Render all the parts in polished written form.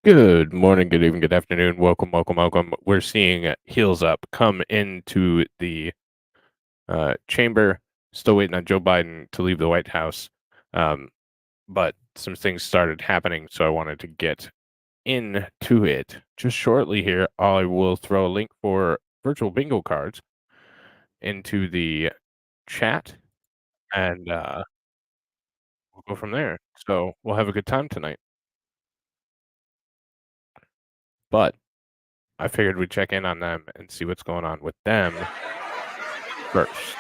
Good morning, good evening, good afternoon. Welcome, welcome, welcome. We're seeing Heels Up come into the chamber. Still waiting on Joe Biden to leave the White House. Um, but some things started happening, so I wanted to get into it just shortly here. I will throw a link for virtual bingo cards into the chat, and we'll go from there. So we'll have a good time tonight. But I figured we'd check in on them and see what's going on with them first.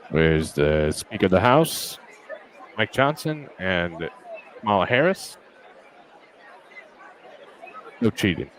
Where's the Speaker of the House, Mike Johnson, and Kamala Harris? No cheating.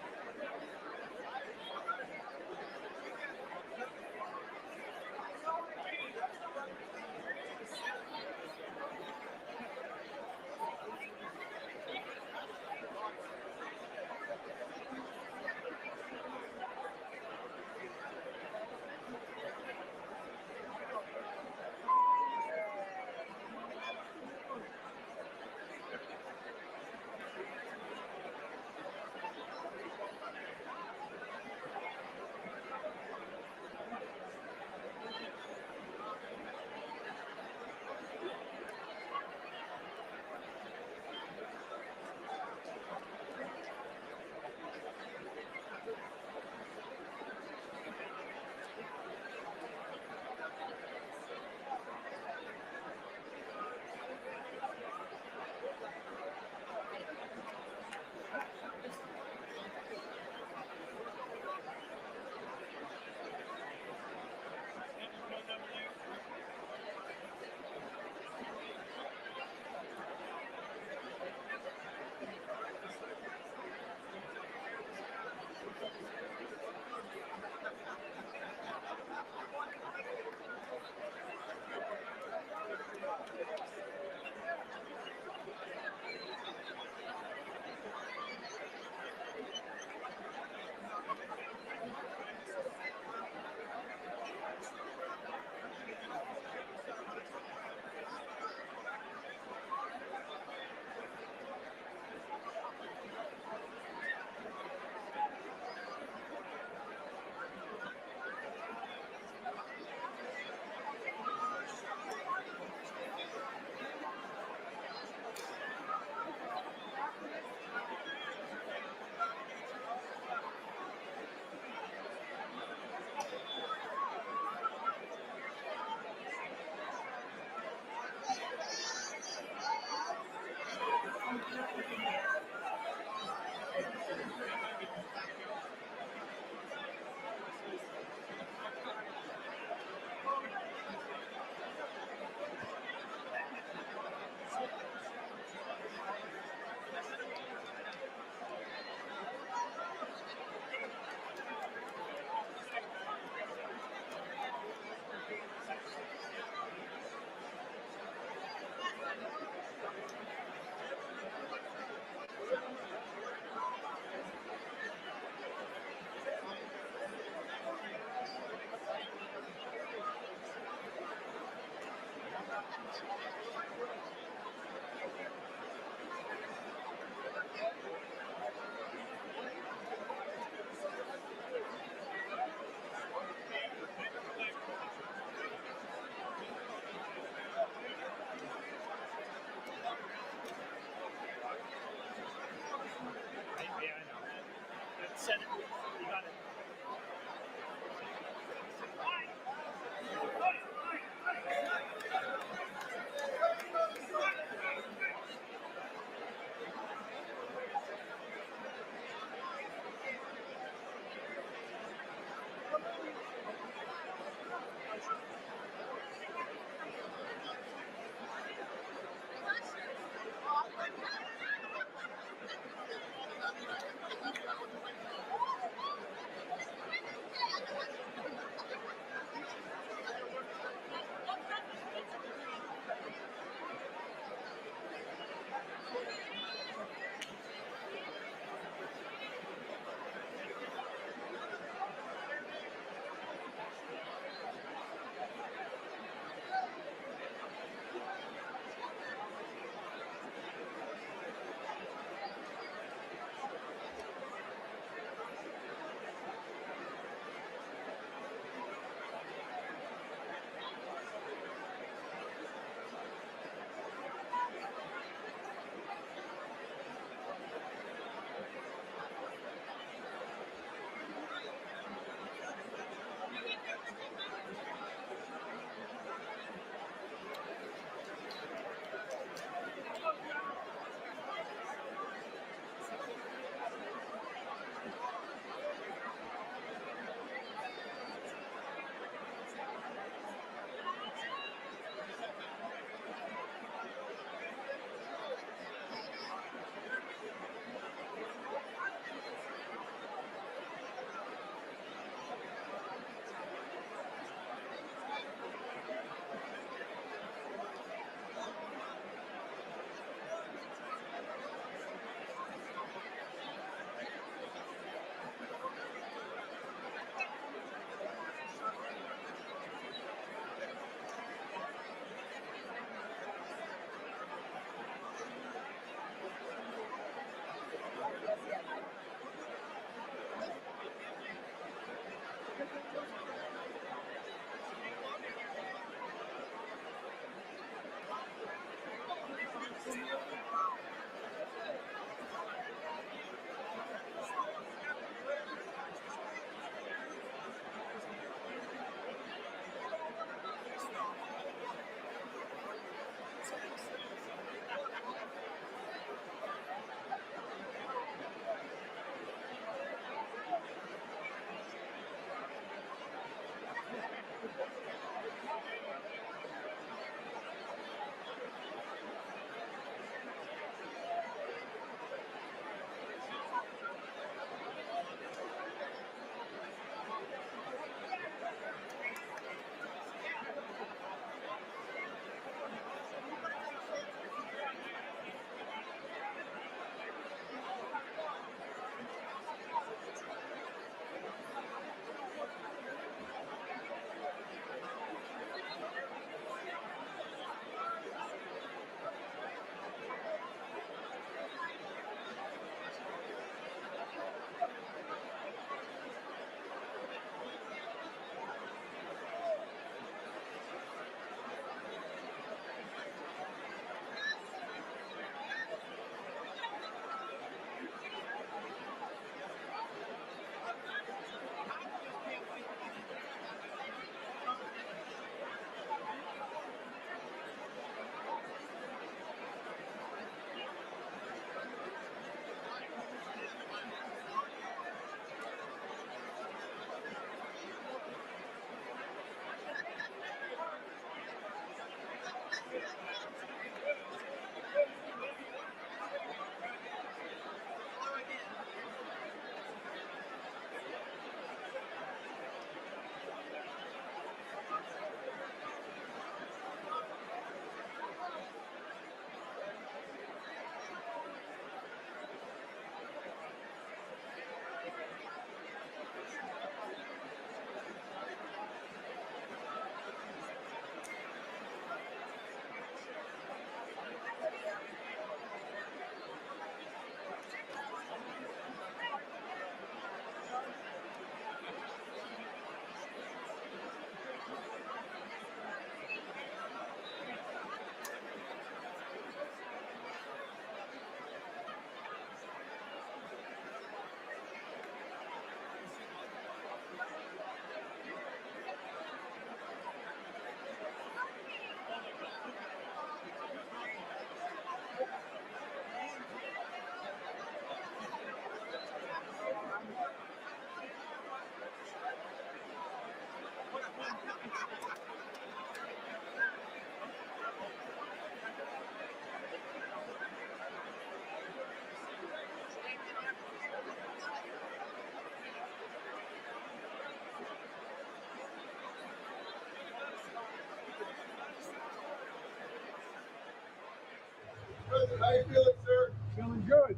How you feeling, sir? Feeling good.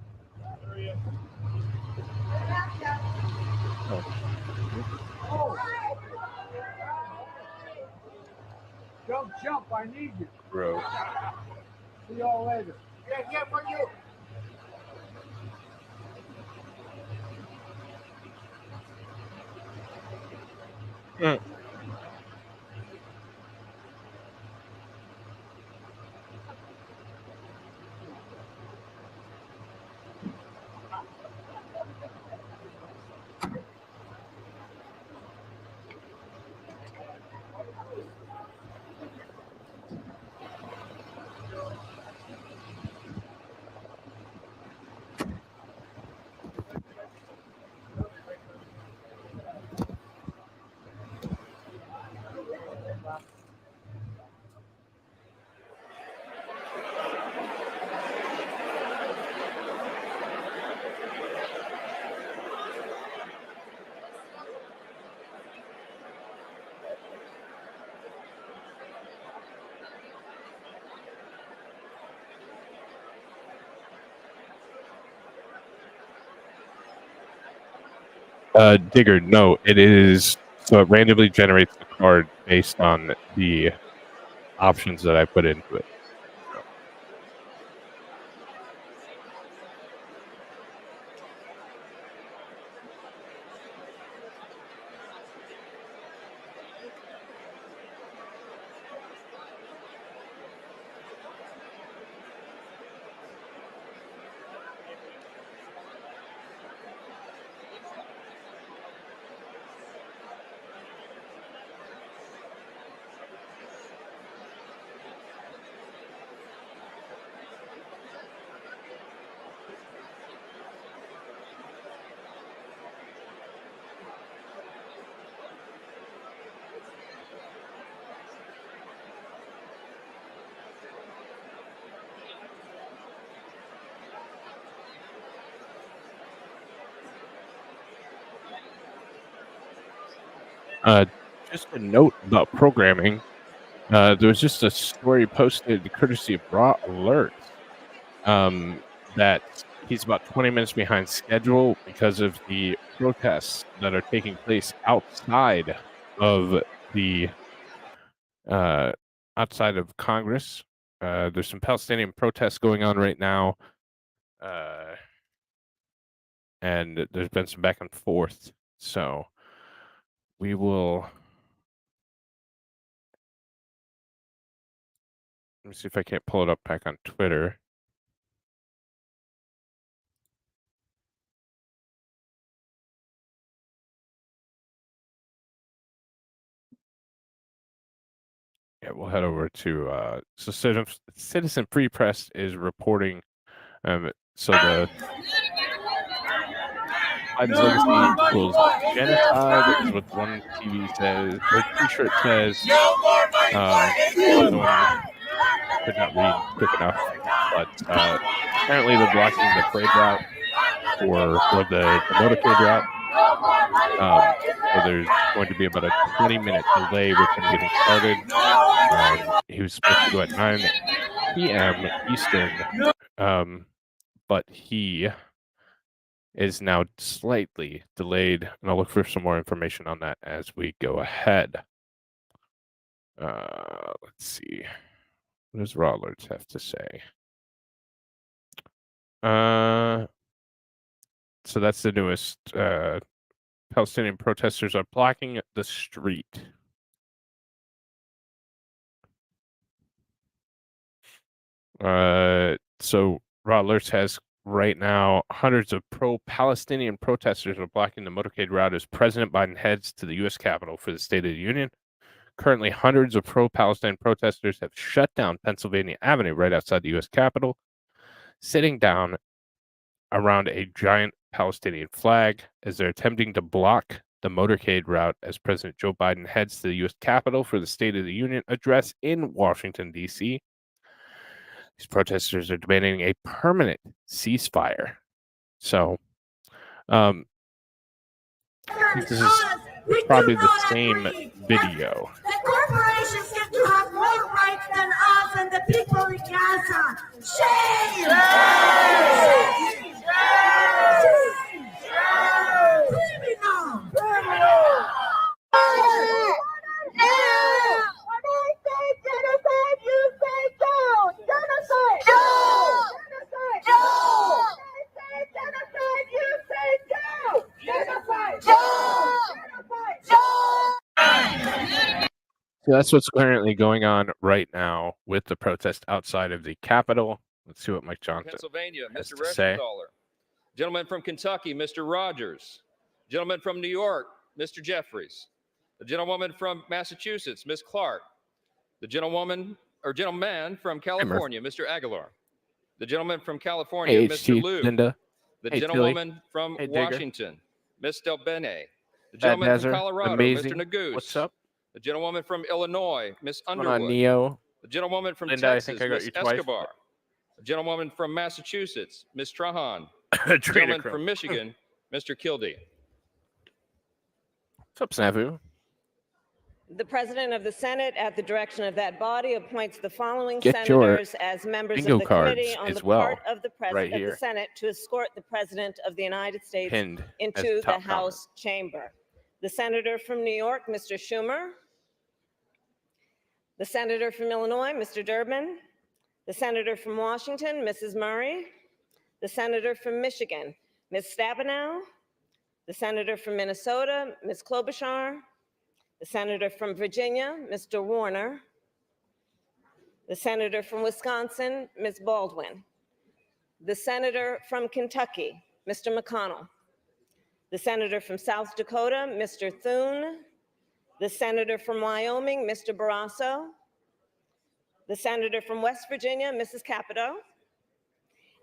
Oh. Jump, I need you. Bro. See y'all later. Yeah, for you. Digger, no, it is. So it randomly generates the card based on the options that I put into it. Just a note about programming. There was just a story posted courtesy of Raw Alert that he's about 20 minutes behind schedule because of the protests that are taking place outside of the outside of Congress. There's some Palestinian protests going on right now, and there's been some back and forth. So we will. Let me see if I can't pull it up back on Twitter. Yeah, we'll head over to so Citizen Free Press is reporting. So the Biden's legacy equals genocide is what one TV says, or T-shirt says. Another one could not read quick enough, but apparently they're blocking the parade route or the motorcade route. So there's going to be about a 20-minute delay with him getting started. He was supposed to go at 9 p.m. Eastern, but he is now slightly delayed, and I'll look for some more information on that as we go ahead. Let's see. What does Raw Alerts have to say? So that's the newest. Palestinian protesters are blocking the street. So Raw Alerts has right now hundreds of pro-Palestinian protesters are blocking the motorcade route as President Biden heads to the U.S. Capitol for the State of the Union. Currently, hundreds of pro-Palestine protesters have shut down Pennsylvania Avenue right outside the U.S. Capitol, sitting down around a giant Palestinian flag as they're attempting to block the motorcade route as President Joe Biden heads to the U.S. Capitol for the State of the Union address in Washington, D.C. These protesters are demanding a permanent ceasefire. So, I think this is probably the same video. That corporations get to have more rights and us and the people in Gaza. Shame! Criminal! When I say genocide, you say no! Genocide! No! Genocide! No! When I say genocide, you say no! Genocide! No! Genocide! No! So that's what's currently going on right now with the protest outside of the Capitol. Let's see what Mike Johnson Pennsylvania, has Mr. to say. Reschenthaler. Gentleman from Kentucky, Mr. Rogers. Gentleman from New York, Mr. Jeffries. The gentlewoman from Massachusetts, Ms. Clark. The gentleman from California, Mr. Aguilar. The gentleman from California, Hey, Mr. HT, Liu. Linda. The Hey, gentlewoman from Hey, Digger. Washington, Ms. Del Bene. The Bad gentleman from Desert, Colorado, amazing. Mr. Nagoose. What's up? The gentlewoman from Illinois, Ms. What's going Underwood. on, Neo? The gentlewoman from Linda, I Texas, think I got Ms. you twice. Escobar. The gentlewoman from Massachusetts, Ms. Trahan. Trader Gentleman Crow. from Michigan, Mr. Kildee. What's up, Snafu? The President of the Senate, at the direction of that body, appoints the following Get your senators as members bingo of the committee cards on as the well, part of the right President of here. the Senate to escort the President of the United States Pinned as into the top House chamber. The Senator from New York, Mr. Schumer. The Senator from Illinois, Mr. Durbin. The Senator from Washington, Mrs. Murray. The Senator from Michigan, Ms. Stabenow. The Senator from Minnesota, Ms. Klobuchar. The Senator from Virginia, Mr. Warner. The Senator from Wisconsin, Ms. Baldwin. The Senator from Kentucky, Mr. McConnell. The Senator from South Dakota, Mr. Thune. The Senator from Wyoming, Mr. Barrasso. The Senator from West Virginia, Mrs. Capito.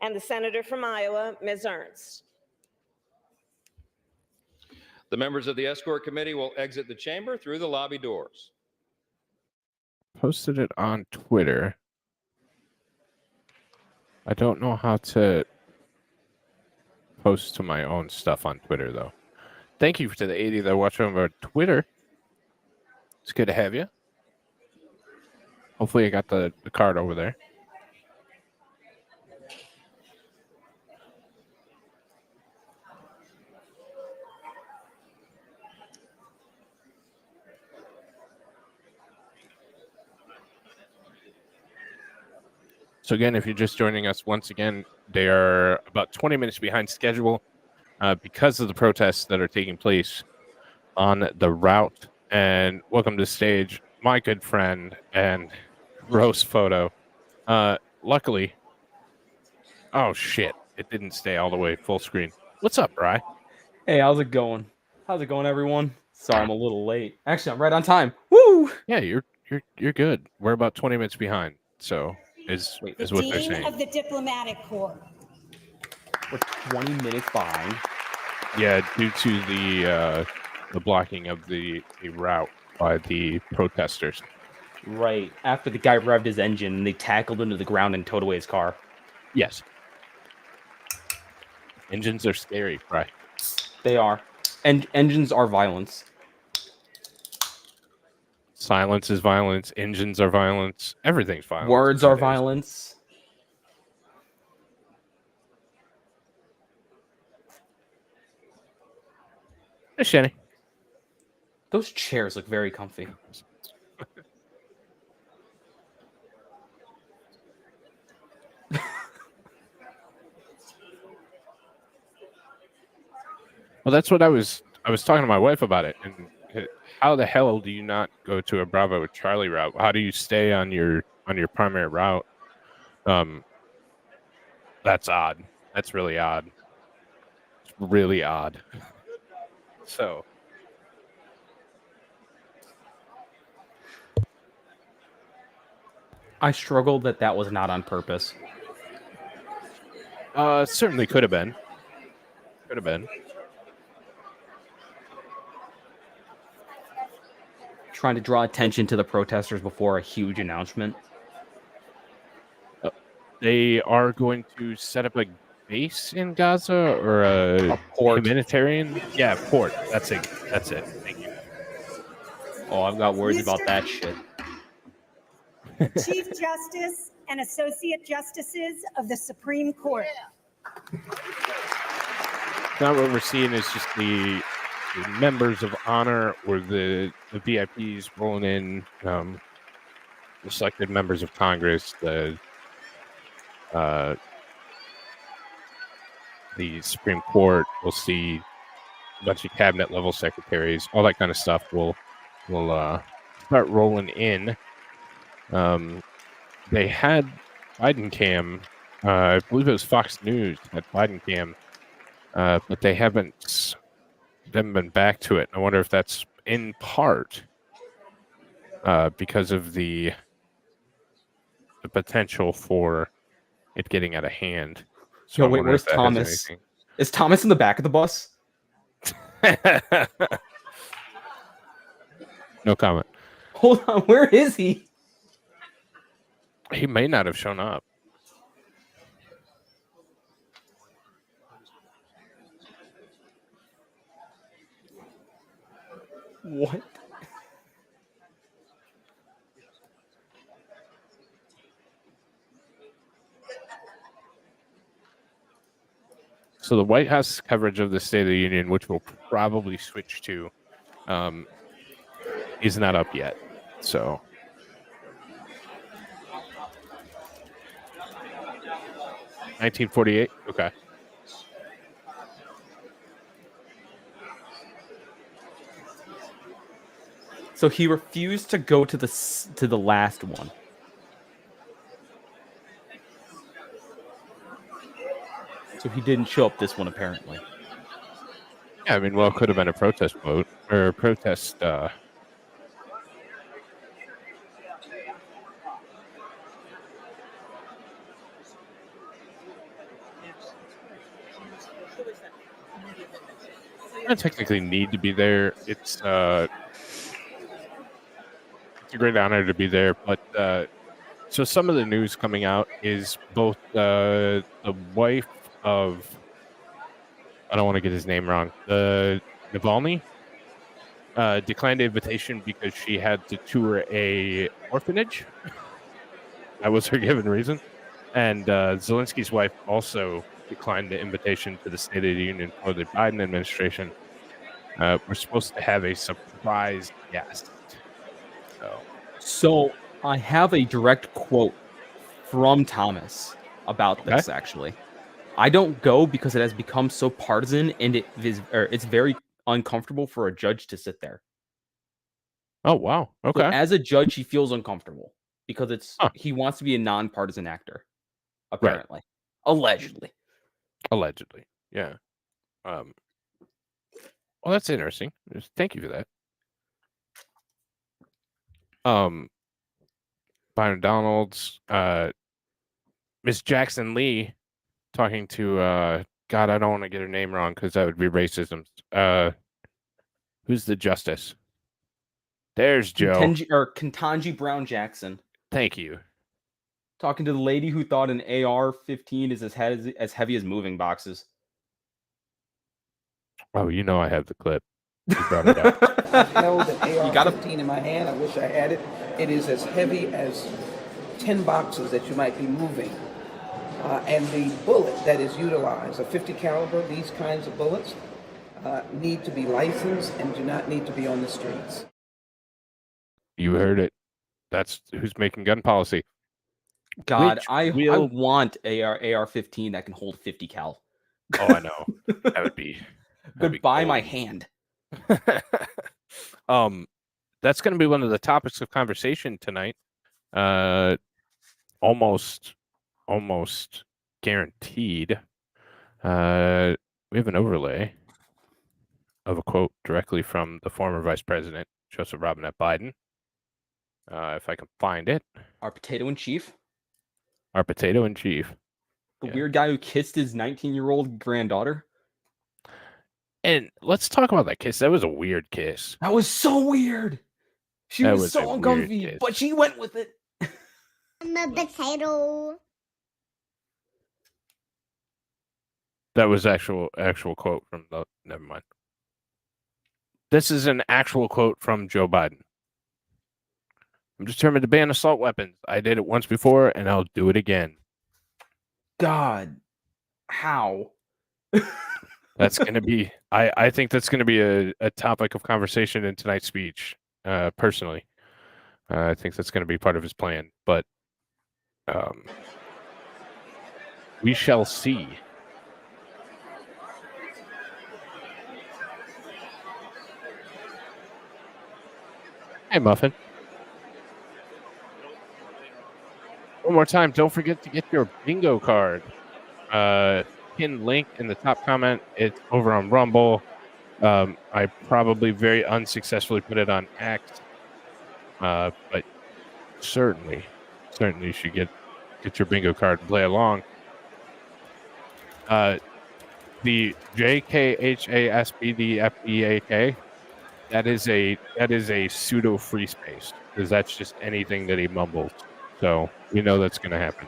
And the Senator from Iowa, Ms. Ernst. The members of the escort committee will exit the chamber through the lobby doors. Posted it on Twitter. I don't know how to post to my own stuff on Twitter, though. Thank you to the 80 that watch on our Twitter. It's good to have you. Hopefully I got the card over there. So again, if you're just joining us, once again, they are about 20 minutes behind schedule because of the protests that are taking place on the route. And welcome to the stage, my good friend and roast photo. Luckily, oh shit, it didn't stay all the way full screen. What's up, Bri? Hey, how's it going? How's it going, everyone? Sorry, I'm a little late. Actually, I'm right on time. Woo! Yeah, you're good. We're about 20 minutes behind, so is what they're Dean saying. of the Diplomatic Corps. We're 20 minutes behind. Yeah, due to the blocking of the route by the protesters. Right. After the guy revved his engine, and they tackled him to the ground and towed away his car. Yes. Engines are scary, right? They are. And engines are violence. Silence is violence. Engines are violence. Everything's violence. Words are nowadays. violence. Hey, Shanny. Those chairs look very comfy. Well, that's what I was talking to my wife about it. And how the hell do you not go to a Bravo Charlie route? How do you stay on your primary route? That's odd. That's really odd. It's really odd. So I struggled that was not on purpose. certainly could have been. Could have been. Trying to draw attention to the protesters before a huge announcement. They are going to set up a base in Gaza or a port. humanitarian. Yeah, port. That's it. That's it. Thank you. Oh, I've got words about that shit. Chief Justice and Associate Justices of the Supreme Court. Now what we're seeing is just the members of honor or the VIPs rolling in, the selected members of Congress, the Supreme Court. We'll see a bunch of cabinet level secretaries, all that kind of stuff will start rolling in. They had Biden cam, I believe it was Fox News had Biden cam, but they haven't been back to it. I wonder if that's in part because of the potential for it getting out of hand. So Yo, I wait, wonder where's if that has Thomas? anything. Is Thomas in the back of the bus? No comment. Hold on, where is he? He may not have shown up. What? So the White House coverage of the State of the Union, which we'll probably switch to, is not up yet. So 1948. Okay. So he refused to go to the last one. So he didn't show up this one, apparently. Yeah, I mean, well, it could have been a protest vote or a protest. I technically need to be there. It's a great honor to be there, but so some of the news coming out is both the wife of, I don't want to get his name wrong, the Navalny, declined the invitation because she had to tour a orphanage. That was her given reason. And Zelensky's wife also declined the invitation to the State of the Union for the Biden administration. We're supposed to have a surprise guest. So I have a direct quote from Thomas about this, actually. I don't go because it has become so partisan and it's very uncomfortable for a judge to sit there. Oh, wow. Okay. So as a judge, he feels uncomfortable because Huh. he wants to be a nonpartisan actor, apparently. Allegedly. Yeah. Well, that's interesting. Thank you for that. Byron Donalds, Miss Jackson Lee talking to God, I don't want to get her name wrong because that would be racism. Who's the justice? There's Joe. Ketanji Brown Jackson. Thank you. Talking to the lady who thought an AR-15 is as heavy as moving boxes. Oh, you know I have the clip. You brought it up. I held an AR-15 in my hand. I wish I had it. It is as heavy as 10 boxes that you might be moving. And the bullet that is utilized, a 50 caliber, these kinds of bullets, need to be licensed and do not need to be on the streets. You heard it. That's who's making gun policy. God, I want AR-15 that can hold 50 cal. Oh, I know. That would be goodbye my hand. That's going to be one of the topics of conversation tonight. Almost guaranteed. We have an overlay of a quote directly from the former Vice President Joseph Robinette Biden. If I can find it. Our potato in chief. The weird guy who kissed his 19-year-old granddaughter. And let's talk about that kiss. That was a weird kiss. That was so weird. She was so uncomfy, but she went with it. I'm a potato. That was actual quote from the. Never mind. This is an actual quote from Joe Biden. I'm determined to ban assault weapons. I did it once before, and I'll do it again. God, how? That's going to be. I think that's going to be a topic of conversation in tonight's speech. Personally, I think that's going to be part of his plan. But we shall see. Hey, Muffin. One more time, don't forget to get your bingo card. Pin link in the top comment. It's over on Rumble. I probably very unsuccessfully put it on X. But certainly you should get your bingo card and play along. The JKHASBDFEAK, that is a pseudo free space, because that's just anything that he mumbles. So we know that's going to happen.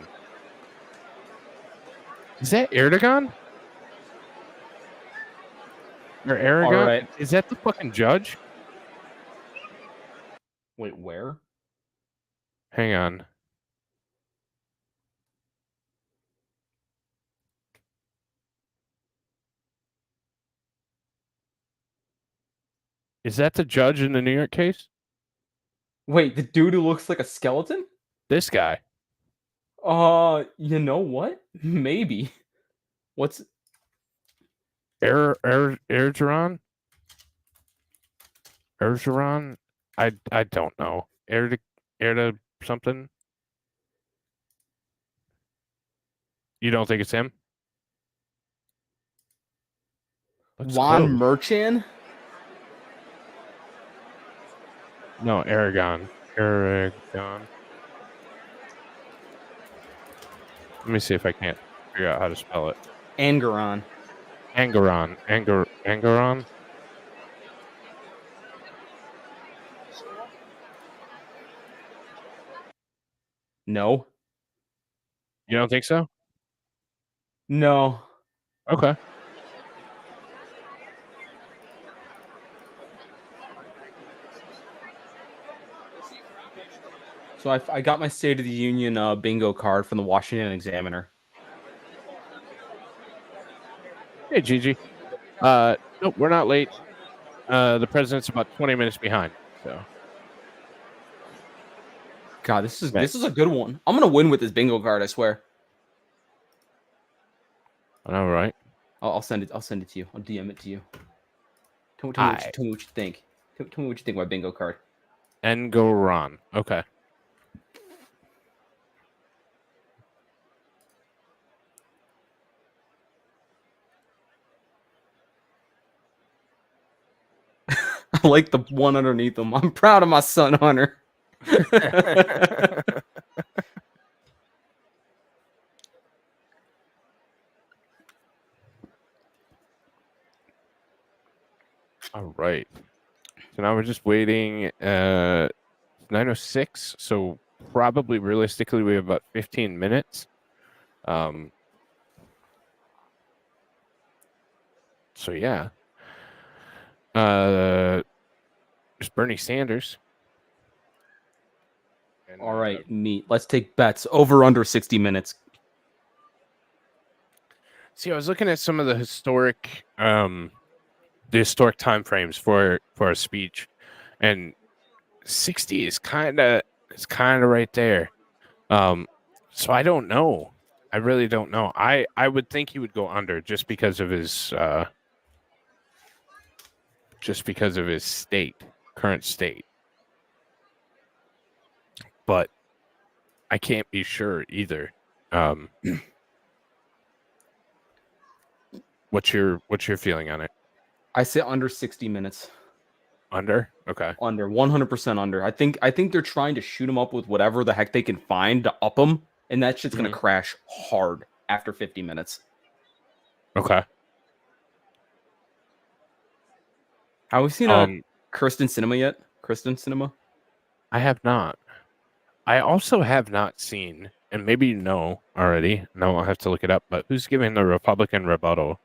Is that Erdogan? Or Aragon? All right. Is that the fucking judge? Wait, where? Hang on. Is that the judge in the New York case? Wait, the dude who looks like a skeleton? This guy. You know what? Maybe. What's Erdogan? Erdogan? I don't know. Erda something? You don't think it's him? Looks Juan close. Merchan? No, Aragon. Aragon. Let me see if I can't figure out how to spell it. Angeron. Angeron. Angeron? No. You don't think so? No. Okay. So I got my State of the Union bingo card from the Washington Examiner. Hey, Gigi. Nope, we're not late. The president's about 20 minutes behind. So, God, this is a good one. I'm gonna win with this bingo card, I swear. all right. I'll send it. I'll send it to you. I'll DM it to you. Tell me what you think. Tell me what you think of my bingo card. Engoron. Okay. I like the one underneath them. I'm proud of my son, Hunter. All right. So now we're just waiting. 9:06. So probably realistically we have about 15 minutes. So yeah. There's Bernie Sanders. And, All right, neat. Let's take bets over under 60 minutes. See, I was looking at some of the historic time frames for a speech, and 60 is kind of right there. So I don't know. I really don't know. I would think he would go under just because of his current state. But I can't be sure either. What's your feeling on it? I say under 60 minutes. Under? Okay. Under 100% under. I think they're trying to shoot him up with whatever the heck they can find to up him, and that shit's gonna crash hard after 50 minutes. Okay. Have we seen Kristen Cinema yet? Kristen Cinema? I have not. I also have not seen, and maybe you know already. No, I'll have to look it up. But who's giving the Republican rebuttal?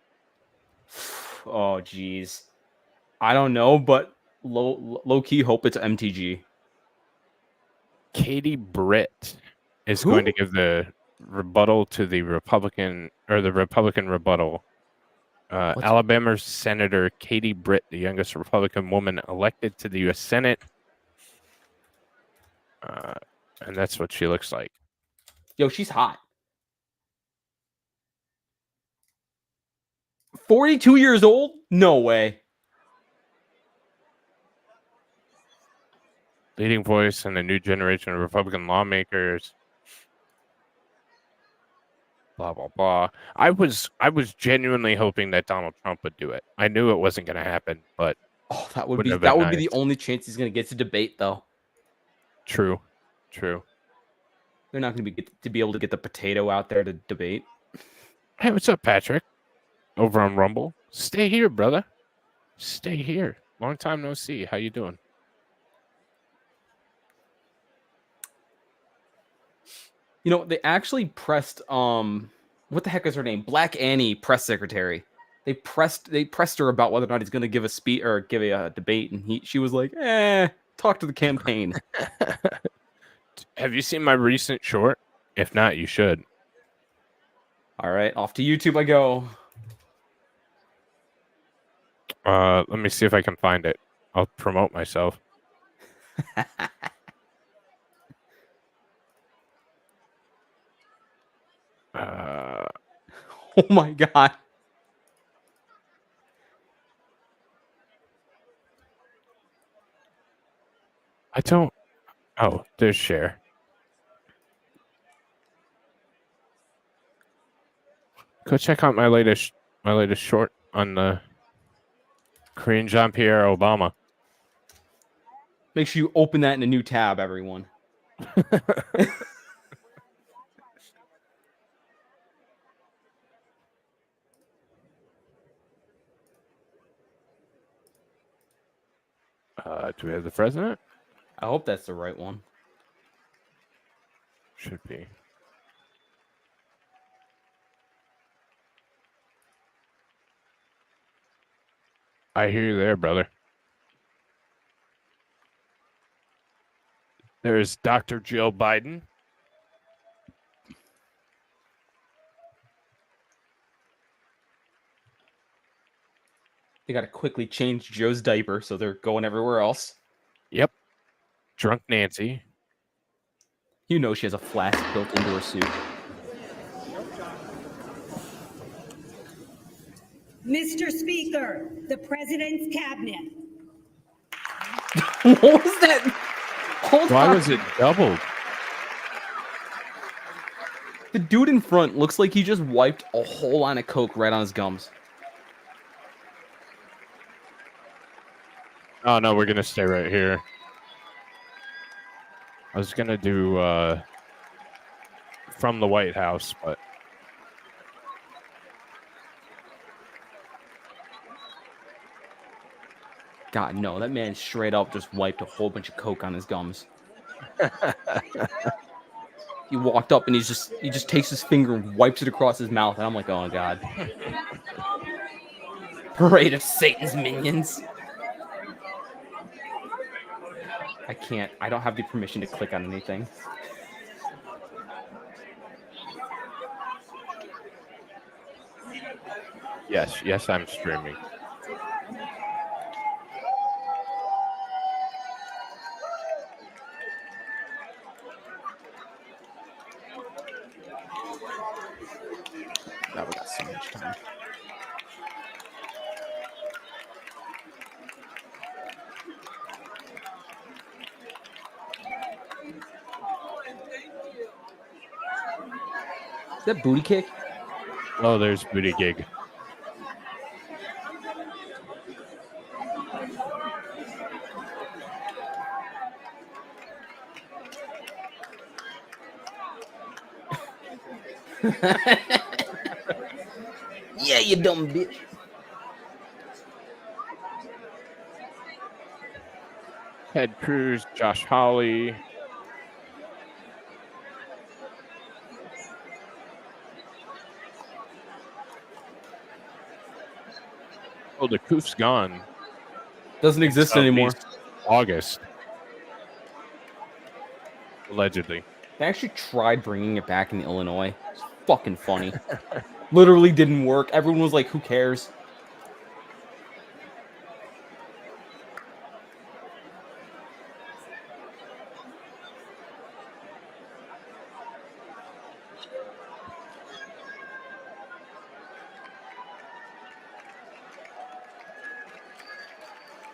Oh, geez. I don't know, but low key hope it's MTG. Katie Britt is Who? going to give the rebuttal to the Republican rebuttal. Alabama Senator Katie Britt, the youngest Republican woman elected to the U.S. Senate. And that's what she looks like. Yo, she's hot. 42 years old? No way. Leading voice in a new generation of Republican lawmakers. Blah blah blah. I was genuinely hoping that Donald Trump would do it. I knew it wasn't going to happen, but Oh, that would wouldn't be have been nice. the only chance he's going to get to debate, though. True. They're not going to be able to get the potato out there to debate. Hey, what's up, Patrick? Over on Rumble. Stay here, brother. Stay here. Long time no see. How you doing? You know, they actually pressed what the heck is her name? Black Annie, press secretary. They pressed her about whether or not he's going to give a speech or give a debate, and she was like, talk to the campaign. Have you seen my recent short? If not, you should. All right, off to YouTube I go. Let me see if I can find it. I'll promote myself. Oh my god. I don't. Oh, there's share. Go check out my latest short on the Korean Jean-Pierre Obama. Make sure you open that in a new tab, everyone. Do we have the president? I hope that's the right one. Should be. I hear you there, brother. There's Dr. Jill Biden. They got to quickly change Joe's diaper, so they're going everywhere else. Yep. Drunk Nancy. You know she has a flask built into her suit. Mr. Speaker, the President's Cabinet. What was that? Hold Why on. was it doubled? The dude in front looks like he just wiped a whole line of Coke right on his gums. Oh, no, we're going to stay right here. I was going to do from the White House, but... God, no, that man straight up just wiped a whole bunch of Coke on his gums. He walked up and he just takes his finger and wipes it across his mouth, and I'm like, oh god. Parade of Satan's minions. I don't have the permission to click on anything. Yes, I'm streaming. God, we got so much time. Is that booty kick? Oh, there's Booty Gig. Yeah, you dumb bitch. Ted Cruz, Josh Hawley. Oh, the coof's gone. Doesn't exist anymore. August. Allegedly. They actually tried bringing it back in Illinois. It's fucking funny. Literally didn't work. Everyone was like, who cares?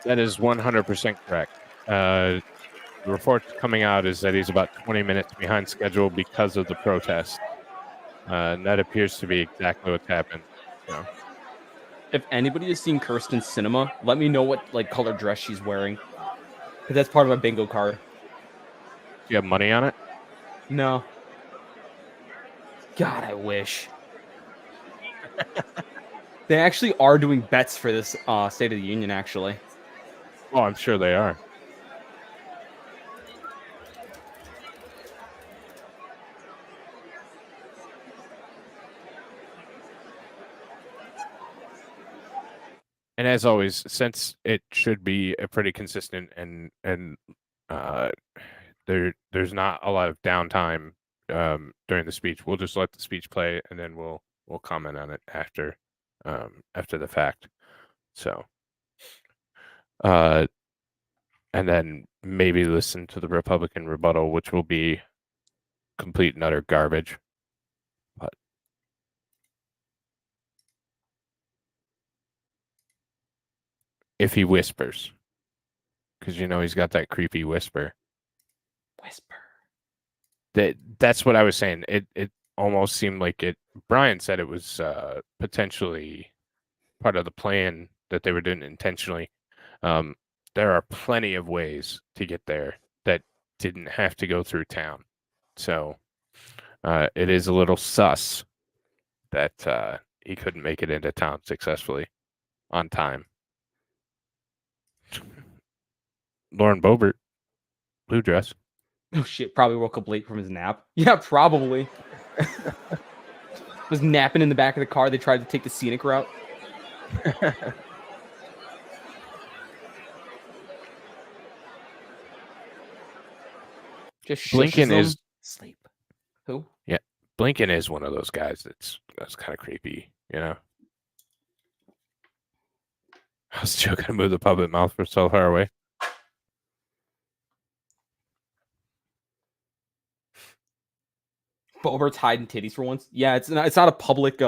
That is 100% correct. The reports coming out is that he's about 20 minutes behind schedule because of the protest. And that appears to be exactly what's happened. So, If anybody has seen Kirsten's cinema, let me know what like color dress she's wearing. Because that's part of my bingo card. do you have money on it? No. God, I wish. They actually are doing bets for this State of the Union, actually. Oh, I'm sure they are. And as always, since it should be a pretty consistent and there's not a lot of downtime during the speech, we'll just let the speech play and then we'll comment on it after the fact. So and then maybe listen to the Republican rebuttal, which will be complete and utter garbage. But if he whispers, because he's got that creepy whisper. That's what I was saying. It almost seemed like it. Brian said it was potentially part of the plan that they were doing intentionally. There are plenty of ways to get there that didn't have to go through town. So it is a little sus that he couldn't make it into town successfully on time. Lauren Boebert, blue dress. Oh shit, probably woke up late from his nap. Yeah, probably. Was napping in the back of the car. They tried to take the scenic route. Just Blinken shushes is them. Sleep. Who? Yeah, Blinken is one of those guys that's kind of creepy, I was still gonna move the puppet mouth for so far away. Bobert's hiding titties for once. Yeah, it's not a public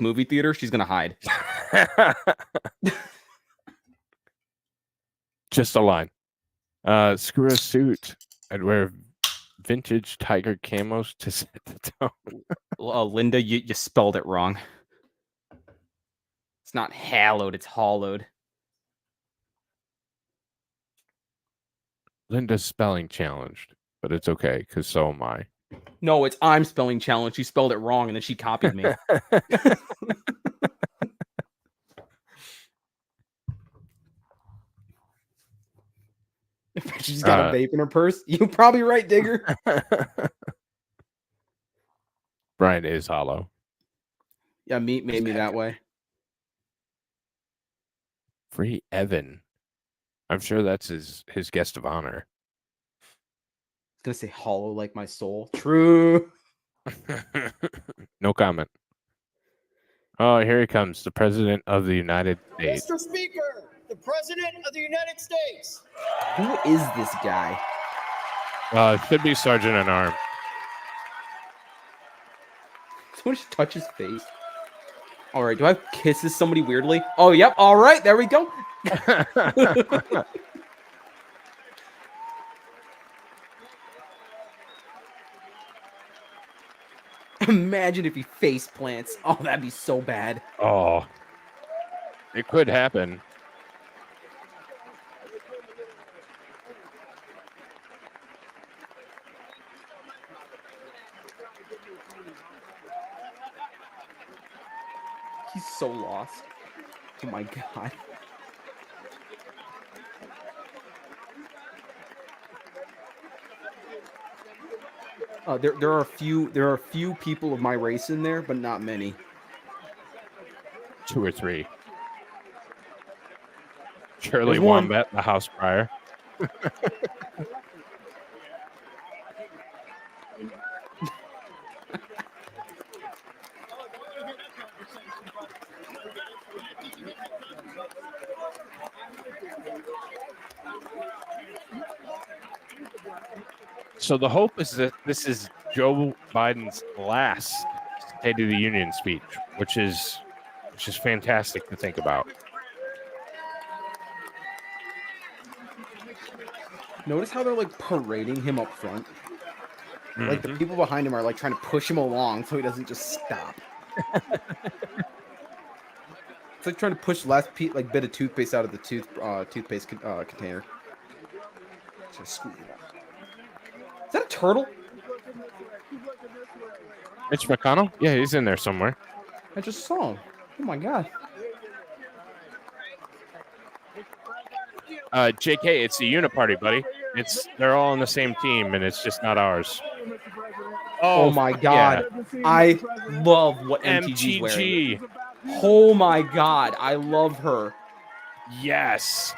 movie theater. She's gonna hide. Just a line. Screw a suit. I'd wear vintage tiger camos to set the tone. Linda, you spelled it wrong. It's not hallowed, it's hollowed. Linda's spelling challenged, but it's okay because so am I. No, it's I'm spelling challenged. She spelled it wrong, and then she copied me. She's got a vape in her purse. You're probably right, Digger. Brian is hollow. Yeah, meat made me that way. Free Evan. I'm sure that's his guest of honor. I was gonna say hollow like my soul. True. No comment. Oh, here he comes, the President of the United States. Mr. Speaker, the President of the United States. Who is this guy? It should be Sergeant at Arms. Someone just touch his face. All right, do I kisses somebody weirdly? Oh, yep. All right, there we go. Imagine if he face plants. Oh, that'd be so bad. Oh, it could happen. He's so lost. Oh my god. There are a few people of my race in there, but not many. 2 or 3. Shirley There's one. Wombat, the House Prior. So the hope is that this is Joe Biden's last State of the Union speech, which is fantastic to think about. Notice how they're like parading him up front. Like the people behind him are like trying to push him along so he doesn't just stop. It's like trying to push last bit of toothpaste out of the toothpaste container. Just squeeze it out. Is that a turtle? Mitch McConnell? Yeah, he's in there somewhere. I just saw him. Oh my god. JK, it's the Uniparty, buddy. They're all on the same team, and it's just not ours. Oh my god. Yeah. I love what MTG's wearing. MTG. Oh my god. I love her. Yes.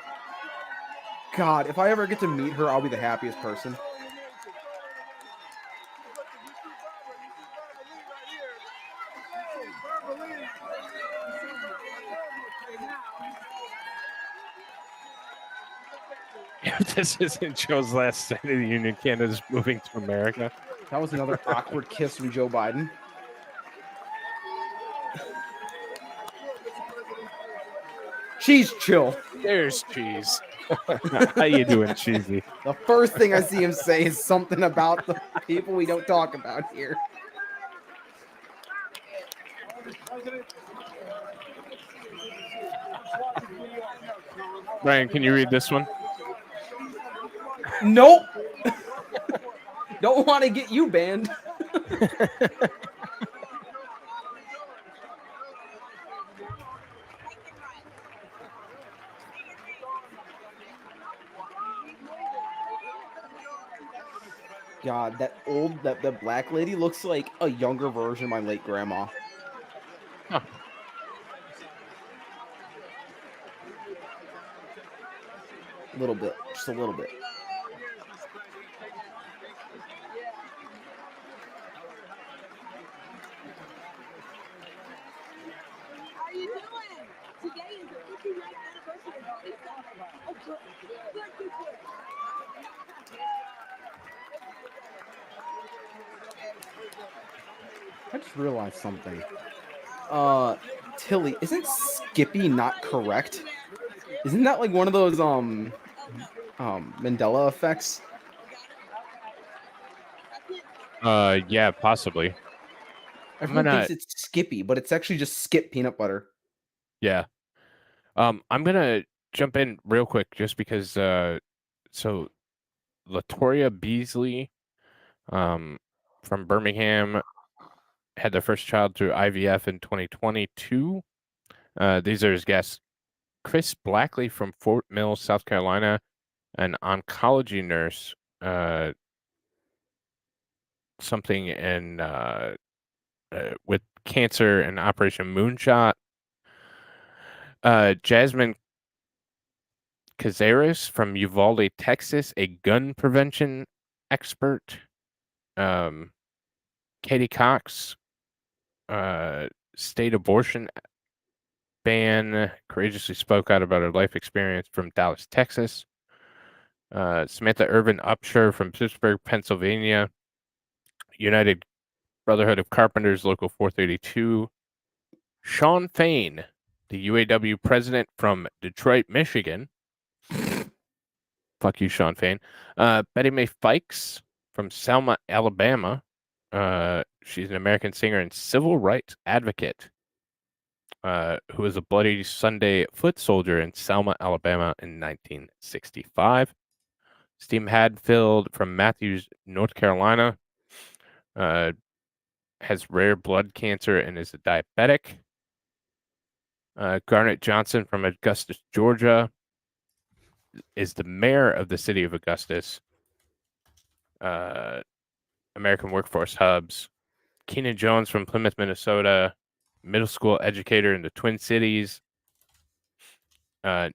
God, if I ever get to meet her, I'll be the happiest person. If this isn't Joe's last State of the Union, Canada's moving to America. That was another awkward kiss from Joe Biden. Cheese chill. There's cheese. How you doing, Cheesy? The first thing I see him say is something about the people we don't talk about here. Ryan, can you read this one? Nope. Don't want to get you banned. God, that black lady looks like a younger version of my late grandma. Huh. A little bit, just a little bit. How you doing? Today is the 59th anniversary of Lisa. Good. I just realized something. Tilly, isn't Skippy not correct? Isn't that like one of those Mandela effects? Yeah, possibly. Everyone thinks it's Skippy, but it's actually just Skip peanut butter. Yeah. I'm gonna jump in real quick just because so Latoria Beasley from Birmingham had their first child through IVF in 2022. These are his guests. Chris Blackley from Fort Mill, South Carolina, an oncology nurse, something in with cancer and Operation Moonshot. Jasmine Cazares from Uvalde, Texas, a gun prevention expert. Katie Cox, state abortion ban, courageously spoke out about her life experience from Dallas, Texas. Samantha Irvin Upshur from Pittsburgh, Pennsylvania. United Brotherhood of Carpenters, Local 432. Sean Fain, the UAW president from Detroit, Michigan. Fuck you, Sean Fain. Betty Mae Fikes from Selma, Alabama. She's an American singer and civil rights advocate who was a Bloody Sunday foot soldier in Selma, Alabama in 1965. Steve Hadfield from Matthews, North Carolina. Has rare blood cancer and is a diabetic. Garnett Johnson from Augustus, Georgia, is the mayor of the city of Augustus. American Workforce Hubs. Keenan Jones from Plymouth, Minnesota, middle school educator in the Twin Cities.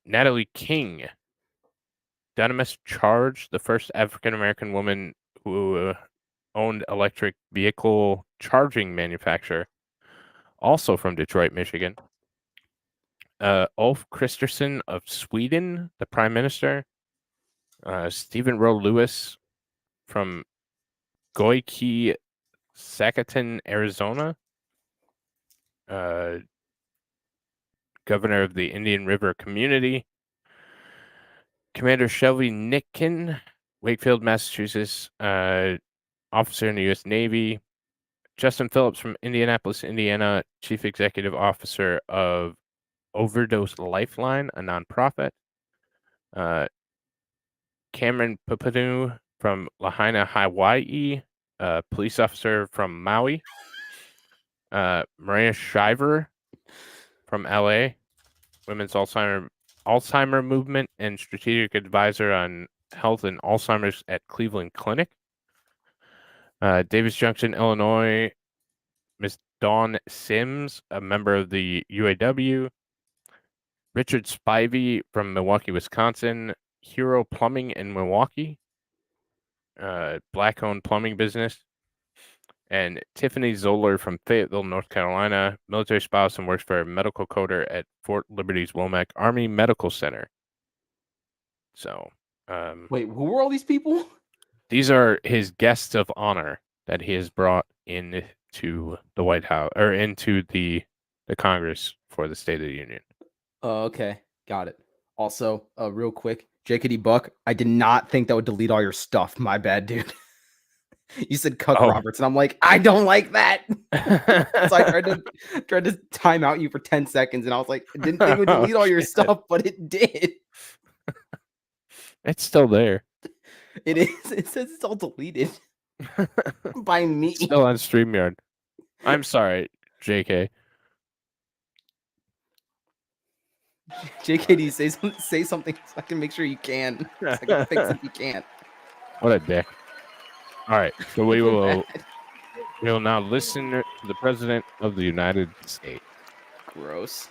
Natalie King, Dunamis Charge, the first African American woman who owned electric vehicle charging manufacturer, also from Detroit, Michigan. Ulf Kristersson of Sweden, the prime minister. Stephen Roe Lewis from Goiki, Sacaton, Arizona. Governor of the Indian River Community. Commander Shelby Nitkin, Wakefield, Massachusetts. Officer in the U.S. Navy. Justin Phillips from Indianapolis, Indiana, Chief Executive Officer of Overdose Lifeline, a nonprofit. Cameron Papanu from Lahaina, Hawaii, police officer from Maui. Maria Shriver from LA, women's Alzheimer movement and strategic advisor on health and Alzheimer's at Cleveland Clinic. Davis Junction, Illinois, Miss Dawn Sims, a member of the UAW. Richard Spivey from Milwaukee, Wisconsin, Hero Plumbing in Milwaukee, black-owned plumbing business. And Tiffany Zoller from Fayetteville, North Carolina, military spouse and works for a medical coder at Fort Liberty's Womack Army Medical Center. So, Wait, who were all these people? these are his guests of honor that he has brought into the White House or into the Congress for the State of the Union. Oh, okay. Got it. Also, real quick, JKD Buck, I did not think that would delete all your stuff. My bad, dude. You said Cuck Roberts, and I'm like, I don't like that. So I tried to time out you for 10 seconds, and I was like, I didn't think it would delete all your stuff, but it did. It's still there. It is. It says it's all deleted by me. Still on StreamYard. I'm sorry, JK. JKD, say something so I can make sure you can. So I can fix it if you can't. What a dick. All right, so we will now listen to the President of the United States. Gross.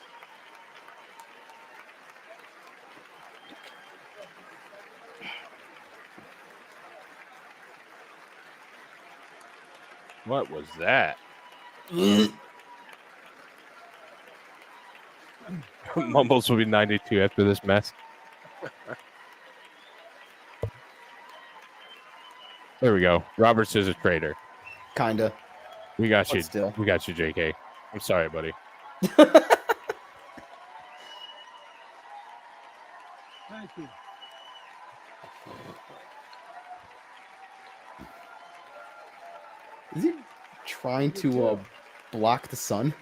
What was that? Mumbles will be 92 after this mess. There we go. Roberts is a traitor. Kinda. We got But you. still. We got you, JK. I'm sorry, buddy. Thank you. Is he trying to block the sun?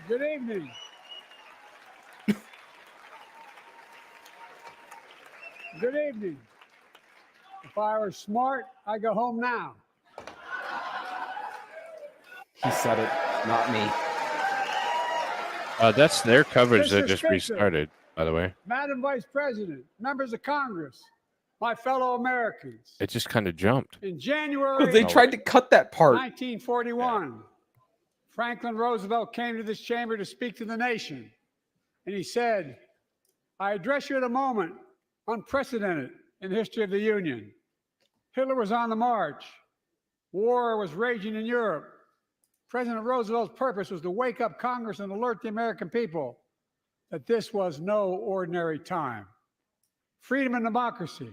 Good evening. Good evening. If I were smart, I'd go home now. He said it, not me. That's their coverage that Mr. just Speaker. restarted, by the way. Madam Vice President, members of Congress, my fellow Americans. It just kind of jumped. In January They tried to cut that part. 1941, Franklin Roosevelt came to this chamber to speak to the nation. And he said, I address you at a moment unprecedented in the history of the Union. Hitler was on the march. War was raging in Europe. President Roosevelt's purpose was to wake up Congress and alert the American people that this was no ordinary time. Freedom and democracy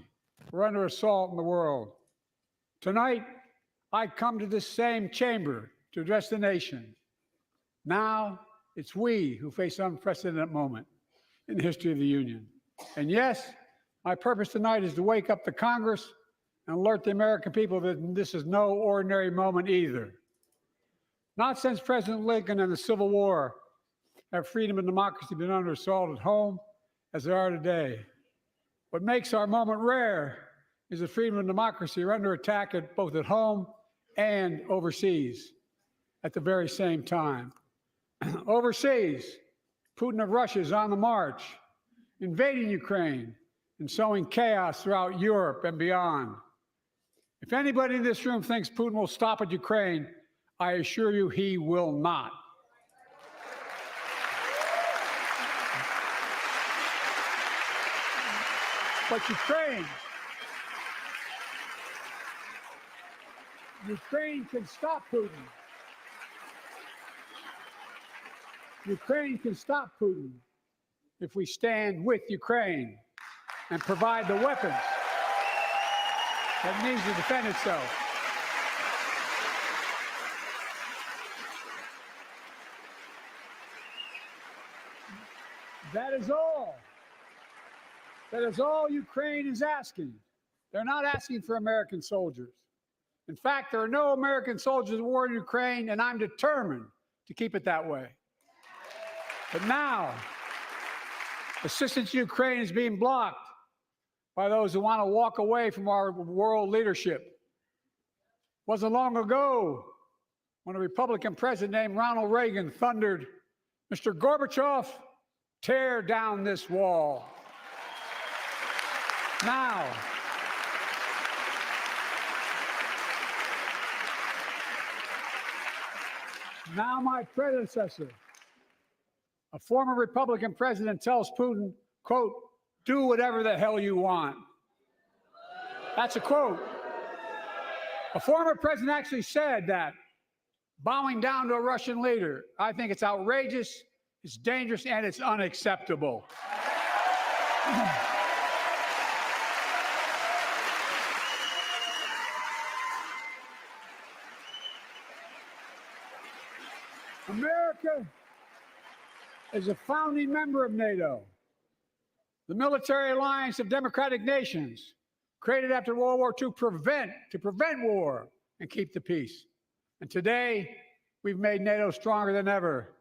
were under assault in the world. Tonight, I come to this same chamber to address the nation. Now, it's we who face an unprecedented moment in the history of the Union. And yes, my purpose tonight is to wake up the Congress and alert the American people that this is no ordinary moment either. Not since President Lincoln and the Civil War have freedom and democracy been under assault at home as they are today. What makes our moment rare is that freedom and democracy are under attack both at home and overseas at the very same time. Overseas, Putin of Russia is on the march, invading Ukraine and sowing chaos throughout Europe and beyond. If anybody in this room thinks Putin will stop at Ukraine, I assure you he will not. But Ukraine can stop Putin. Ukraine can stop Putin if we stand with Ukraine and provide the weapons that needs to defend itself. That is all. That is all Ukraine is asking. They're not asking for American soldiers. In fact, there are no American soldiers at war in Ukraine, and I'm determined to keep it that way. But now, assistance to Ukraine is being blocked by those who want to walk away from our world leadership. It wasn't long ago when a Republican president named Ronald Reagan thundered, "Mr. Gorbachev, tear down this wall." Now, my predecessor, a former Republican president, tells Putin, quote, "Do whatever the hell you want." That's a quote. A former president actually said that, bowing down to a Russian leader. I think it's outrageous, it's dangerous, and it's unacceptable. America is a founding member of NATO, the military alliance of democratic nations created after World War II to prevent war and keep the peace. And today, we've made NATO stronger than ever.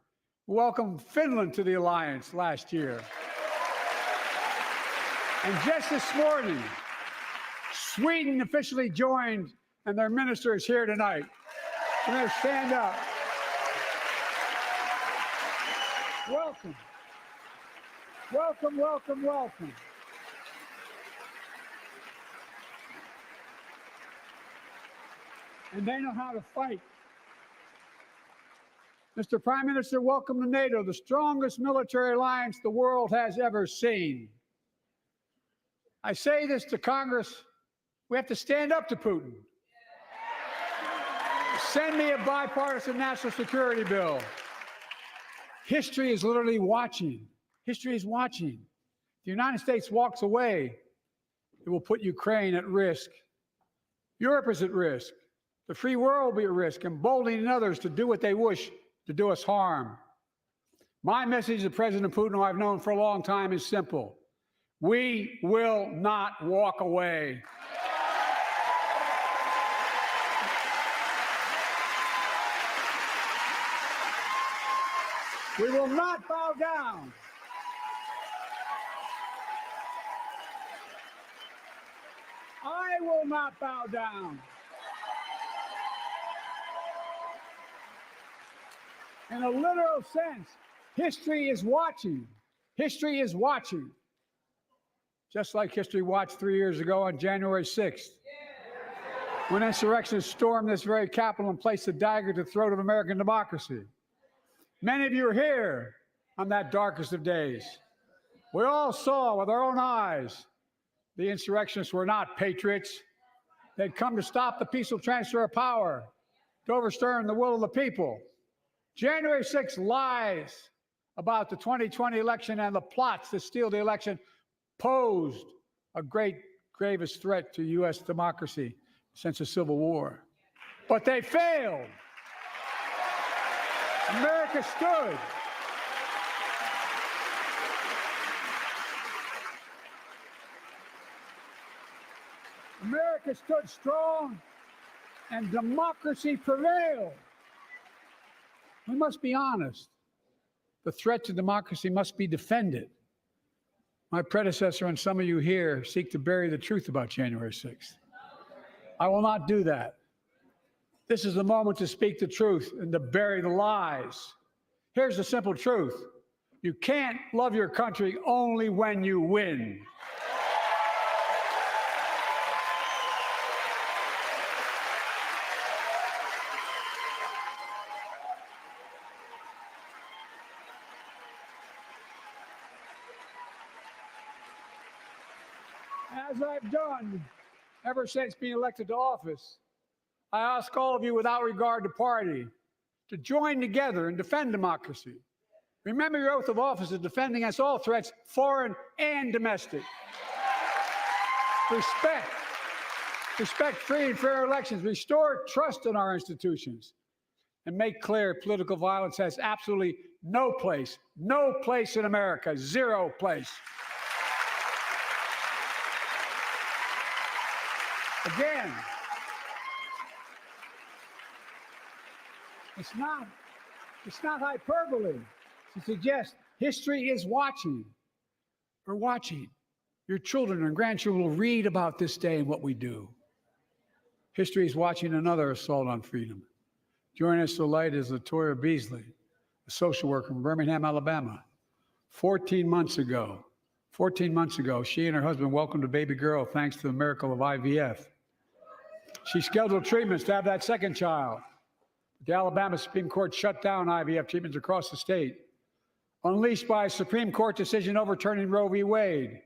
We welcomed Finland to the alliance last year. And just this morning, Sweden officially joined, and their minister is here tonight. I'm going to stand up. Welcome. Welcome, welcome, welcome. And they know how to fight. Mr. Prime Minister, welcome to NATO, the strongest military alliance the world has ever seen. I say this to Congress, we have to stand up to Putin. Send me a bipartisan national security bill. History is literally watching. History is watching. If the United States walks away, it will put Ukraine at risk. Europe is at risk. The free world will be at risk, emboldening others to do what they wish to do us harm. My message to President Putin, who I've known for a long time, is simple. We will not walk away. We will not bow down. I will not bow down. In a literal sense, history is watching. History is watching. Just like history watched 3 years ago on January 6th, when insurrectionists stormed this very Capitol and placed a dagger to the throat of American democracy. Many of you are here on that darkest of days. We all saw with our own eyes the insurrectionists were not patriots. They'd come to stop the peaceful transfer of power, to overturn the will of the people. January 6th lies about the 2020 election and the plots to steal the election posed a gravest threat to U.S. democracy since the Civil War. But they failed. America stood. America stood strong, and democracy prevailed. We must be honest. The threat to democracy must be defended. My predecessor and some of you here seek to bury the truth about January 6th. I will not do that. This is the moment to speak the truth and to bury the lies. Here's the simple truth. You can't love your country only when you win. As I've done ever since being elected to office, I ask all of you without regard to party to join together and defend democracy. Remember your oath of office is defending against all threats, foreign and domestic. Respect free and fair elections, restore trust in our institutions, and make clear political violence has absolutely no place in America, zero place. Again, it's not hyperbole to suggest history is watching. We're watching. Your children and grandchildren will read about this day and what we do. History is watching another assault on freedom. Joining us tonight is Latoya Beasley, a social worker from Birmingham, Alabama. 14 months ago, she and her husband welcomed a baby girl thanks to the miracle of IVF. She scheduled treatments to have that second child. The Alabama Supreme Court shut down IVF treatments across the state, unleashed by a Supreme Court decision overturning Roe v. Wade.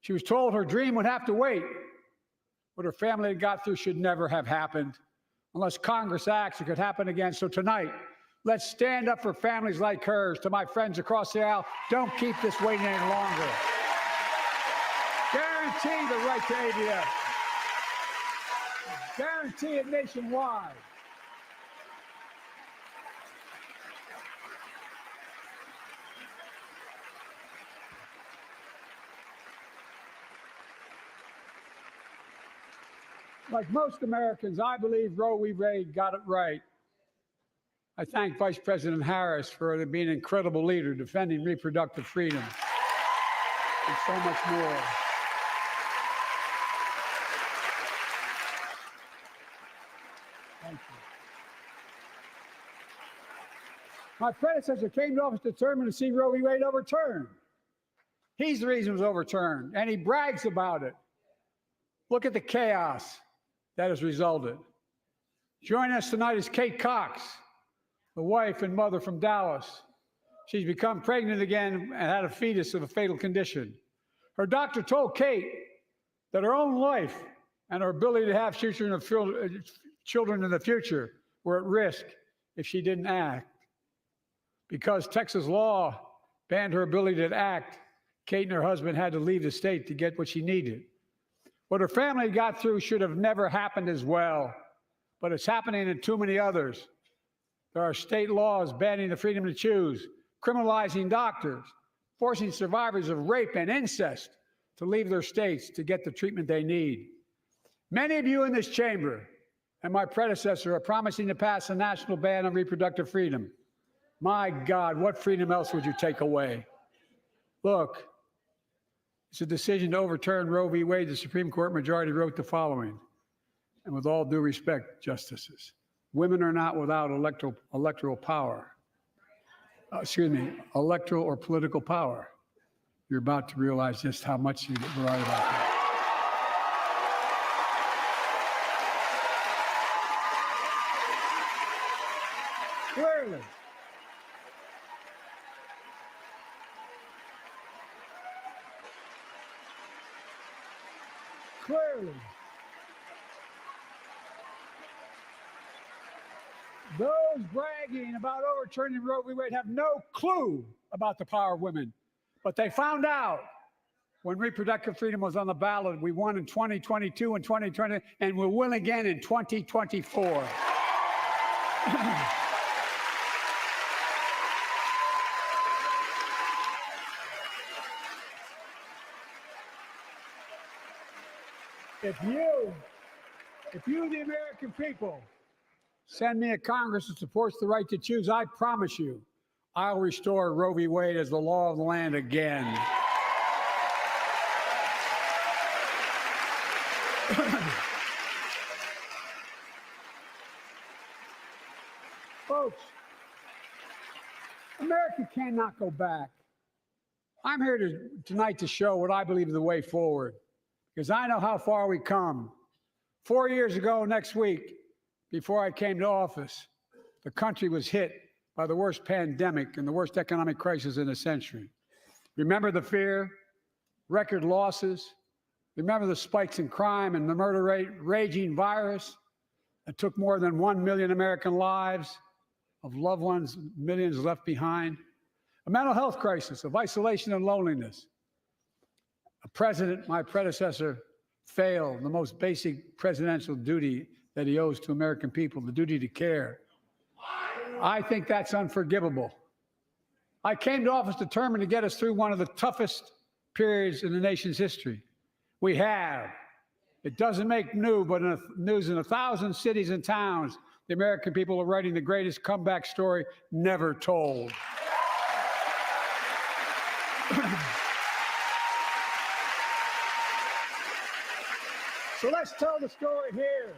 She was told her dream would have to wait. What her family had got through should never have happened. Unless Congress acts, it could happen again. So tonight, let's stand up for families like hers. To my friends across the aisle, don't keep this waiting any longer. Guarantee the right to AVF. Guarantee it nationwide. Like most Americans, I believe Roe v. Wade got it right. I thank Vice President Harris for being an incredible leader, defending reproductive freedom, and so much more. Thank you. My predecessor came to office determined to see Roe v. Wade overturned. He's the reason it was overturned, and he brags about it. Look at the chaos that has resulted. Joining us tonight is Kate Cox, the wife and mother from Dallas. She's become pregnant again and had a fetus of a fatal condition. Her doctor told Kate that her own life and her ability to have children in the future were at risk if she didn't act. Because Texas law banned her ability to act, Kate and her husband had to leave the state to get what she needed. What her family got through should have never happened as well, but it's happening in too many others. There are state laws banning the freedom to choose, criminalizing doctors, forcing survivors of rape and incest to leave their states to get the treatment they need. Many of you in this chamber and my predecessor are promising to pass a national ban on reproductive freedom. My God, what freedom else would you take away? Look, it's a decision to overturn Roe v. Wade. The Supreme Court majority wrote the following, and with all due respect, justices, women are not without electoral power. Electoral or political power. You're about to realize just how much you're right about that. Clearly. Clearly. Those bragging about overturning Roe v. Wade have no clue about the power of women. But they found out when reproductive freedom was on the ballot. We won in 2022 and 2020, and we'll win again in 2024. If you, the American people, send me a Congress that supports the right to choose, I promise you, I'll restore Roe v. Wade as the law of the land again. Folks, America cannot go back. I'm here tonight to show what I believe is the way forward, because I know how far we come. 4 years ago next week, before I came to office, the country was hit by the worst pandemic and the worst economic crisis in a century. Remember the fear, record losses, Remember the spikes in crime and the murder rate, raging virus that took more than 1 million American lives of loved ones, millions left behind. A mental health crisis of isolation and loneliness. A president, my predecessor, failed the most basic presidential duty that he owes to American people, the duty to care. I think that's unforgivable. I came to office determined to get us through one of the toughest periods in the nation's history. We have. It doesn't make news in 1,000 cities and towns. The American people are writing the greatest comeback story never told. So let's tell the story here.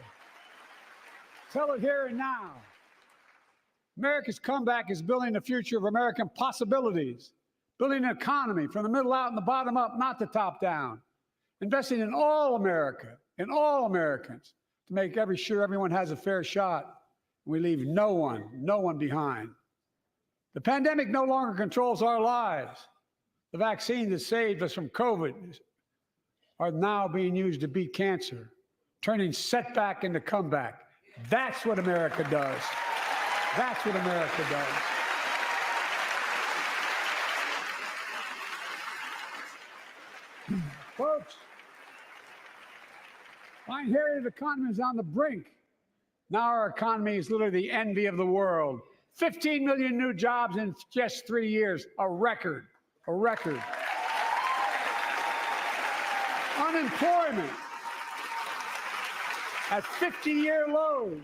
Tell it here and now. America's comeback is building the future of American possibilities, building an economy from the middle out and the bottom up, not the top down. Investing in all America, in all Americans, to make sure everyone has a fair shot. We leave no one behind. The pandemic no longer controls our lives. The vaccines that saved us from COVID are now being used to beat cancer, turning setback into comeback. That's what America does. That's what America does. Folks, I inherited economy is on the brink. Now our economy is literally the envy of the world. 15 million new jobs in just 3 years, a record, a record. Unemployment at 50-year lows.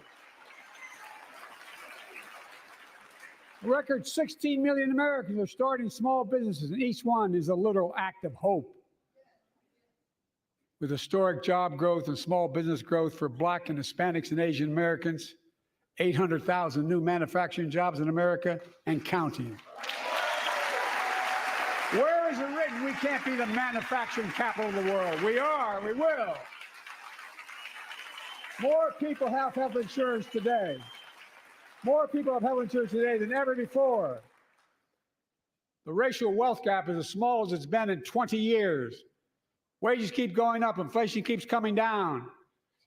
A record 16 million Americans are starting small businesses, and each one is a literal act of hope. With historic job growth and small business growth for Black and Hispanics and Asian Americans, 800,000 new manufacturing jobs in America and counting. Where is it written we can't be the manufacturing capital of the world? We are, we will. More people have health insurance today. More people have health insurance today than ever before. The racial wealth gap is as small as it's been in 20 years. Wages keep going up, inflation keeps coming down.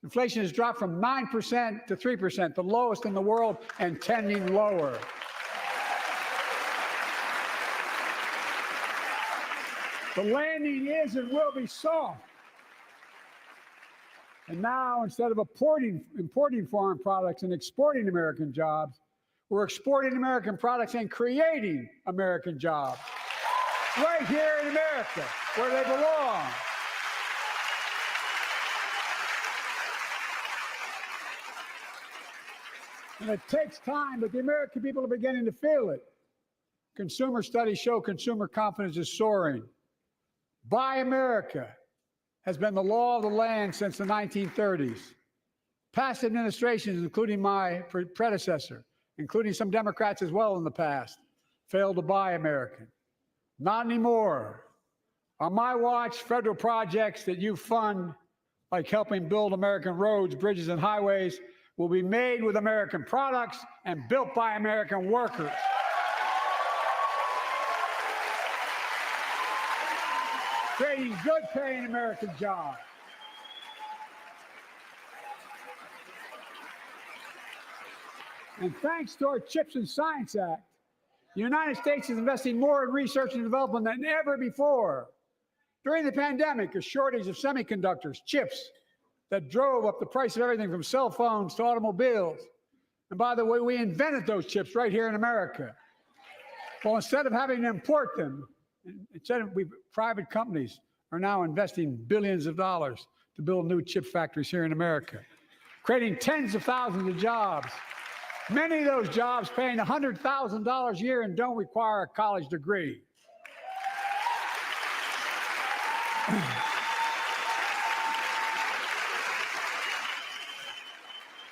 Inflation has dropped from 9% to 3%, the lowest in the world and tending lower. The landing is and will be soft. And now, instead of importing foreign products and exporting American jobs, we're exporting American products and creating American jobs. Right here in America, where they belong. And it takes time, but the American people are beginning to feel it. Consumer studies show consumer confidence is soaring. Buy America has been the law of the land since the 1930s. Past administrations, including my predecessor, including some Democrats as well in the past, failed to buy American. Not anymore. On my watch, federal projects that you fund, like helping build American roads, bridges, and highways, will be made with American products and built by American workers. Creating good-paying American jobs. And thanks to our CHIPS and Science Act, the United States is investing more in research and development than ever before. During the pandemic, a shortage of semiconductors, chips, that drove up the price of everything from cell phones to automobiles. And by the way, we invented those chips right here in America. Well, instead of having to import them, private companies are now investing billions of dollars to build new chip factories here in America, creating tens of thousands of jobs. Many of those jobs paying $100,000 a year and don't require a college degree.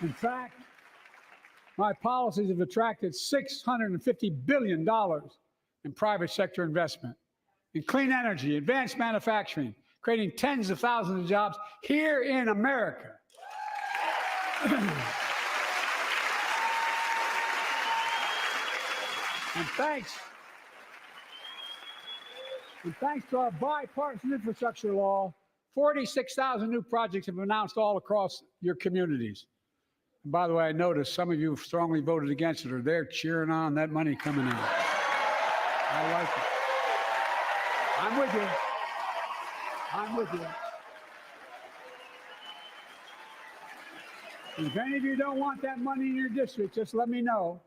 In fact, my policies have attracted $650 billion in private sector investment in clean energy, advanced manufacturing, creating tens of thousands of jobs here in America. And thanks to our bipartisan infrastructure law, 46,000 new projects have been announced all across your communities. And by the way, I noticed some of you strongly voted against it, or they're cheering on that money coming in. I like it. I'm with you. I'm with you. If any of you don't want that money in your district, just let me know.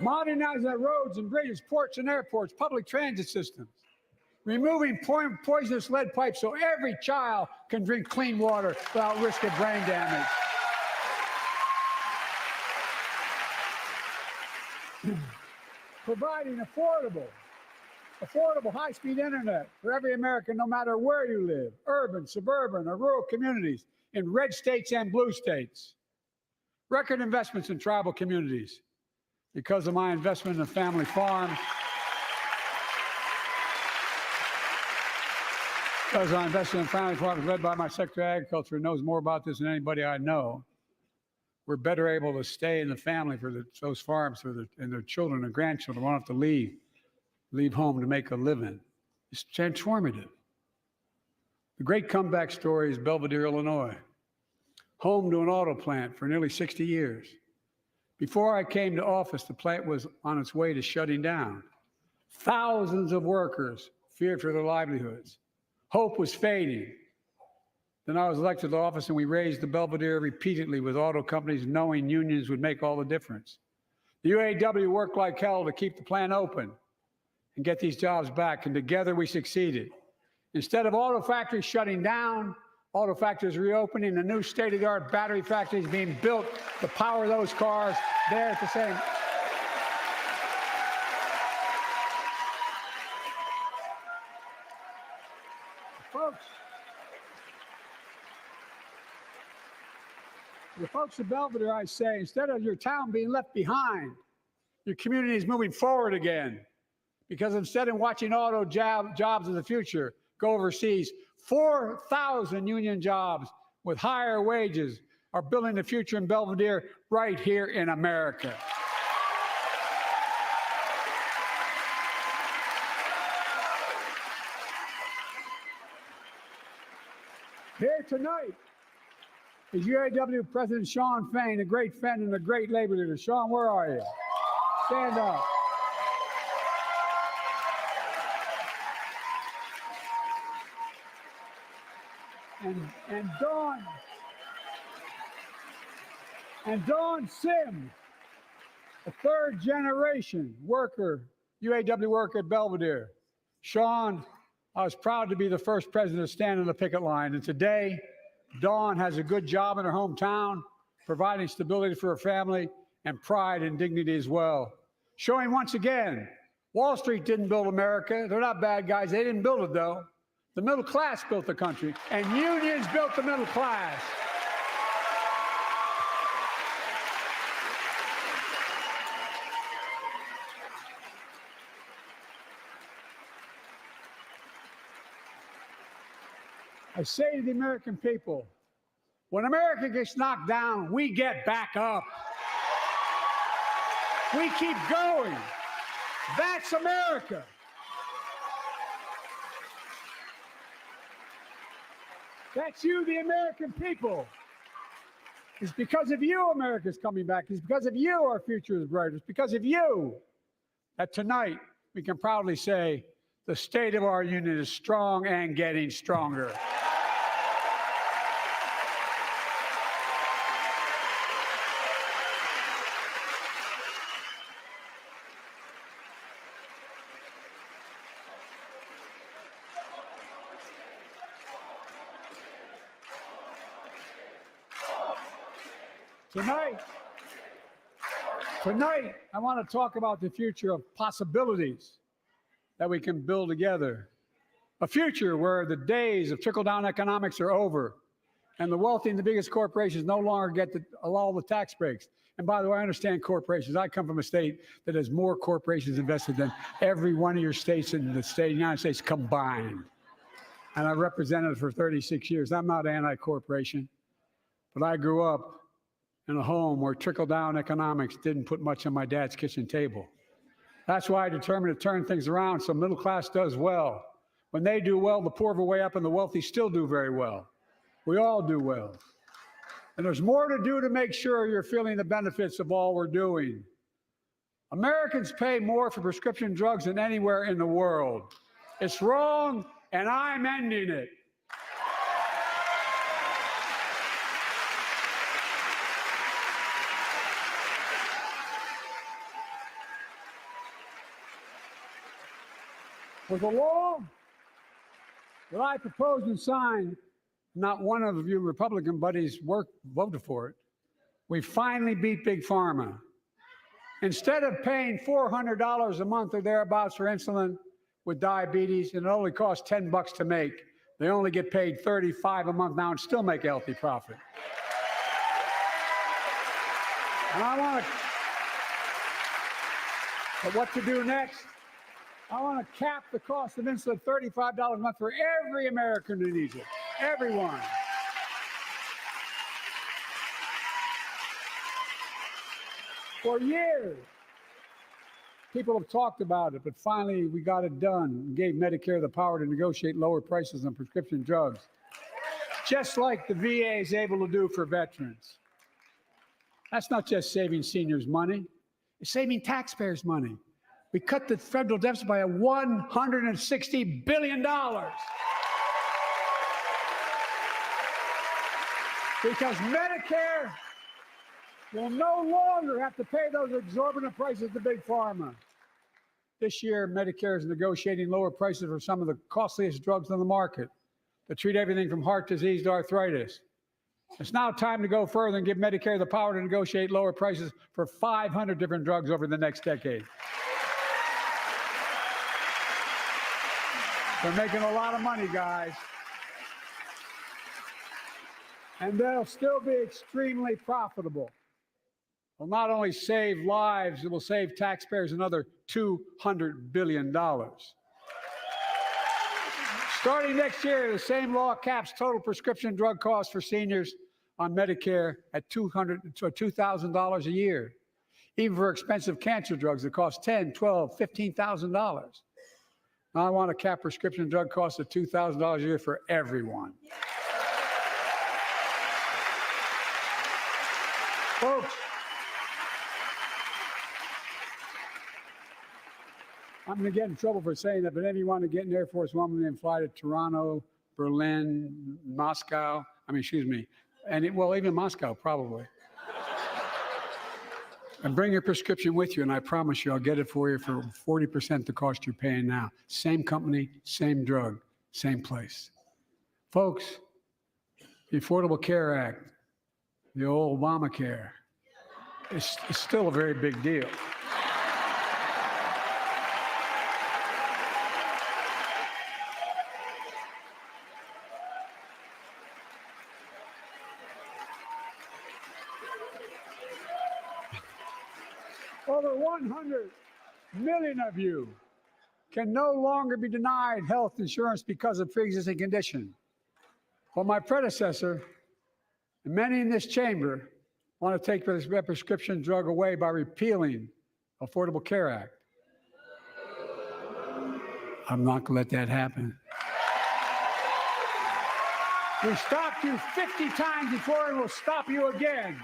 Modernizing our roads and bridges, ports and airports, public transit systems. Removing poisonous lead pipes so every child can drink clean water without risk of brain damage. Providing affordable high-speed internet for every American, no matter where you live, urban, suburban, or rural communities, in red states and blue states. Record investments in tribal communities. Because of my investment in a family farm, because I invested in family farms led by my Secretary of Agriculture, who knows more about this than anybody I know, we're better able to stay in the family for those farms and their children and grandchildren won't have to leave home to make a living. It's transformative. The great comeback story is Belvedere, Illinois, home to an auto plant for nearly 60 years. Before I came to office, the plant was on its way to shutting down. Thousands of workers feared for their livelihoods. Hope was fading. Then I was elected to office, and we raised the Belvedere repeatedly with auto companies, knowing unions would make all the difference. The UAW worked like hell to keep the plant open and get these jobs back, and together we succeeded. Instead of auto factories shutting down, auto factories reopening, a new state-of-the-art battery factories being built to power those cars there at the same. The folks of Belvedere, I say, instead of your town being left behind, your community is moving forward again. Because instead of watching auto jobs of the future go overseas, 4,000 union jobs with higher wages are building the future in Belvedere right here in America. Here tonight is UAW President Shawn Fain, a great friend and a great labor leader. Shawn, where are you? Stand up. And Dawn Sim, a third-generation worker, UAW worker at Belvedere. Shawn, I was proud to be the first president to stand on the picket line, and today, Dawn has a good job in her hometown, providing stability for her family and pride and dignity as well. Showing once again, Wall Street didn't build America. They're not bad guys. They didn't build it, though. The middle class built the country, and unions built the middle class. I say to the American people, when America gets knocked down, we get back up. We keep going. That's America. That's you, the American people. It's because of you America's coming back. It's because of you our future is bright. It's because of you that tonight we can proudly say the state of our union is strong and getting stronger. Tonight, I want to talk about the future of possibilities that we can build together. A future where the days of trickle-down economics are over and the wealthy and the biggest corporations no longer get all the tax breaks. And by the way, I understand corporations. I come from a state that has more corporations invested than every one of your states in the state of the United States combined. And I represented it for 36 years. I'm not anti-corporation, but I grew up in a home where trickle-down economics didn't put much on my dad's kitchen table. That's why I determined to turn things around so middle class does well. When they do well, the poor are way up and the wealthy still do very well. We all do well. And there's more to do to make sure you're feeling the benefits of all we're doing. Americans pay more for prescription drugs than anywhere in the world. It's wrong, and I'm ending it. With the law that I proposed and signed, not one of you Republican buddies voted for it. We finally beat Big Pharma. Instead of paying $400 a month or thereabouts for insulin with diabetes, and it only costs $10 to make, they only get paid $35 a month now and still make a healthy profit. And I want to, but what to do next? I want to cap the cost of insulin at $35 a month for every American who needs it. Everyone. For years, people have talked about it, but finally we got it done and gave Medicare the power to negotiate lower prices on prescription drugs, just like the VA is able to do for veterans. That's not just saving seniors money, it's saving taxpayers money. We cut the federal deficit by $160 billion. Because Medicare will no longer have to pay those exorbitant prices to Big Pharma. This year, Medicare is negotiating lower prices for some of the costliest drugs on the market that treat everything from heart disease to arthritis. It's now time to go further and give Medicare the power to negotiate lower prices for 500 different drugs over the next decade. They're making a lot of money, guys. And they'll still be extremely profitable. Will not only save lives, it will save taxpayers another $200 billion. Starting next year, the same law caps total prescription drug costs for seniors on Medicare at $2,000 a year, even for expensive cancer drugs that cost $10,000, $12,000, $15,000. Now I want to cap prescription drug costs at $2,000 a year for everyone. Folks, I'm going to get in trouble for saying that, but if you want to get an Air Force One and fly to Toronto, Berlin, Moscow, well, even Moscow, probably. And bring your prescription with you, and I promise you I'll get it for you for 40% the cost you're paying now. Same company, same drug, same place. Folks, the Affordable Care Act, the old Obamacare, it's still a very big deal. Over 100 million of you can no longer be denied health insurance because of pre-existing condition. But my predecessor, and many in this chamber, want to take this prescription drug away by repealing Affordable Care Act. I'm not going to let that happen. We stopped you 50 times before, and we'll stop you again.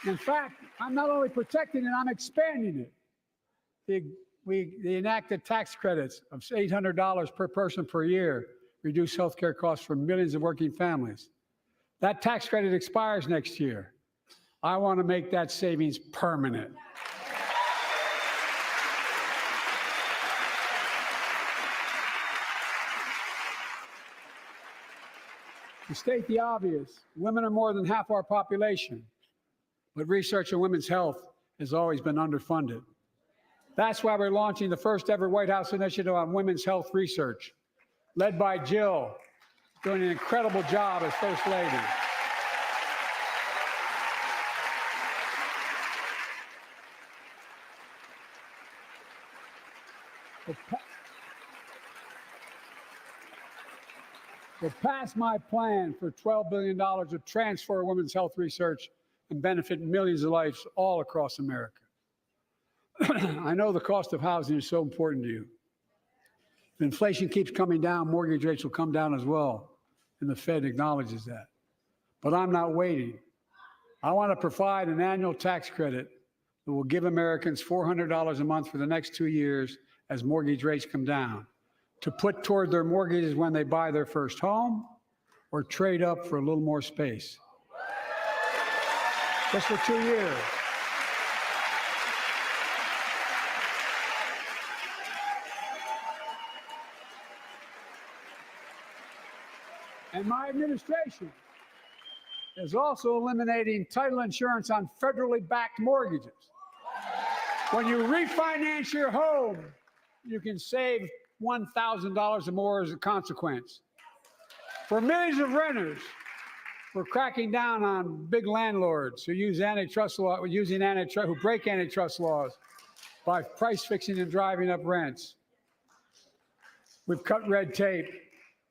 In fact, I'm not only protecting it, I'm expanding it. They enacted tax credits of $800 per person per year, reduce health care costs for millions of working families. That tax credit expires next year. I want to make that savings permanent. To state the obvious, women are more than half our population. But research on women's health has always been underfunded. That's why we're launching the first ever White House initiative on women's health research, led by Jill, doing an incredible job as First Lady. We'll pass my plan for $12 billion to transfer women's health research and benefit millions of lives all across America. I know the cost of housing is so important to you. If inflation keeps coming down, mortgage rates will come down as well, and the Fed acknowledges that. But I'm not waiting. I want to provide an annual tax credit that will give Americans $400 a month for the next 2 years as mortgage rates come down, to put toward their mortgages when they buy their first home or trade up for a little more space. Just for 2 years. And my administration is also eliminating title insurance on federally backed mortgages. When you refinance your home, you can save $1,000 or more as a consequence. For millions of renters, we're cracking down on big landlords who use antitrust law, who break antitrust laws by price fixing and driving up rents. We've cut red tape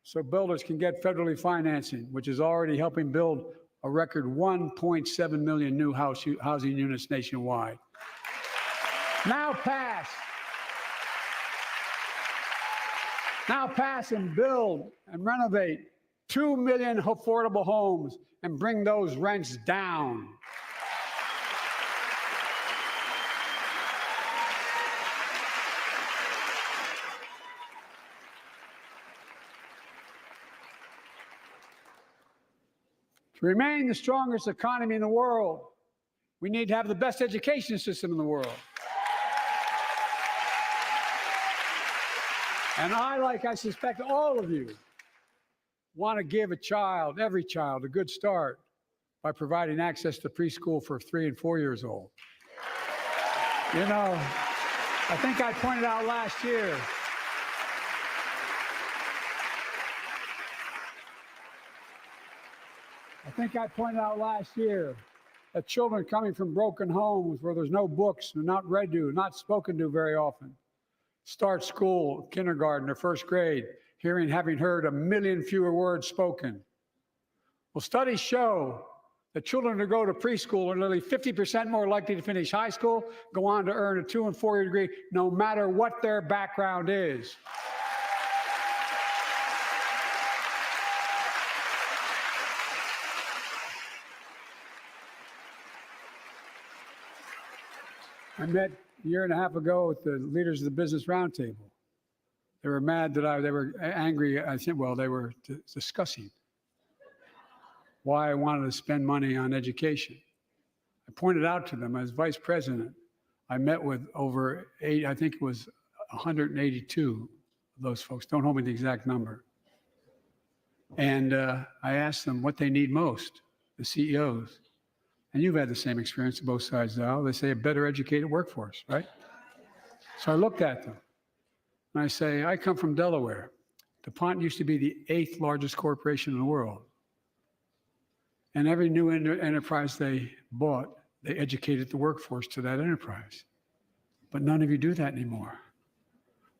so builders can get federally financing, which is already helping build a record 1.7 million new housing units nationwide. Now pass and build and renovate 2 million affordable homes and bring those rents down. To remain the strongest economy in the world, we need to have the best education system in the world. And I suspect all of you, want to give every child, a good start by providing access to preschool for 3 and 4 years old. You know, I think I pointed out last year, that children coming from broken homes where there's no books, they're not read to, not spoken to very often, start school, kindergarten or first grade, having heard 1 million fewer words spoken. Well, studies show that children who go to preschool are nearly 50% more likely to finish high school, go on to earn a 2- and 4-year degree, no matter what their background is. I met a year and a half ago with the leaders of the Business Roundtable. They were mad that they were angry. I think, well, they were discussing why I wanted to spend money on education. I pointed out to them as vice president, I met with over 182 of those folks. Don't hold me to the exact number. And I asked them what they need most, the CEOs. And you've had the same experience on both sides of the aisle. They say a better educated workforce, right? So I looked at them and I say, I come from Delaware. DuPont used to be the 8th largest corporation in the world. And every new enterprise they bought, they educated the workforce to that enterprise. But none of you do that anymore.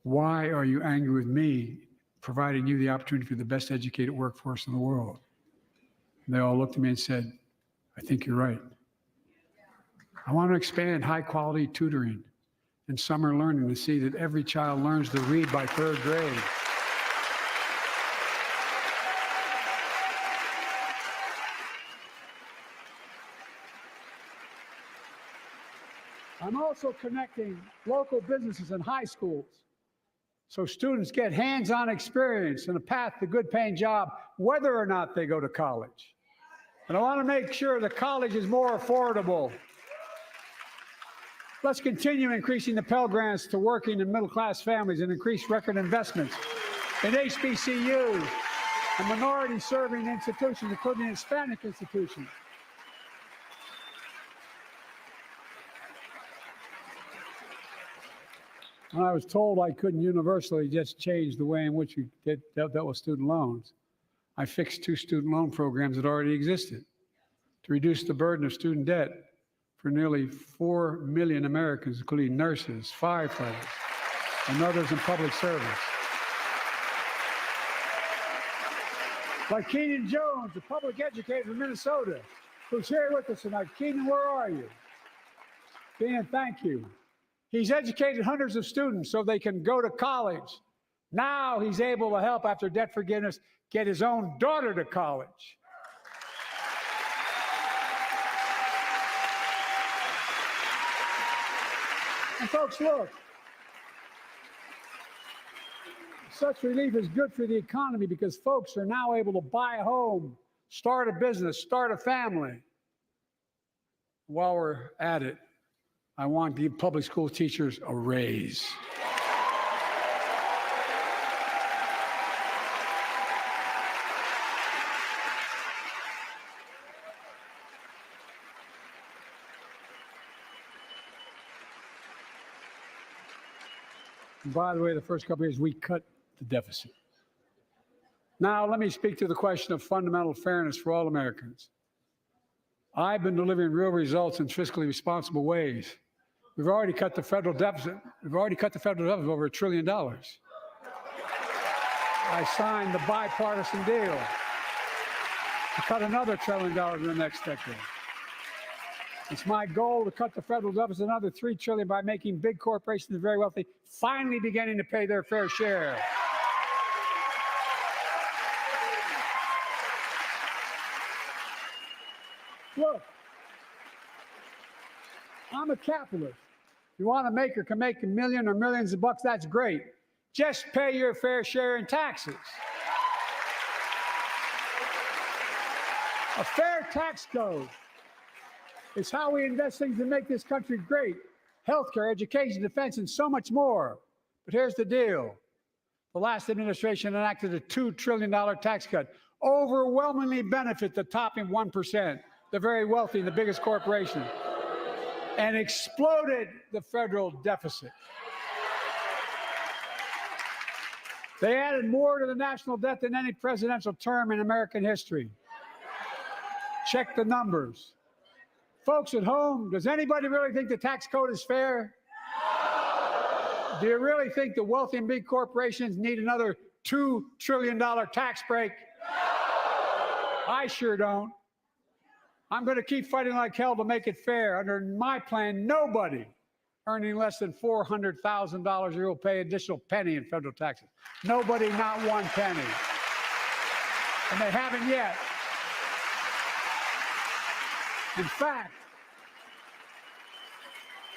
Why are you angry with me providing you the opportunity for the best educated workforce in the world? And they all looked at me and said, I think you're right. I want to expand high quality tutoring and summer learning to see that every child learns to read by 3rd grade. I'm also connecting local businesses and high schools so students get hands-on experience and a path to good paying job, whether or not they go to college. And I want to make sure the college is more affordable. Let's continue increasing the Pell Grants to working and middle-class families and increase record investments in HBCUs and minority-serving institutions, including Hispanic institutions. When I was told I couldn't universally just change the way in which we dealt with student loans, I fixed 2 student loan programs that already existed to reduce the burden of student debt for nearly 4 million Americans, including nurses, firefighters, and others in public service. Like Keenan Jones, a public educator from Minnesota, who's here with us tonight. Keenan, where are you? Keenan, thank you. He's educated hundreds of students so they can go to college Now he's able to help, after debt forgiveness, get his own daughter to college. And folks, look, such relief is good for the economy because folks are now able to buy a home, start a business, start a family. While we're at it, I want to give public school teachers a raise. And by the way, the first couple of years, we cut the deficit. Now, let me speak to the question of fundamental fairness for all Americans. I've been delivering real results in fiscally responsible ways. We've already cut the federal deficit. Over $1 trillion. I signed the bipartisan deal to cut another $1 trillion in the next decade. It's my goal to cut the federal deficit another $3 trillion by making big corporations and very wealthy finally beginning to pay their fair share. Look, I'm a capitalist. If you want to make or can make a million or millions of bucks, that's great. Just pay your fair share in taxes. A fair tax code is how we invest things to make this country great. Healthcare, education, defense, and so much more. But here's the deal. The last administration enacted a $2 trillion tax cut, overwhelmingly benefit the top 1%, the very wealthy and the biggest corporations, and exploded the federal deficit. They added more to the national debt than any presidential term in American history. Check the numbers. Folks at home, does anybody really think the tax code is fair? Do you really think the wealthy and big corporations need another $2 trillion tax break? I sure don't. I'm going to keep fighting like hell to make it fair. Under my plan, nobody earning less than $400,000 a year will pay an additional penny in federal taxes. Nobody, not one penny. And they haven't yet. In fact,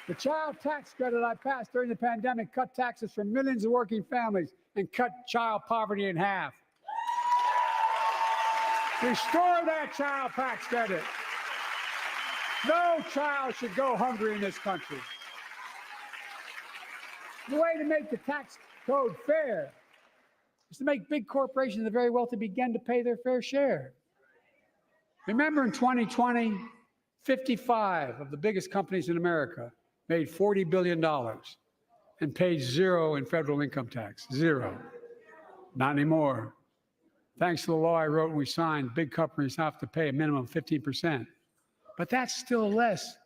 the child tax credit I passed during the pandemic cut taxes for millions of working families and cut child poverty in half. Restore that child tax credit. No child should go hungry in this country. The way to make the tax code fair is to make big corporations and the very wealthy begin to pay their fair share. Remember in 2020, 55 of the biggest companies in America made $40 billion and paid zero in federal income tax. Zero. Not anymore. Thanks to the law I wrote and we signed, big companies have to pay a minimum of 15%. But that's still less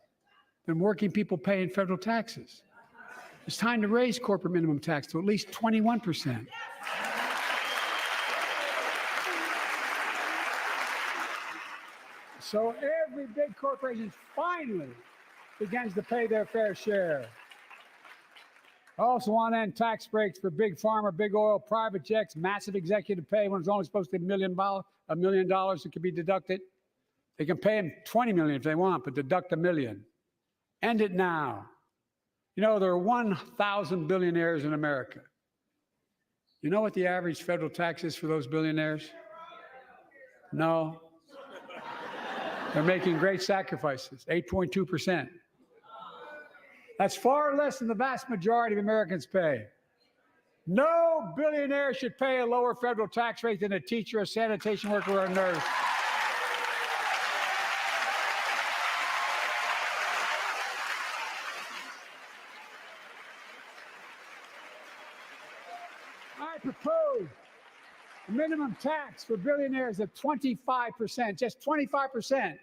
than working people pay in federal taxes. It's time to raise corporate minimum tax to at least 21%. So every big corporation finally begins to pay their fair share. I also want to end tax breaks for big pharma, big oil, private jets, massive executive pay when it's only supposed to be $1 million that can be deducted. They can pay them $20 million if they want, but deduct $1 million. End it now. You know, there are 1,000 billionaires in America. You know what the average federal tax is for those billionaires? No. They're making great sacrifices, 8.2%. That's far less than the vast majority of Americans pay. No billionaire should pay a lower federal tax rate than a teacher, a sanitation worker, or a nurse. I propose a minimum tax for billionaires of 25%, just 25%.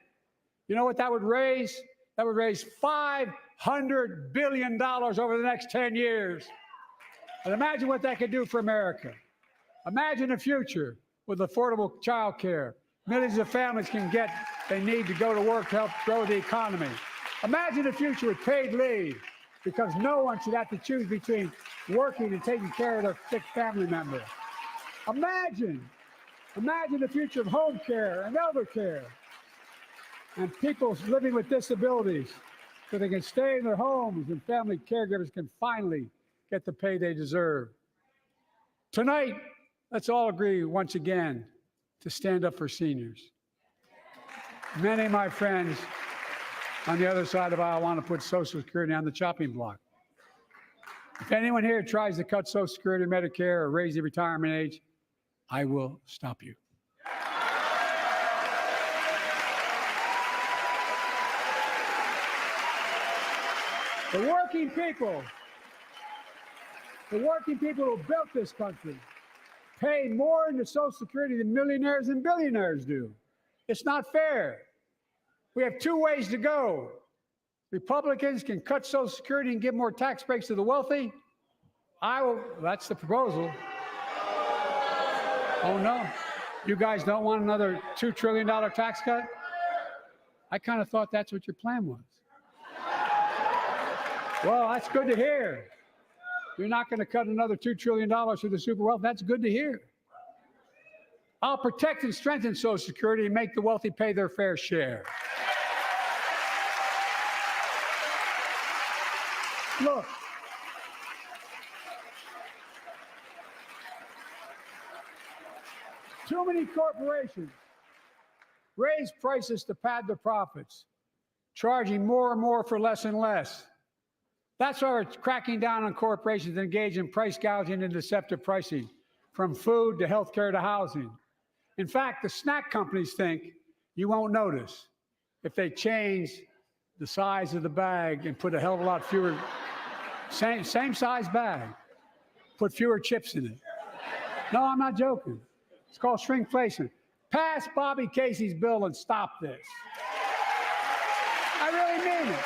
You know what that would raise? That would raise $500 billion over the next 10 years. And imagine what that could do for America. Imagine a future with affordable child care. Millions of families can get they need to go to work to help grow the economy. Imagine a future with paid leave, because no one should have to choose between working and taking care of their sick family member. Imagine the future of home care and elder care and people living with disabilities so they can stay in their homes and family caregivers can finally get the pay they deserve. Tonight, let's all agree once again to stand up for seniors. Many of my friends on the other side of the aisle want to put Social Security on the chopping block. If anyone here tries to cut Social Security, Medicare, or raise the retirement age, I will stop you. The working people who built this country pay more into Social Security than millionaires and billionaires do. It's not fair. We have two ways to go. Republicans can cut Social Security and give more tax breaks to the wealthy. That's the proposal. Oh no, you guys don't want another $2 trillion tax cut? I kind of thought that's what your plan was. Well, that's good to hear. You're not going to cut another $2 trillion for the super wealthy. That's good to hear. I'll protect and strengthen Social Security and make the wealthy pay their fair share. Look, too many corporations raise prices to pad their profits, charging more and more for less and less. That's why we're cracking down on corporations engaged in price gouging and deceptive pricing, from food to healthcare to housing. In fact, the snack companies think you won't notice if they change the size of the bag and put a hell of a lot fewer, same size bag, put fewer chips in it. No, I'm not joking. It's called shrinkflation. Pass Bobby Casey's bill and stop this. I really mean it.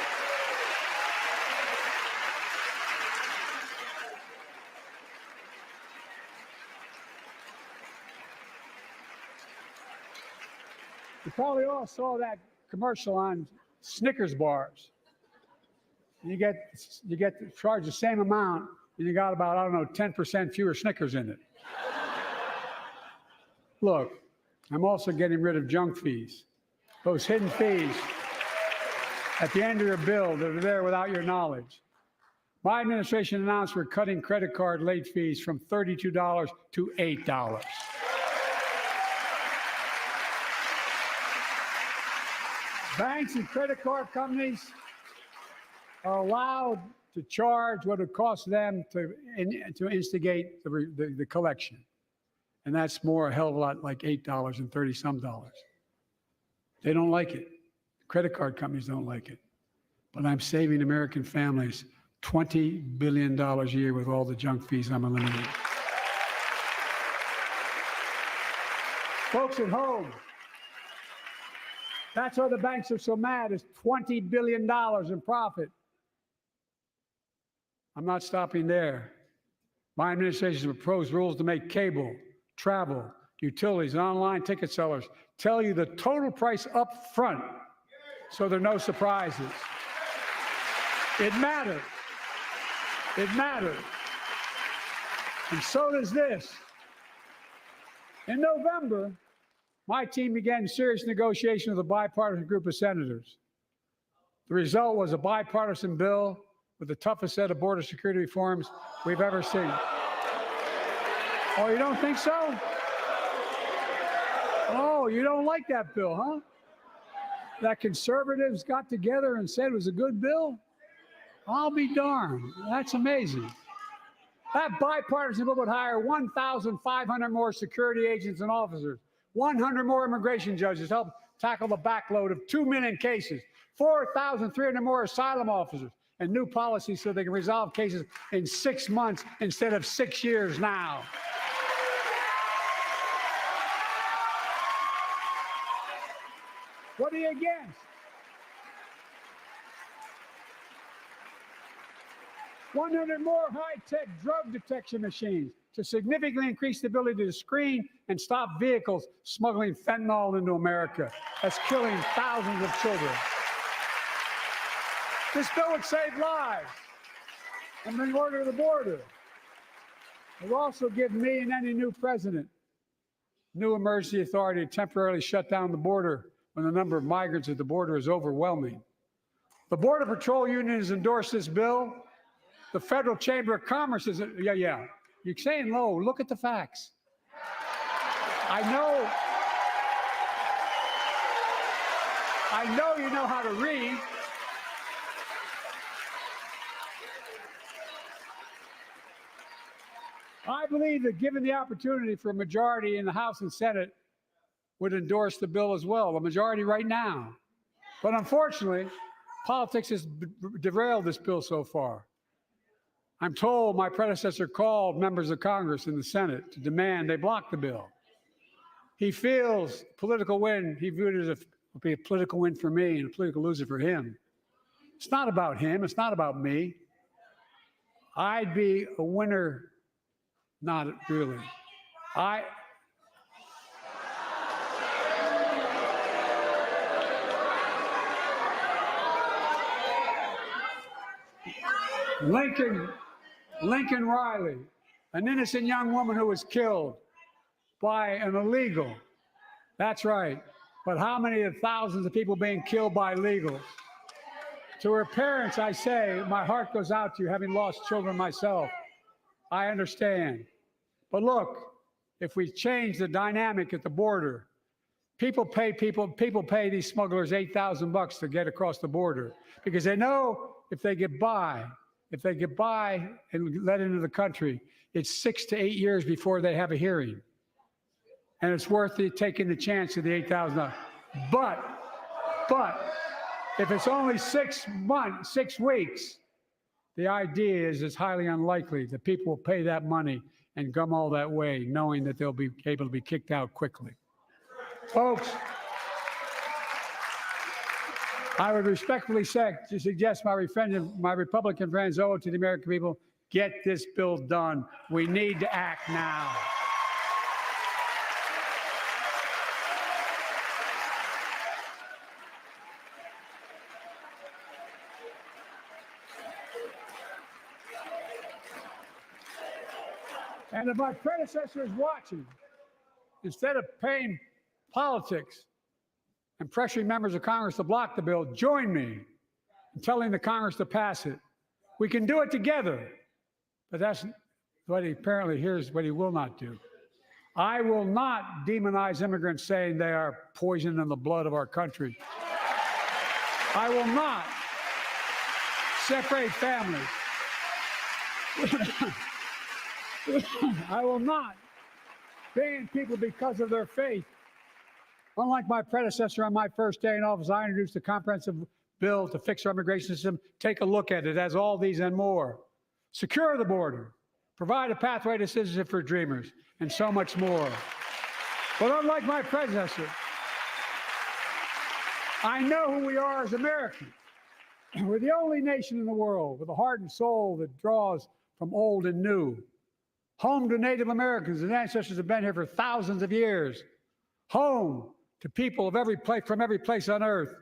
You probably all saw that commercial on Snickers bars. You get charged the same amount, and you got about, 10% fewer Snickers in it. Look, I'm also getting rid of junk fees, those hidden fees at the end of your bill that are there without your knowledge. My administration announced we're cutting credit card late fees from $32 to $8. Banks and credit card companies are allowed to charge what it costs them to instigate the collection. And that's a hell of a lot, like $8 and 30 some dollars. They don't like it. Credit card companies don't like it. But I'm saving American families $20 billion a year with all the junk fees I'm eliminating. Folks at home, that's why the banks are so mad. It's $20 billion in profit. I'm not stopping there. My administration has proposed rules to make cable, travel, utilities, and online ticket sellers tell you the total price up front so there are no surprises. It matters. It matters. And so does this. In November, my team began serious negotiation with a bipartisan group of senators. The result was a bipartisan bill with the toughest set of border security reforms we've ever seen. Oh, you don't think so? Oh, you don't like that bill, huh? That conservatives got together and said it was a good bill? I'll be darned. That's amazing. That bipartisan bill would hire 1,500 more security agents and officers, 100 more immigration judges to help tackle the backload of 2 million cases, 4,300 more asylum officers, and new policies so they can resolve cases in 6 months instead of 6 years now. What are you against? 100 more high-tech drug detection machines to significantly increase the ability to screen and stop vehicles smuggling fentanyl into America. That's killing thousands of children. This bill would save lives and bring order to the border. It will also give me and any new president new emergency authority to temporarily shut down the border when the number of migrants at the border is overwhelming. The Border Patrol Union has endorsed this bill. The Federal Chamber of Commerce is, yeah. You're saying low. Look at the facts. I know you know how to read. I believe that given the opportunity for a majority in the House and Senate would endorse the bill as well, a majority right now. But unfortunately, politics has derailed this bill so far. I'm told my predecessor called members of Congress in the Senate to demand they block the bill. He feels political win, he viewed it as a political win for me and a political loser for him. It's not about him, it's not about me. I'd be a winner, not really. Lincoln Riley, an innocent young woman who was killed by an illegal. That's right. But how many of thousands of people being killed by illegals? To her parents, I say, my heart goes out to you, having lost children myself. I understand. But look, if we change the dynamic at the border, people pay these smugglers $8,000 to get across the border because they know if they get by and let into the country, it's 6 to 8 years before they have a hearing. And it's worth it taking the chance of the $8,000. But if it's only 6 weeks, the idea is it's highly unlikely that people will pay that money and come all that way, knowing that they'll be able to be kicked out quickly. Folks, I would respectfully suggest my Republican friends owe it to the American people, get this bill done. We need to act now. And if my predecessor is watching, instead of paying politics and pressuring members of Congress to block the bill, join me in telling the Congress to pass it. We can do it together, but that's what here's what he will not do. I will not demonize immigrants saying they are poison in the blood of our country. I will not separate families. I will not ban people because of their faith. Unlike my predecessor on my first day in office, I introduced a comprehensive bill to fix our immigration system. Take a look at it. It has all these and more. Secure the border. Provide a pathway to citizenship for dreamers, and so much more. But unlike my predecessor, I know who we are as Americans. We're the only nation in the world with a heart and soul that draws from old and new. Home to Native Americans, whose ancestors have been here for thousands of years. Home to people of from every place on earth.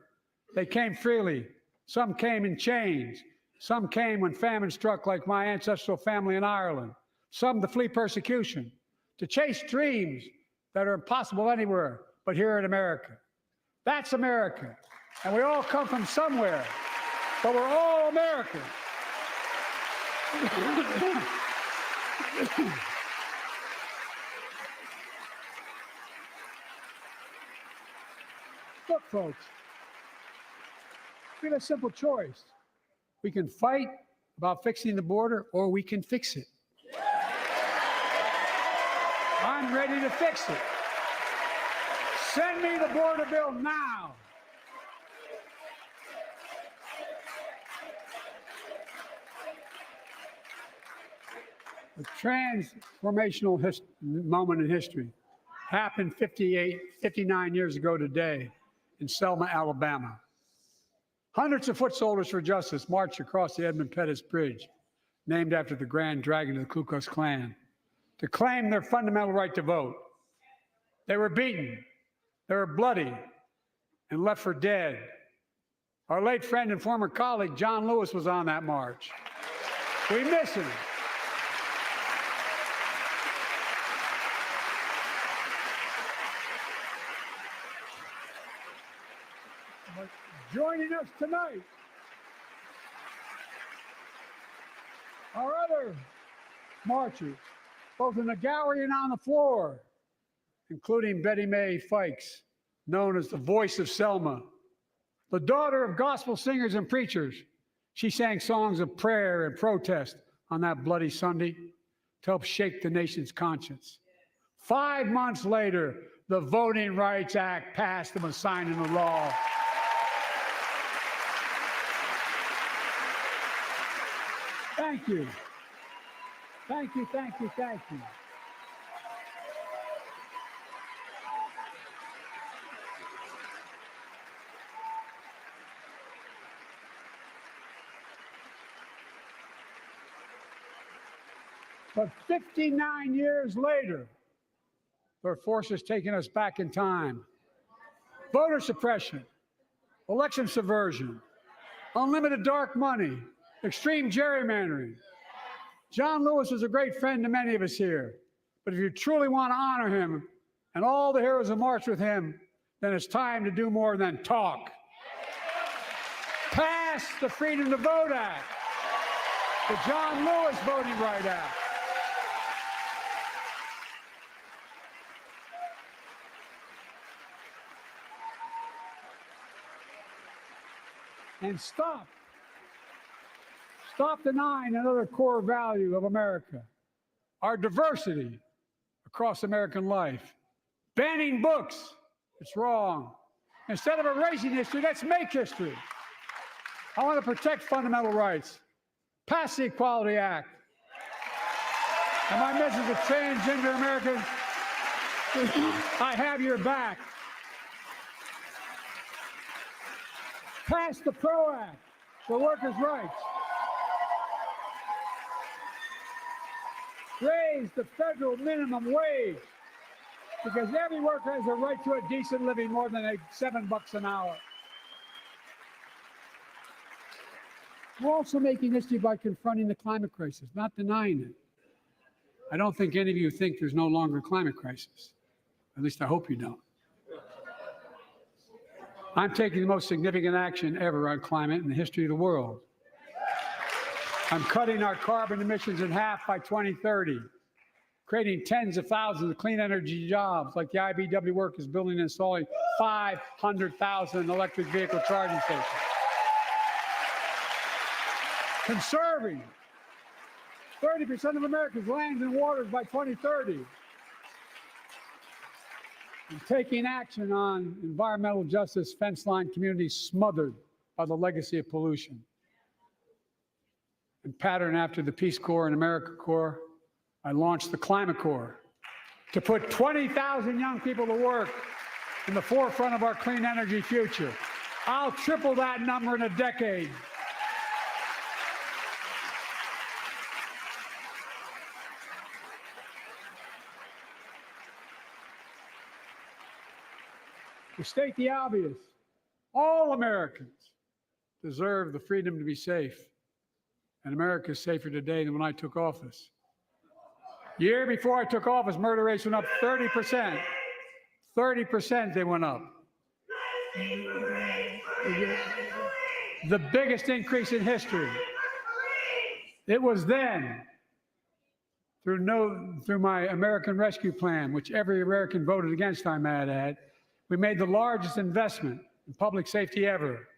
They came freely. Some came in chains. Some came when famine struck, like my ancestral family in Ireland. Some to flee persecution, to chase dreams that are impossible anywhere but here in America. That's America. And we all come from somewhere, but we're all Americans. Look, folks, we have a simple choice. We can fight about fixing the border, or we can fix it. I'm ready to fix it. Send me the border bill now. A transformational moment in history happened 59 years ago today in Selma, Alabama. Hundreds of foot soldiers for justice marched across the Edmund Pettus Bridge, named after the Grand Dragon of the Ku Klux Klan, to claim their fundamental right to vote. They were beaten, they were bloody, and left for dead. Our late friend and former colleague, John Lewis, was on that march. We miss him. Joining us tonight are other marchers, both in the gallery and on the floor, including Betty Mae Fikes, known as the voice of Selma, the daughter of gospel singers and preachers. She sang songs of prayer and protest on that bloody Sunday to help shake the nation's conscience. 5 months later, the Voting Rights Act passed and was signed into law. Thank you. Thank you, thank you, thank you. But 59 years later, there are forces taking us back in time. Voter suppression, election subversion, unlimited dark money, extreme gerrymandering. John Lewis was a great friend to many of us here, but if you truly want to honor him and all the heroes who marched with him, then it's time to do more than talk. Pass the Freedom to Vote Act, the John Lewis Voting Rights Act. And stop denying another core value of America, our diversity across American life. Banning books, it's wrong. Instead of erasing history, let's make history. I want to protect fundamental rights. Pass the Equality Act. And my message to transgender Americans, I have your back. Pass the PRO Act for workers' rights. Raise the federal minimum wage, because every worker has a right to a decent living more than $7 an hour. We're also making history by confronting the climate crisis, not denying it. I don't think any of you think there's no longer a climate crisis. At least I hope you don't. I'm taking the most significant action ever on climate in the history of the world. I'm cutting our carbon emissions in half by 2030, creating tens of thousands of clean energy jobs like the IBEW work is building and installing 500,000 electric vehicle charging stations. Conserving 30% of America's lands and waters by 2030. And taking action on environmental justice fence line communities smothered by the legacy of pollution. And pattern after the Peace Corps and AmeriCorps, I launched the Climate Corps to put 20,000 young people to work in the forefront of our clean energy future. I'll triple that number in a decade. To state the obvious, all Americans deserve the freedom to be safe. And America is safer today than when I took office. Year before I took office, murder rates went up 30%. 30% they went up. The biggest increase in history. It was then, through my American Rescue Plan, which every American voted against, I might add, we made the largest investment in public safety ever.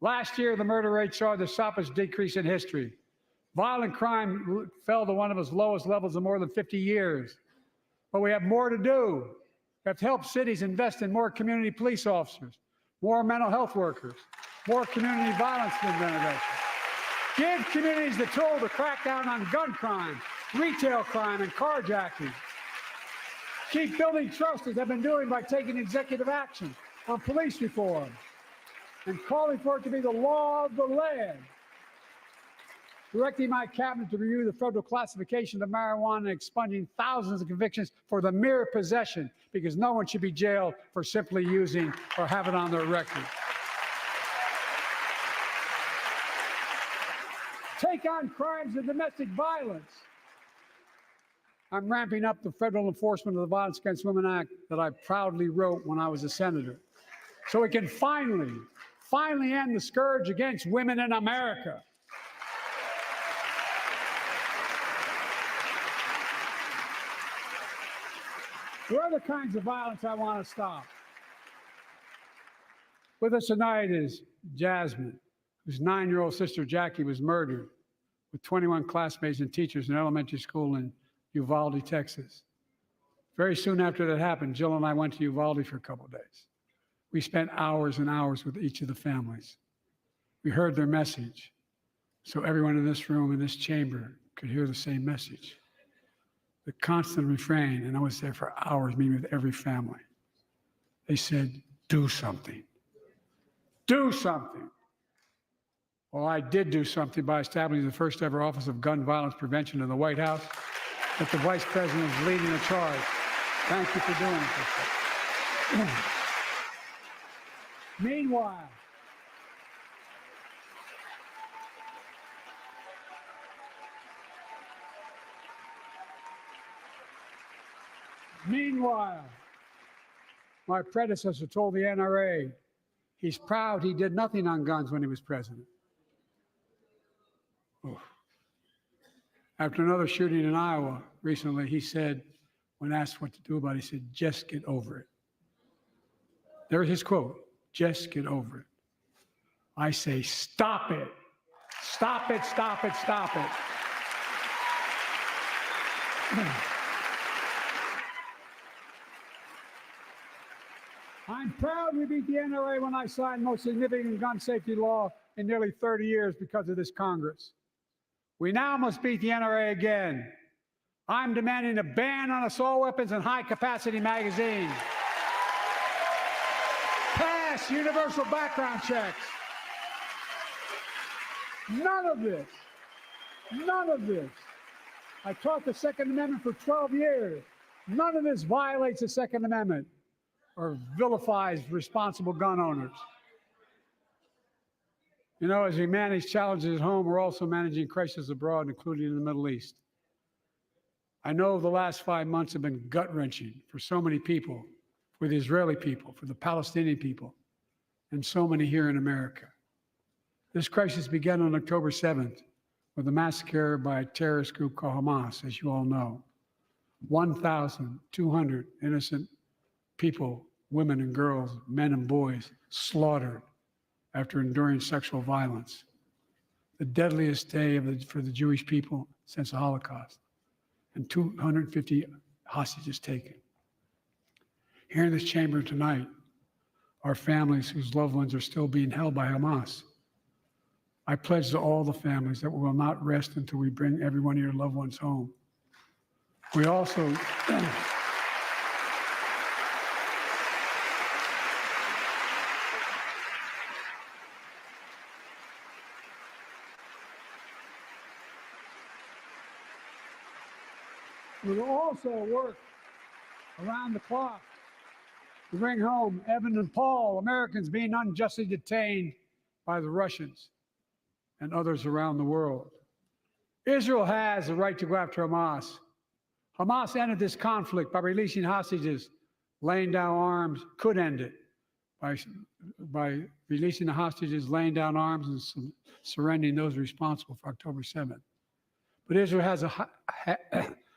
Last year, the murder rate saw the sharpest decrease in history. Violent crime fell to one of its lowest levels in more than 50 years. But we have more to do. We have to help cities invest in more community police officers, more mental health workers, more community violence intervention. Give communities the tool to crack down on gun crime, retail crime, and carjacking. Keep building trust, as I've been doing by taking executive action on police reform and calling for it to be the law of the land. Directing my cabinet to review the federal classification of marijuana and expunging thousands of convictions for the mere possession, because no one should be jailed for simply using or have it on their record. Take on crimes of domestic violence. I'm ramping up the federal enforcement of the Violence Against Women Act that I proudly wrote when I was a senator, so we can finally finally end the scourge against women in America. There are other kinds of violence I want to stop. With us tonight is Jasmine, whose 9-year-old sister Jackie was murdered with 21 classmates and teachers in an elementary school in Uvalde, Texas. Very soon after that happened, Jill and I went to Uvalde for a couple of days. We spent hours and hours with each of the families. We heard their message, so everyone in this room, in this chamber, could hear the same message. The constant refrain, and I was there for hours meeting with every family. They said, do something. Do something. Well, I did do something by establishing the first ever Office of Gun Violence Prevention in the White House, that the Vice President is leading the charge. Thank you for doing this. Meanwhile, my predecessor told the NRA he's proud he did nothing on guns when he was president. Oof. After another shooting in Iowa recently, he said, when asked what to do about it, he said, just get over it. There's his quote, just get over it. I say, stop it. Stop it, stop it, stop it. I'm proud we beat the NRA when I signed the most significant gun safety law in nearly 30 years because of this Congress. We now must beat the NRA again. I'm demanding a ban on assault weapons and high-capacity magazines. Pass universal background checks. None of this. I taught the Second Amendment for 12 years. None of this violates the Second Amendment or vilifies responsible gun owners. You know, as we manage challenges at home, we're also managing crises abroad, including in the Middle East. I know the last 5 months have been gut-wrenching for so many people, for the Israeli people, for the Palestinian people, and so many here in America. This crisis began on October 7th with a massacre by a terrorist group called Hamas, as you all know. 1,200 innocent people, women and girls, men and boys, slaughtered after enduring sexual violence. The deadliest day for the Jewish people since the Holocaust, and 250 hostages taken. Here in this chamber tonight are families whose loved ones are still being held by Hamas. I pledge to all the families that we will not rest until we bring every one of your loved ones home. We also we will also work around the clock to bring home Evan and Paul, Americans being unjustly detained by the Russians and others around the world. Israel has the right to go after Hamas. Hamas ended this conflict by releasing hostages, laying down arms, could end it by releasing the hostages, laying down arms, and surrendering those responsible for October 7th. But Israel has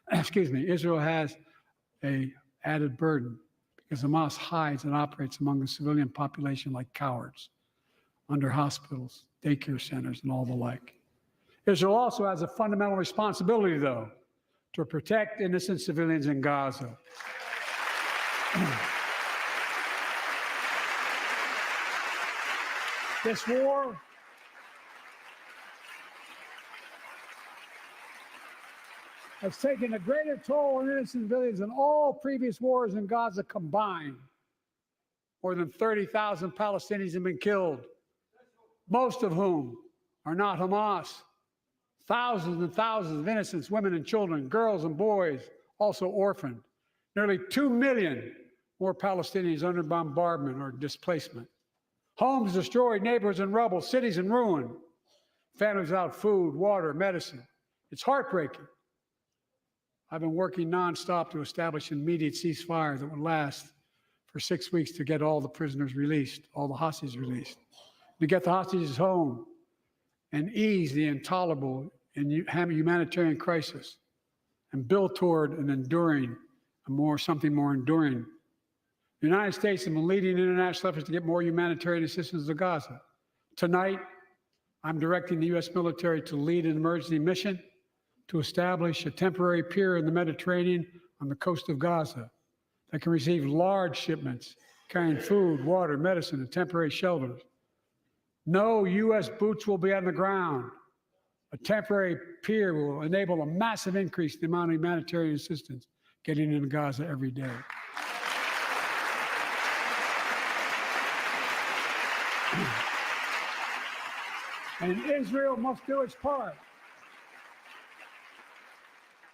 Israel has an added burden because Hamas hides and operates among the civilian population like cowards, under hospitals, daycare centers, and all the like. Israel also has a fundamental responsibility, though, to protect innocent civilians in Gaza. This war has taken a greater toll on innocent civilians than all previous wars in Gaza combined. More than 30,000 Palestinians have been killed, most of whom are not Hamas. Thousands and thousands of innocent women and children, girls and boys, also orphaned. Nearly 2 million more Palestinians under bombardment or displacement. Homes destroyed, neighborhoods in rubble, cities in ruin. Families without food, water, medicine. It's heartbreaking. I've been working nonstop to establish an immediate ceasefire that would last for 6 weeks to get all the prisoners released, all the hostages released. to get the hostages home and ease the intolerable and humanitarian crisis and build toward an enduring, something more enduring. The United States has been leading international efforts to get more humanitarian assistance to Gaza. Tonight, I'm directing the U.S. military to lead an emergency mission to establish a temporary pier in the Mediterranean on the coast of Gaza that can receive large shipments carrying food, water, medicine, and temporary shelters. No U.S. boots will be on the ground. A temporary pier will enable a massive increase in the amount of humanitarian assistance getting into Gaza every day. And Israel must do its part.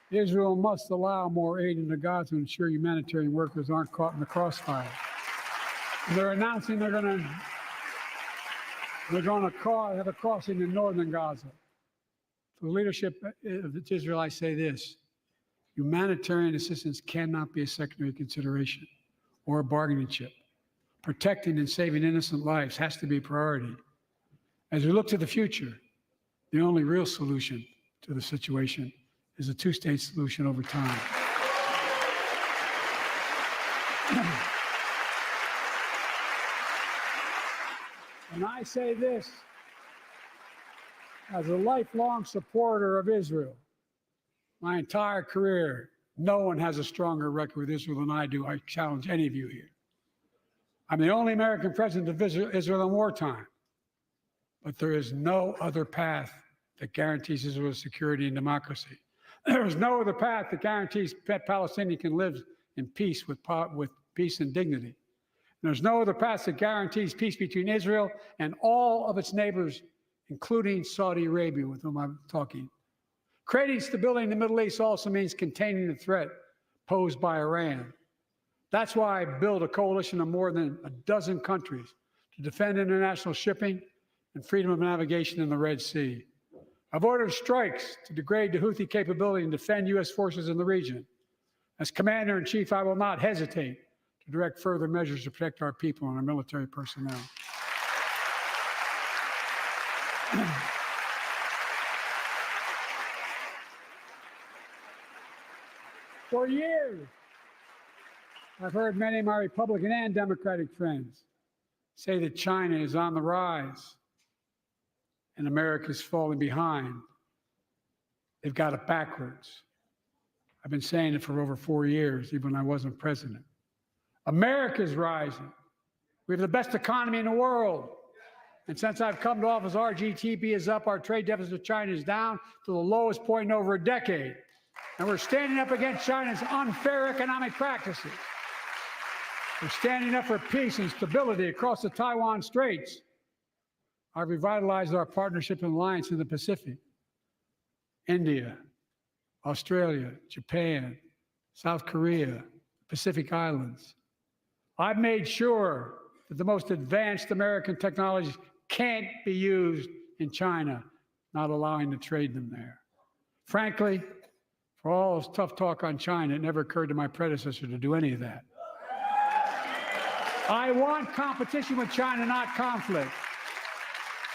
Israel must allow more aid into Gaza to ensure humanitarian workers aren't caught in the crossfire. And they're announcing they're going to have a crossing in northern Gaza. For the leadership of Israel, I say this: humanitarian assistance cannot be a secondary consideration or a bargaining chip. Protecting and saving innocent lives has to be a priority. As we look to the future, the only real solution to the situation is a two-state solution over time. And I say this as a lifelong supporter of Israel. My entire career, no one has a stronger record with Israel than I do. I challenge any of you here. I'm the only American president of Israel in wartime. But there is no other path that guarantees Israel's security and democracy. There is no other path that guarantees Palestinians can live in peace with peace and dignity. And there's no other path that guarantees peace between Israel and all of its neighbors, including Saudi Arabia, with whom I'm talking. Creating stability in the Middle East also means containing the threat posed by Iran. That's why I built a coalition of more than a dozen countries to defend international shipping and freedom of navigation in the Red Sea. I've ordered strikes to degrade the Houthi capability and defend U.S. forces in the region. As Commander-in-Chief, I will not hesitate to direct further measures to protect our people and our military personnel. For years, I've heard many of my Republican and Democratic friends say that China is on the rise and America's falling behind. They've got it backwards. I've been saying it for over 4 years, even when I wasn't president. America's rising. We have the best economy in the world. And since I've come to office, our GDP is up, our trade deficit with China is down to the lowest point in over a decade. And we're standing up against China's unfair economic practices. We're standing up for peace and stability across the Taiwan Straits. I've revitalized our partnership and alliance in the Pacific. India, Australia, Japan, South Korea, Pacific Islands. I've made sure that the most advanced American technologies can't be used in China, not allowing to trade them there. Frankly, for all this tough talk on China, it never occurred to my predecessor to do any of that. I want competition with China, not conflict.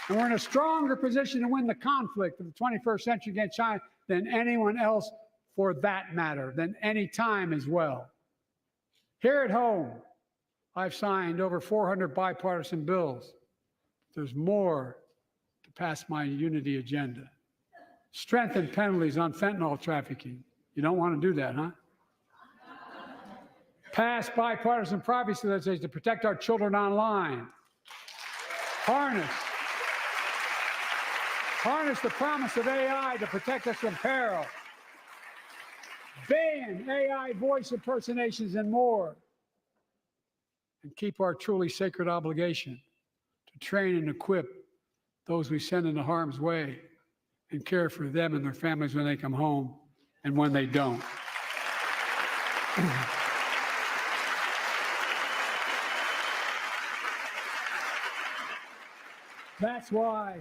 And we're in a stronger position to win the conflict of the 21st century against China than anyone else, for that matter, than any time as well. Here at home, I've signed over 400 bipartisan bills. There's more to pass my unity agenda. Strengthen penalties on fentanyl trafficking. You don't want to do that, huh? Pass bipartisan privacy legislation to protect our children online. Harness the promise of AI to protect us from peril. Ban AI voice impersonations and more. And keep our truly sacred obligation to train and equip those we send into harm's way and care for them and their families when they come home and when they don't. That's why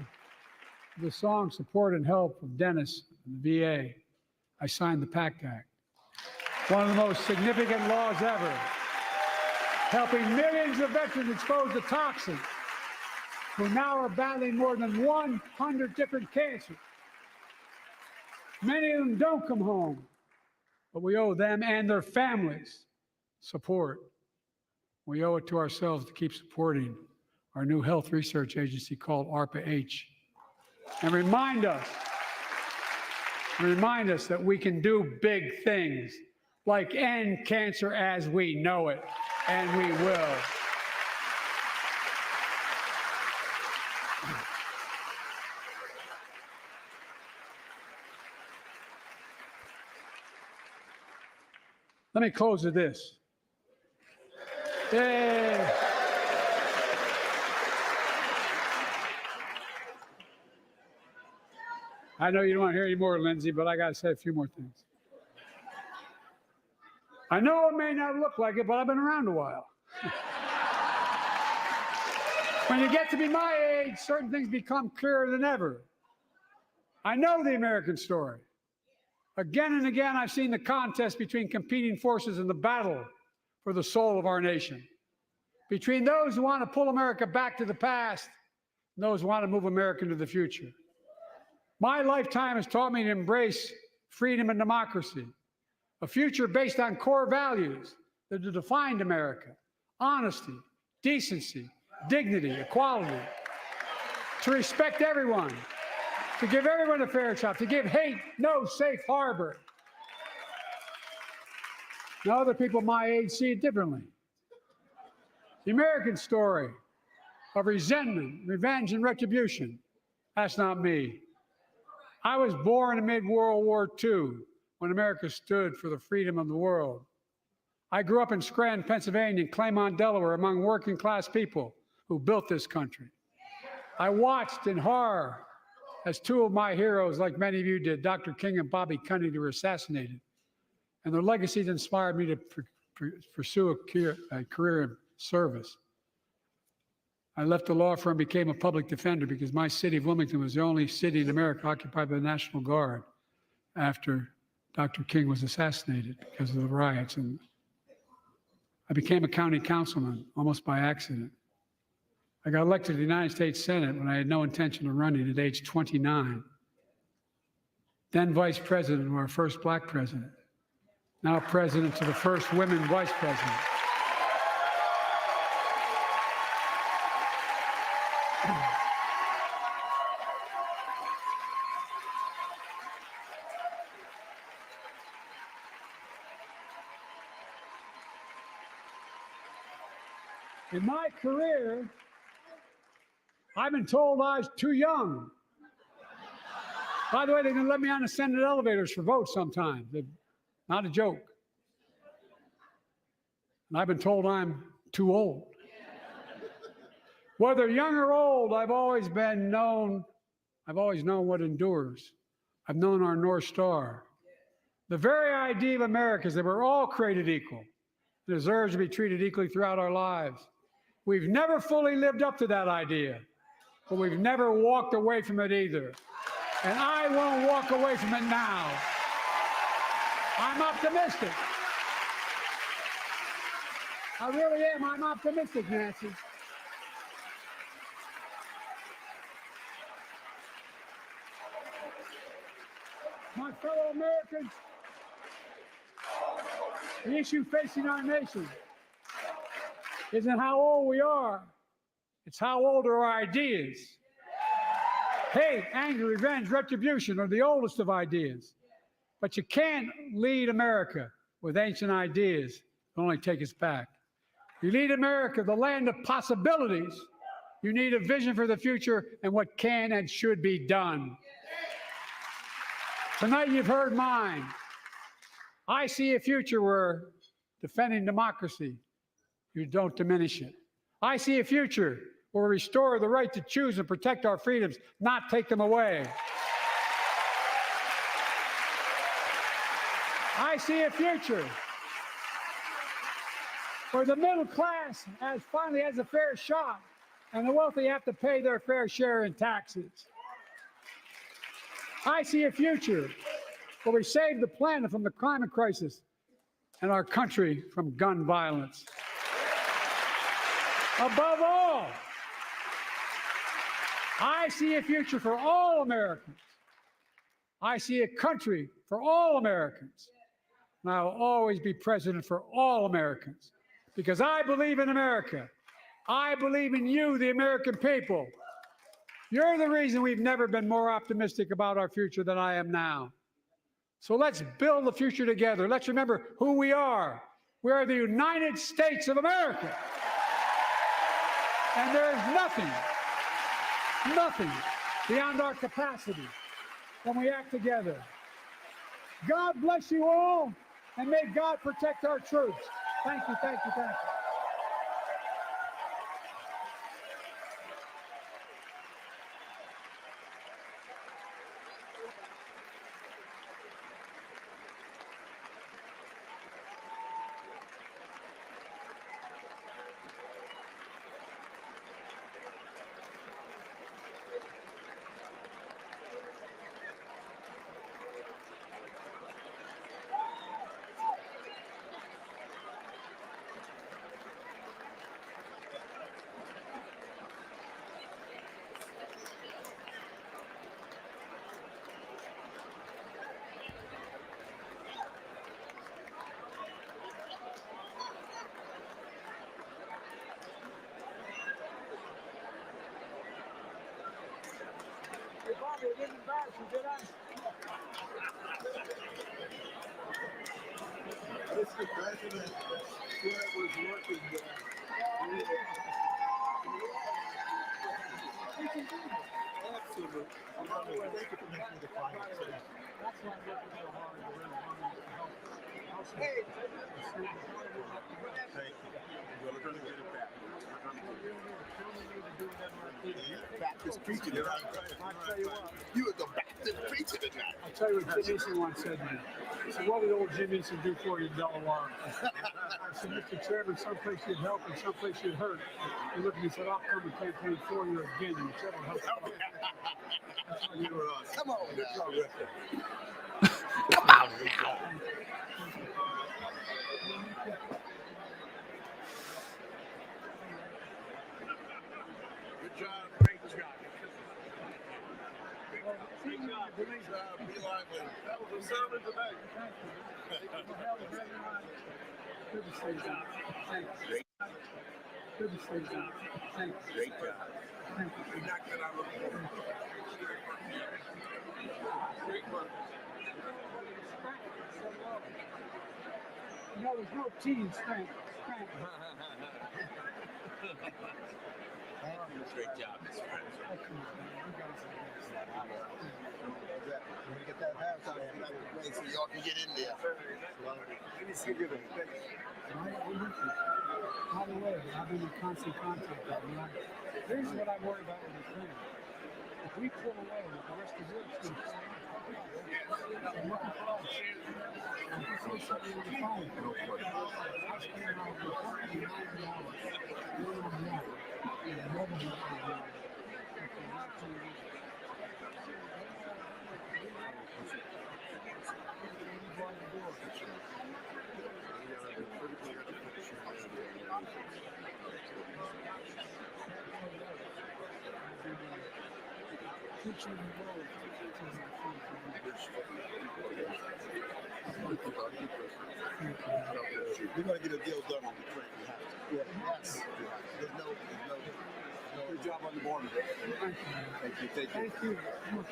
the song Support and Help of Dennis and the VA, I signed the PACT Act. One of the most significant laws ever, helping millions of veterans exposed to toxins who now are battling more than 100 different cancers. Many of them don't come home, but we owe them and their families support. We owe it to ourselves to keep supporting our new health research agency called ARPA-H, and remind us that we can do big things like end cancer as we know it, and we will. Let me close with this. Yay. I know you don't want to hear any more, Lindsay, but I got to say a few more things. I know it may not look like it, but I've been around a while. When you get to be my age, certain things become clearer than ever. I know the American story. Again and again, I've seen the contest between competing forces in the battle for the soul of our nation, between those who want to pull America back to the past and those who want to move America into the future. My lifetime has taught me to embrace freedom and democracy, a future based on core values that have defined America: honesty, decency, dignity, equality, to respect everyone, to give everyone a fair shot, to give hate no safe harbor. Now, other people my age see it differently. The American story of resentment, revenge, and retribution, that's not me. I was born amid World War II when America stood for the freedom of the world. I grew up in Scranton, Pennsylvania, and Claymont, Delaware, among working class people who built this country. I watched in horror as two of my heroes, like many of you did, Dr. King and Bobby Kennedy, were assassinated. And their legacies inspired me to pursue a career in service. I left the law firm and became a public defender because my city of Wilmington was the only city in America occupied by the National Guard after Dr. King was assassinated because of the riots. And I became a county councilman almost by accident. I got elected to the United States Senate when I had no intention of running at age 29. Then vice president of our first black president. Now president to the first women vice president. In my career, I've been told I was too young. By the way, they didn't let me on the Senate elevators for votes sometimes. Not a joke. And I've been told I'm too old. Whether young or old, I've always known what endures. I've known our North Star. The very idea of America is that we're all created equal, deserves to be treated equally throughout our lives. We've never fully lived up to that idea, but we've never walked away from it either. And I won't walk away from it now. I'm optimistic. I really am. I'm optimistic, Nancy. My fellow Americans, the issue facing our nation isn't how old we are, it's how old are our ideas. Hate, anger, revenge, retribution are the oldest of ideas. But you can't lead America with ancient ideas that only take us back. You lead America, the land of possibilities. You need a vision for the future and what can and should be done. Tonight you've heard mine. I see a future where defending democracy, you don't diminish it. I see a future where we restore the right to choose and protect our freedoms, not take them away. I see a future where the middle class finally has a fair shot and the wealthy have to pay their fair share in taxes. I see a future where we save the planet from the climate crisis and our country from gun violence. Above all, I see a future for all Americans. I see a country for all Americans. And I will always be president for all Americans because I believe in America. I believe in you, the American people. You're the reason we've never been more optimistic about our future than I am now. So let's build the future together. Let's remember who we are. We are the United States of America. And there is nothing beyond our capacity when we act together. God bless you all, and may God protect our troops. Thank you, thank you, thank you. Mr. President, was working there. Absolutely. Thank you for making me the final say. That's why I'm working so hard to raise money to help. Hey! Thank you. We're going to get it back. Baptist preacher tonight. I'll tell you what. You were the Baptist preacher tonight. I'll tell you what Jim Eason once said to me. He said, what did old Jim Eason do for you in Delaware? I said, Mr. Chairman, someplace you'd help and someplace you'd hurt. He looked at me and said, I'll come and campaign for you again. You said, I'll help. You were awesome. Come on. Come on. Good job. Great job. Great job. Great job. Be lively. That was a sermon today. Good to see you. Thanks. Great job. Good to see you. Thanks. Great job. Thank you. You're not good. I look forward. Great work. You know, there's no team strength. Great job, Mr. President. When we get that halftime, so y'all can get in there. Let me see you there. By the way, I've been in constant contact with you. Here's what I'm worried about with Ukraine. If we pull away, the rest of Europe's going to fall out. I'm looking for us. And if you say something on the phone, I spend around for 40 to 90 hours. We're going to get a deal done on the train. Yes. There's no. Good job on the border. Thank you.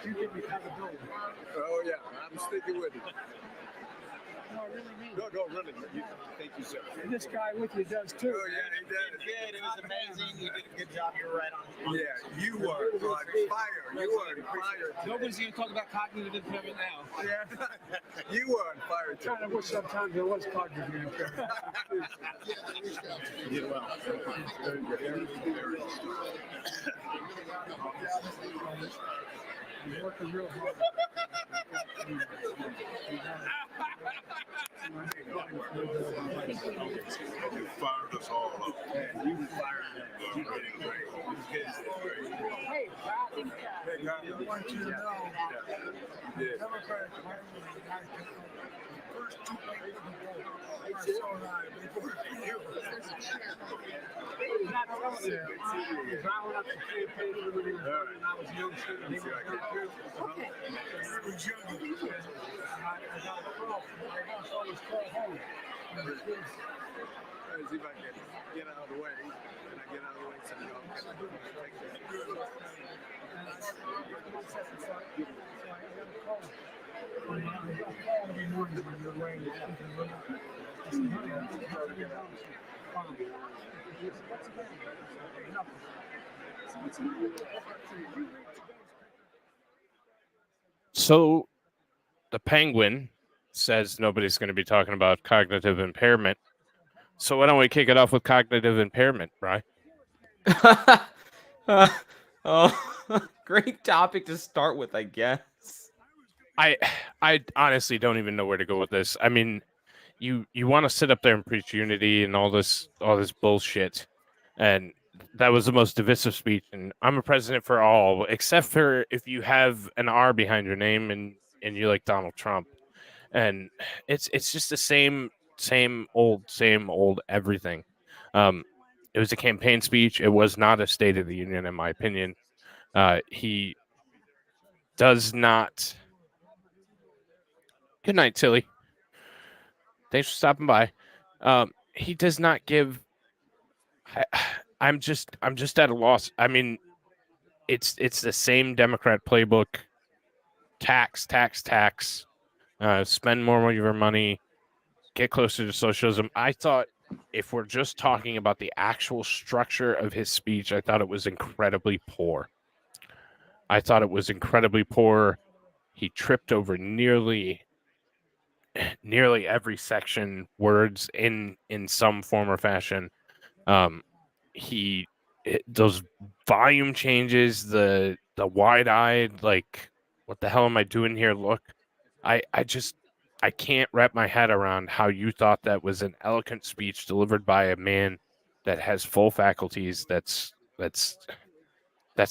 You give me accountability. Oh yeah, I'm sticking with it. No, I really mean. No, really. Thank you, sir. And this guy with you does too. Oh yeah, he does. Good. It was amazing. You did a good job. You were right on. Yeah, you were on fire. You were on fire. Nobody's going to talk about cognitive impairment now. Yeah, you were on fire. I kind of wish sometimes there was cognitive impairment. You did well. You're working real hard. You fired us all up. Yeah, you fired us. You did great. Hey, I want you to know that Democrats first 2 people are so high before you. Yeah, I went up to campaign for him when I was young, so he was young too. Okay. I was young. I got a call. My boss always called home. And the kids, Let's see if I can get out of the way. And I get out of the way so you all can take that. and I got a call. I call every morning when you're away. I said, honey, I don't know where you're going. She said, fine. He said, what's the matter? I said, nothing. So what's the matter? So the Penguin says nobody's going to be talking about cognitive impairment. So why don't we kick it off with cognitive impairment, Bri? Oh, great topic to start with, I guess. I honestly don't even know where to go with this. I mean, you want to sit up there and preach unity and all this bullshit, and that was the most divisive speech. And I'm a president for all, except for if you have an R behind your name and you like Donald Trump. And it's just the same old everything. It was a campaign speech. It was not a State of the Union, in my opinion. He does not. Good night, Tilly. Thanks for stopping by. He does not give. I'm just at a loss. I mean, it's the same Democrat playbook. Tax. Spend more of your money. Get closer to socialism. I thought if we're just talking about the actual structure of his speech, I thought it was incredibly poor. He tripped over nearly every section, words in some form or fashion. Those volume changes, the wide-eyed, like, what the hell am I doing here? Look, I can't wrap my head around how you thought that was an eloquent speech delivered by a man that has full faculties. That's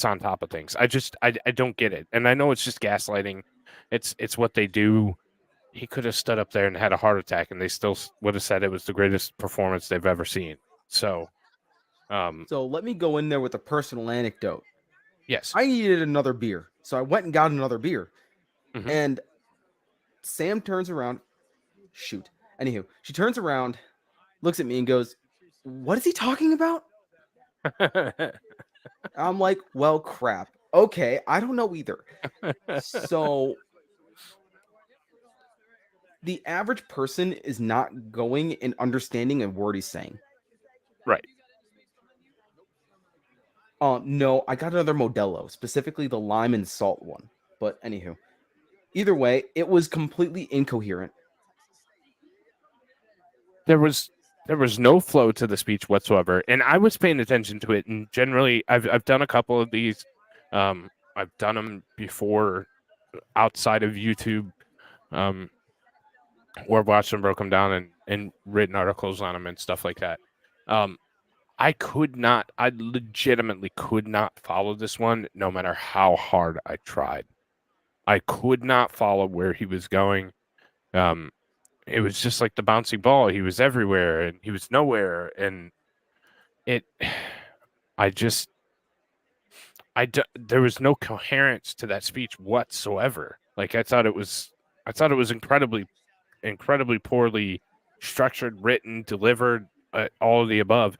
on top of things. I don't get it, and I know it's just gaslighting. It's what they do. He could have stood up there and had a heart attack, and they still would have said it was the greatest performance they've ever seen. So, So let me go in there with a personal anecdote. yes. I needed another beer, so I went and got another beer. Mhm. And Sam turns around. Shoot. Anywho, she turns around, looks at me, and goes, "What is he talking about?" I'm like, "Well, crap. Okay, I don't know either." So the average person is not going and understanding a word he's saying. Right. No, I got another Modelo, specifically the lime and salt one. But anywho, either way, it was completely incoherent. There was no flow to the speech whatsoever, and I was paying attention to it. And generally, I've done a couple of these. I've done them before outside of YouTube, or watched them, broke them down, and written articles on them and stuff like that. I legitimately could not follow this one, no matter how hard I tried. I could not follow where he was going. It was just like the bouncy ball. He was everywhere and he was nowhere. And it, there was no coherence to that speech whatsoever. Like I thought it was incredibly poorly structured, written, delivered, all of the above.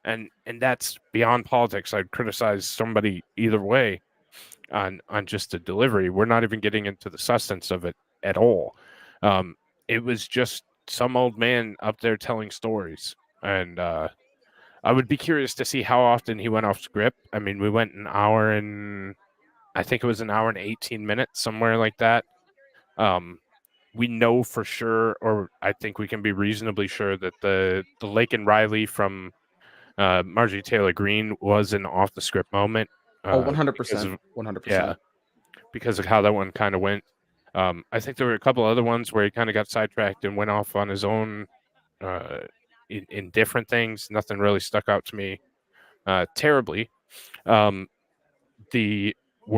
And that's beyond politics. I'd criticize somebody either way on just the delivery. We're not even getting into the substance of it at all. It was just some old man up there telling stories, and I would be curious to see how often he went off script. I mean, we went an hour and I think it was an hour and 18 minutes, somewhere like that. We know for sure, or I think we can be reasonably sure that the Lake and Riley from Marjorie Taylor Greene was an off the script moment. Oh, Because 100%. of, 100%. yeah, because of how that one kind of went. I think there were a couple other ones where he kind of got sidetracked and went off on his own in different things. Nothing really stuck out to me terribly. We're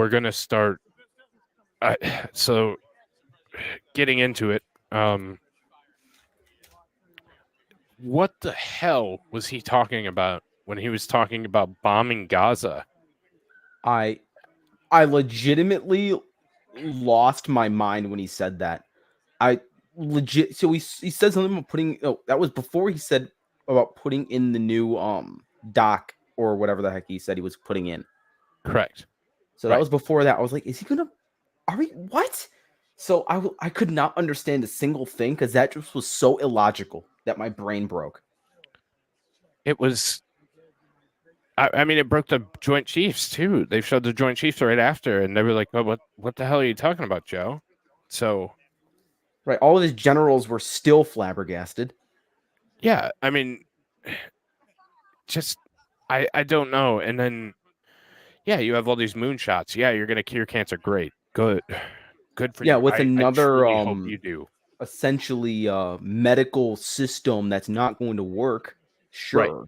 gonna start. So getting into it. What the hell was he talking about when he was talking about bombing Gaza. I legitimately lost my mind when he said that. So he said something about putting. Oh, that was before he said about putting in the new dock or whatever the heck he said he was putting in. Correct. So that was before that. I was like, is he gonna? Are we what? So I could not understand a single thing because that just was so illogical that my brain broke. It was. I mean, it broke the Joint Chiefs too. They showed the Joint Chiefs right after, and they were like, "Oh, what the hell are you talking about, Joe?" So, Right, all of his generals were still flabbergasted. yeah, I mean, just I don't know. And then, yeah, you have all these moonshots. Yeah, you're gonna cure cancer. Great, good, good for Yeah, you. with I another truly hope you do. essentially medical system that's not going to work. Right, Sure,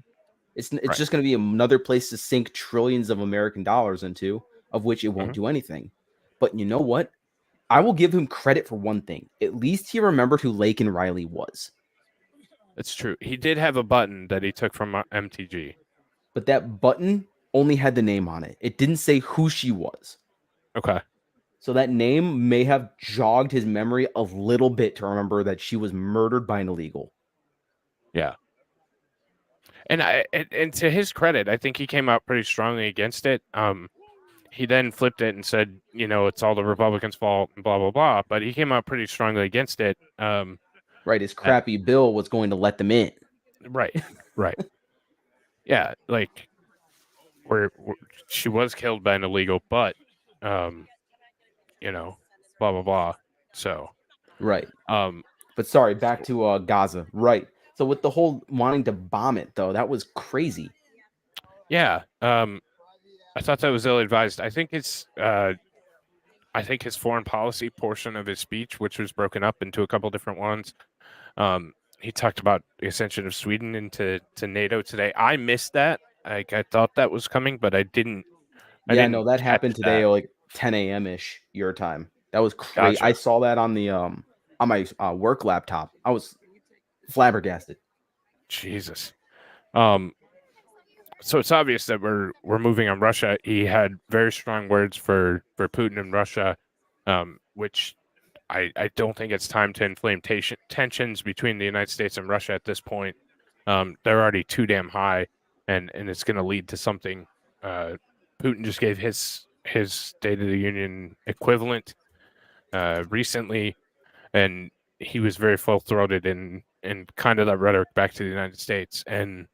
it's right. just going to be another place to sink trillions of American dollars into, of which it won't Mhm. do anything. But you know what? I will give him credit for one thing. At least he remembered who Laken Riley was. It's true. He did have a button that he took from MTG. But that button only had the name on it. It didn't say who she was. Okay. So that name may have jogged his memory a little bit to remember that she was murdered by an illegal. Yeah. And to his credit, I think he came out pretty strongly against it. He then flipped it and said, you know, it's all the Republicans' fault, and blah blah blah. But he came out pretty strongly against it. Right, his At, crappy bill was going to let them in. right, right, yeah, like where she was killed by an illegal, but um, you know, blah blah blah. So, Right. um, But sorry, back so, to Gaza. Right. So with the whole wanting to bomb it though, that was crazy. yeah, I thought that was ill advised. I think his foreign policy portion of his speech, which was broken up into a couple different ones, he talked about the ascension of Sweden into NATO today. I missed that. I thought that was coming, but I didn't. I Yeah, no, didn't that catch happened today that. like 10 a.m. ish your time. That was crazy. I Gotcha. saw that on the on my work laptop. I was flabbergasted. Jesus. Um. So it's obvious that we're moving on Russia. He had very strong words for Putin and Russia, which I don't think it's time to inflame tensions between the United States and Russia at this point. They're already too damn high, and it's going to lead to something. Putin just gave his State of the Union equivalent recently, and he was very full throated in kind of that rhetoric back to the United States. And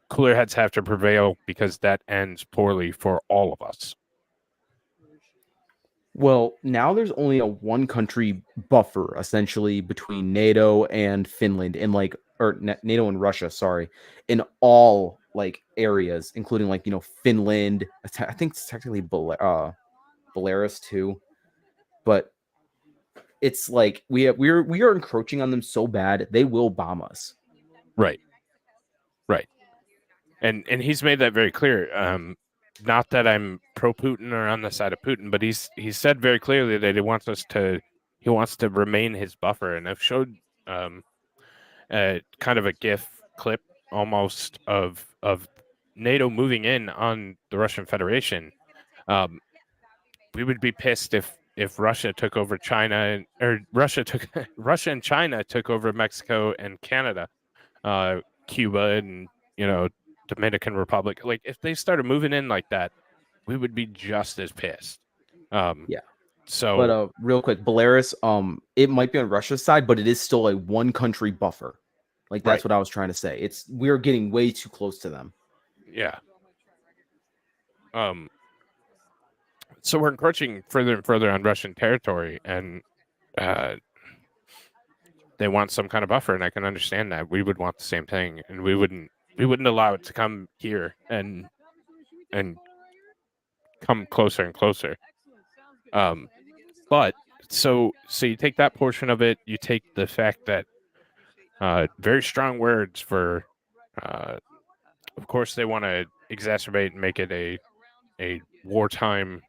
cooler heads have to prevail because that ends poorly for all of us. Well, now there's only a one country buffer essentially between NATO and Finland and like NATO and Russia, sorry, in all like areas, including like, you know, Finland. I think it's technically Belarus too. But it's like we are encroaching on them so bad they will bomb us. Right. Right. And he's made that very clear. Not that I'm pro Putin or on the side of Putin, but he's said very clearly that he wants to remain his buffer. And I've showed kind of a GIF clip almost of NATO moving in on the Russian Federation. We would be pissed if Russia took over China or Russia and China took over Mexico and Canada, Cuba and Dominican Republic. Like if they started moving in like that, we would be just as pissed. Yeah. But So real quick, Belarus, it might be on Russia's side, but it is still a one country buffer. Like that's right, what I was trying to say. We're getting way too close to them. yeah. Um, so we're encroaching further and further on Russian territory, and uh, they want some kind of buffer, and I can understand that. We would want the same thing, and we wouldn't allow it to come here and come closer and closer. But so you take that portion of it, you take the fact that very strong words for, of course, they want to exacerbate and make it a wartime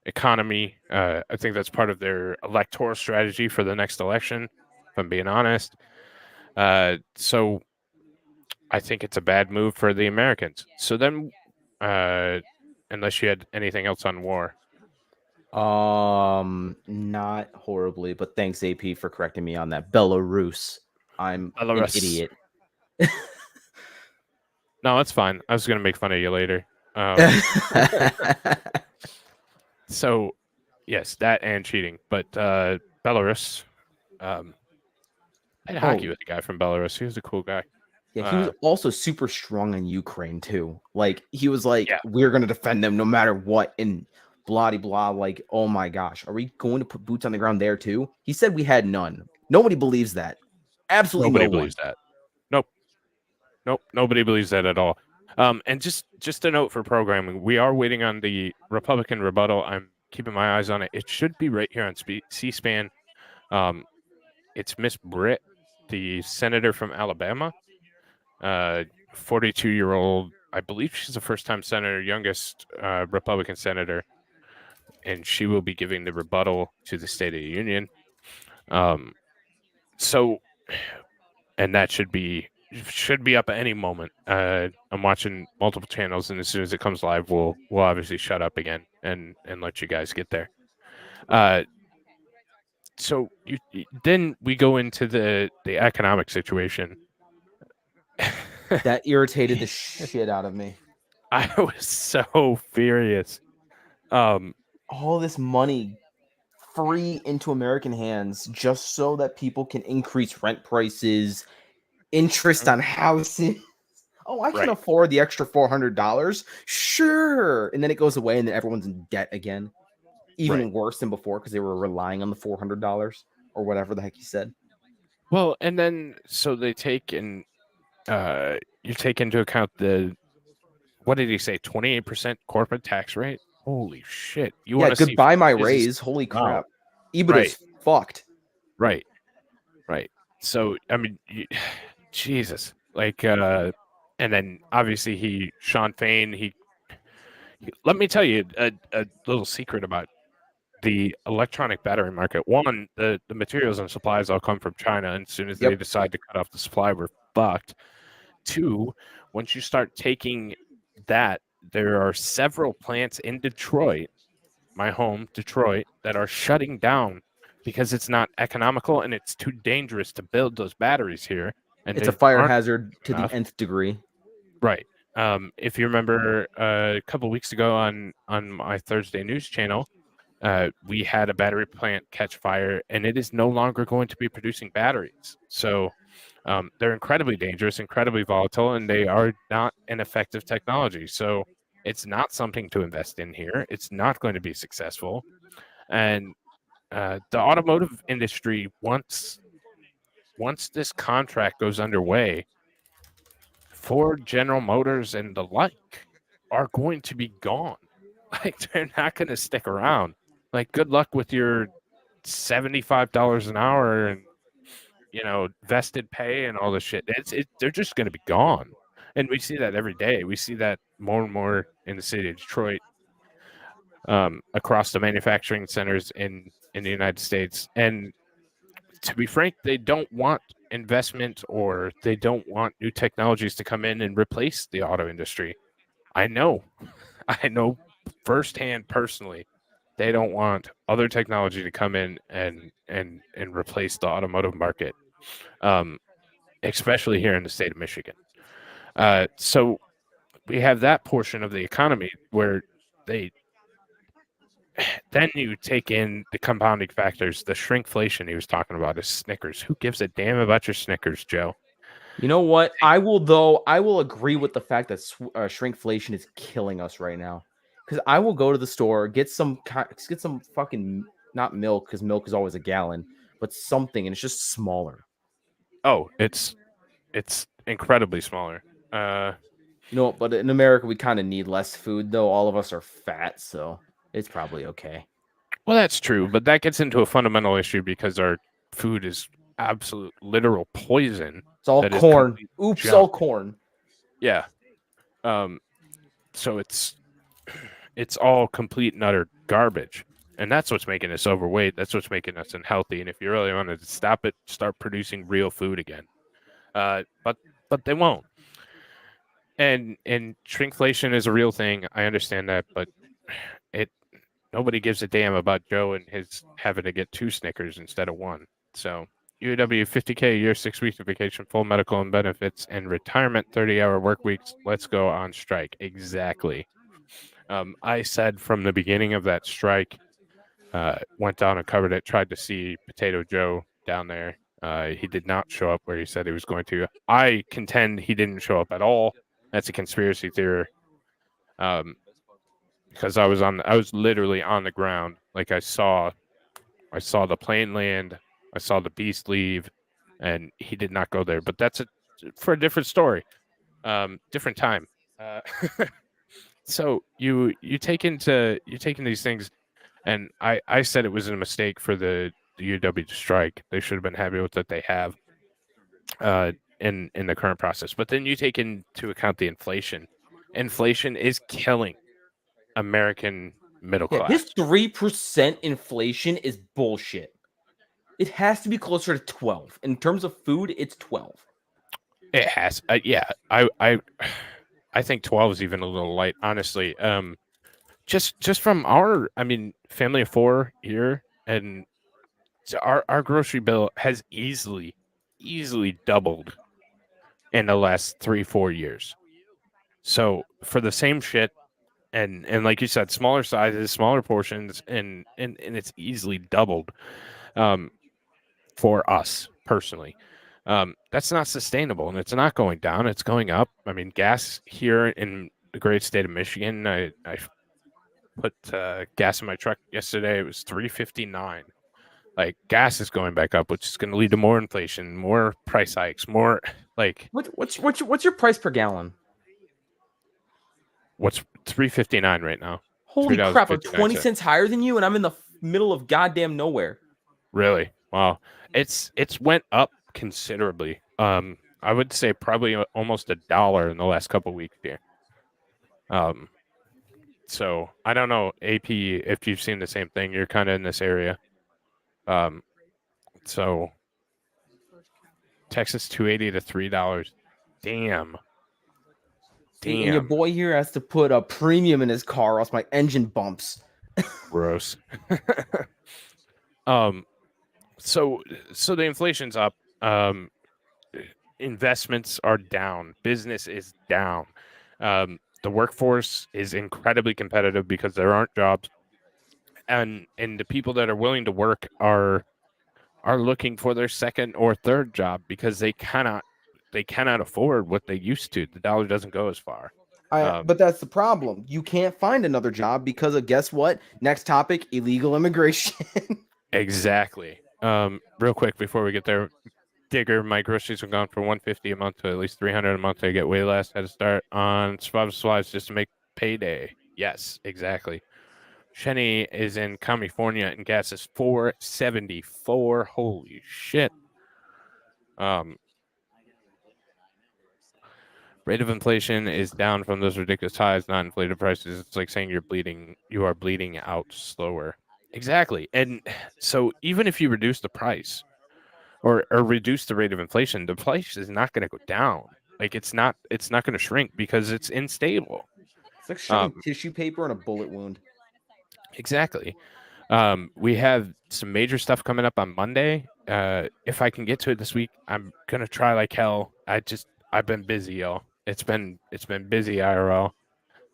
economy. I think that's part of their electoral strategy for the next election, if I'm being honest. So I think it's a bad move for the Americans. So then, unless you had anything else on war. Not horribly, but thanks AP for correcting me on that. Belarus. I'm an Belarus. idiot. No, that's fine. I was gonna make fun of you later. So, yes, that and cheating, but Belarus. I had hockey with a guy from Belarus. He was a cool guy. Yeah, he was also super strong in Ukraine too. Like he was like, Yeah. we're gonna defend them no matter what, and blah de blah. Like, oh my gosh, are we going to put boots on the ground there too? He said we had none. Nobody believes that. Absolutely Nobody no believes one. that. Nope. Nobody believes that at all. And just a note for programming, we are waiting on the Republican rebuttal. I'm keeping my eyes on it. It should be right here on C-SPAN. It's Miss Britt, the senator from Alabama, 42-year-old. I believe she's a first-time senator, youngest Republican senator, and she will be giving the rebuttal to the State of the Union. So, and that should be up at any moment. I'm watching multiple channels, and as soon as it comes live, we'll obviously shut up again and let you guys get there. So then we go into the economic situation. That irritated the shit out of me. I was so furious. All this money free into American hands just so that people can increase rent prices, interest on houses. Oh, I can Right. afford the extra $400. Sure. And then it goes away and then everyone's in debt again. Even Right. worse than before because they were relying on the $400 or whatever the heck you said. Well, and then so they take and you take into account the, what did he say, 28% corporate tax rate? Holy shit. You want to see goodbye my business- raise. Holy Wow. crap. EBITDA's fucked. Right. So, I mean, Jesus. Like, and then obviously Sean Fain, he let me tell you a little secret about the electronic battery market. One, the materials and supplies all come from China, and as soon as they decide to cut off the supply, we're fucked. Two, once you start taking that, there are several plants in Detroit, my home, Detroit, that are shutting down because it's not economical and it's too dangerous to build those batteries here. And It's a they fire aren't hazard to enough. the nth degree. Right. If you remember a couple weeks ago on my Thursday news channel, we had a battery plant catch fire, and it is no longer going to be producing batteries. So they're incredibly dangerous, incredibly volatile, and they are not an effective technology. So it's not something to invest in here. It's not going to be successful. And the automotive industry, once this contract goes underway, Ford, General Motors, and the like are going to be gone. Like, they're not going to stick around. Like, good luck with your $75 an hour and, vested pay and all this shit. They're just going to be gone. And we see that every day. We see that more and more in the city of Detroit, across the manufacturing centers in the United States. And to be frank, they don't want investment, or they don't want new technologies to come in and replace the auto industry. I know firsthand, personally, they don't want other technology to come in and replace the automotive market, especially here in the state of Michigan. So we have that portion of the economy where then you take in the compounding factors, the shrinkflation he was talking about is Snickers. Who gives a damn about your Snickers, Joe? You know what? I will agree with the fact that shrinkflation is killing us right now. Because I will go to the store, get some fucking, not milk, because milk is always a gallon, but something, and it's just smaller. Oh, it's incredibly smaller. But in America we kind of need less food, though. All of us are fat, so it's probably okay. Well, that's true, but that gets into a fundamental issue because our food is absolute literal poison. It's all corn. Oops, junk. all corn. Yeah. So it's all complete and utter garbage. And that's what's making us overweight. That's what's making us unhealthy. And if you really wanted to stop it, start producing real food again. But they won't. And shrinkflation is a real thing. I understand that, but it nobody gives a damn about Joe and his having to get 2 Snickers instead of 1. So UAW 50K a year, 6 weeks of vacation, full medical and benefits, and retirement 30-hour work weeks. Let's go on strike. Exactly. I said from the beginning of that strike, went down and covered it, tried to see Potato Joe down there. He did not show up where he said he was going to. I contend he didn't show up at all. That's a conspiracy theory. Because I was literally on the ground. Like I saw the plane land, I saw the beast leave, and he did not go there. But that's for a different story, different time. So you take into these things, and I said it was a mistake for the UW to strike. They should have been happy with what they have in the current process. But then you take into account the inflation. Inflation is killing American middle Yeah, class. this 3% inflation is bullshit. It has to be closer to 12. In terms of food, it's 12. It has, yeah. I think 12 is even a little light, honestly. Just from our, family of 4 here, and so our grocery bill has easily doubled in the last 3-4 years. So for the same shit, and like you said, smaller sizes, smaller portions, and it's easily doubled. For us personally. That's not sustainable, and it's not going down. It's going up. I mean, gas here in the great state of Michigan, I put gas in my truck yesterday. It was $3.59. Like gas is going back up, which is going to lead to more inflation, more price hikes, more like What's your price per gallon? what's $3.59 right now? Holy crap! I'm 20 $3.59. cents higher than you, and I'm in the middle of goddamn nowhere. Really? Wow. It's went up considerably. I would say probably almost $1 in the last couple weeks here. So I don't know, AP, if you've seen the same thing. You're kind of in this area. So Texas $2.80 to $3. Damn. See, and your Damn. boy here has to put a premium in his car, or else my engine bumps. Gross. So the inflation's up. Investments are down. Business is down. The workforce is incredibly competitive because there aren't jobs, and the people that are willing to work are looking for their second or third job because they cannot afford what they used to. The dollar doesn't go as far. But that's the problem. You can't find another job because of, guess what? Next topic, illegal immigration. Exactly. Real quick before we get there, Digger, my groceries have gone from $150 a month to at least $300 a month. I get way less. Had to start on survival supplies just to make payday. Yes, exactly. Shenny is in California and gas is $4.74. Holy shit. Rate of inflation is down from those ridiculous highs, not inflated prices. It's like saying you are bleeding out slower. Exactly. And so even if you reduce the price or reduce the rate of inflation, the price is not going to go down. Like it's not going to shrink because it's unstable. It's like shoving tissue paper in a bullet wound. Exactly. We have some major stuff coming up on Monday. If I can get to it this week, I'm gonna try like hell. I've been busy, y'all. It's been busy IRL.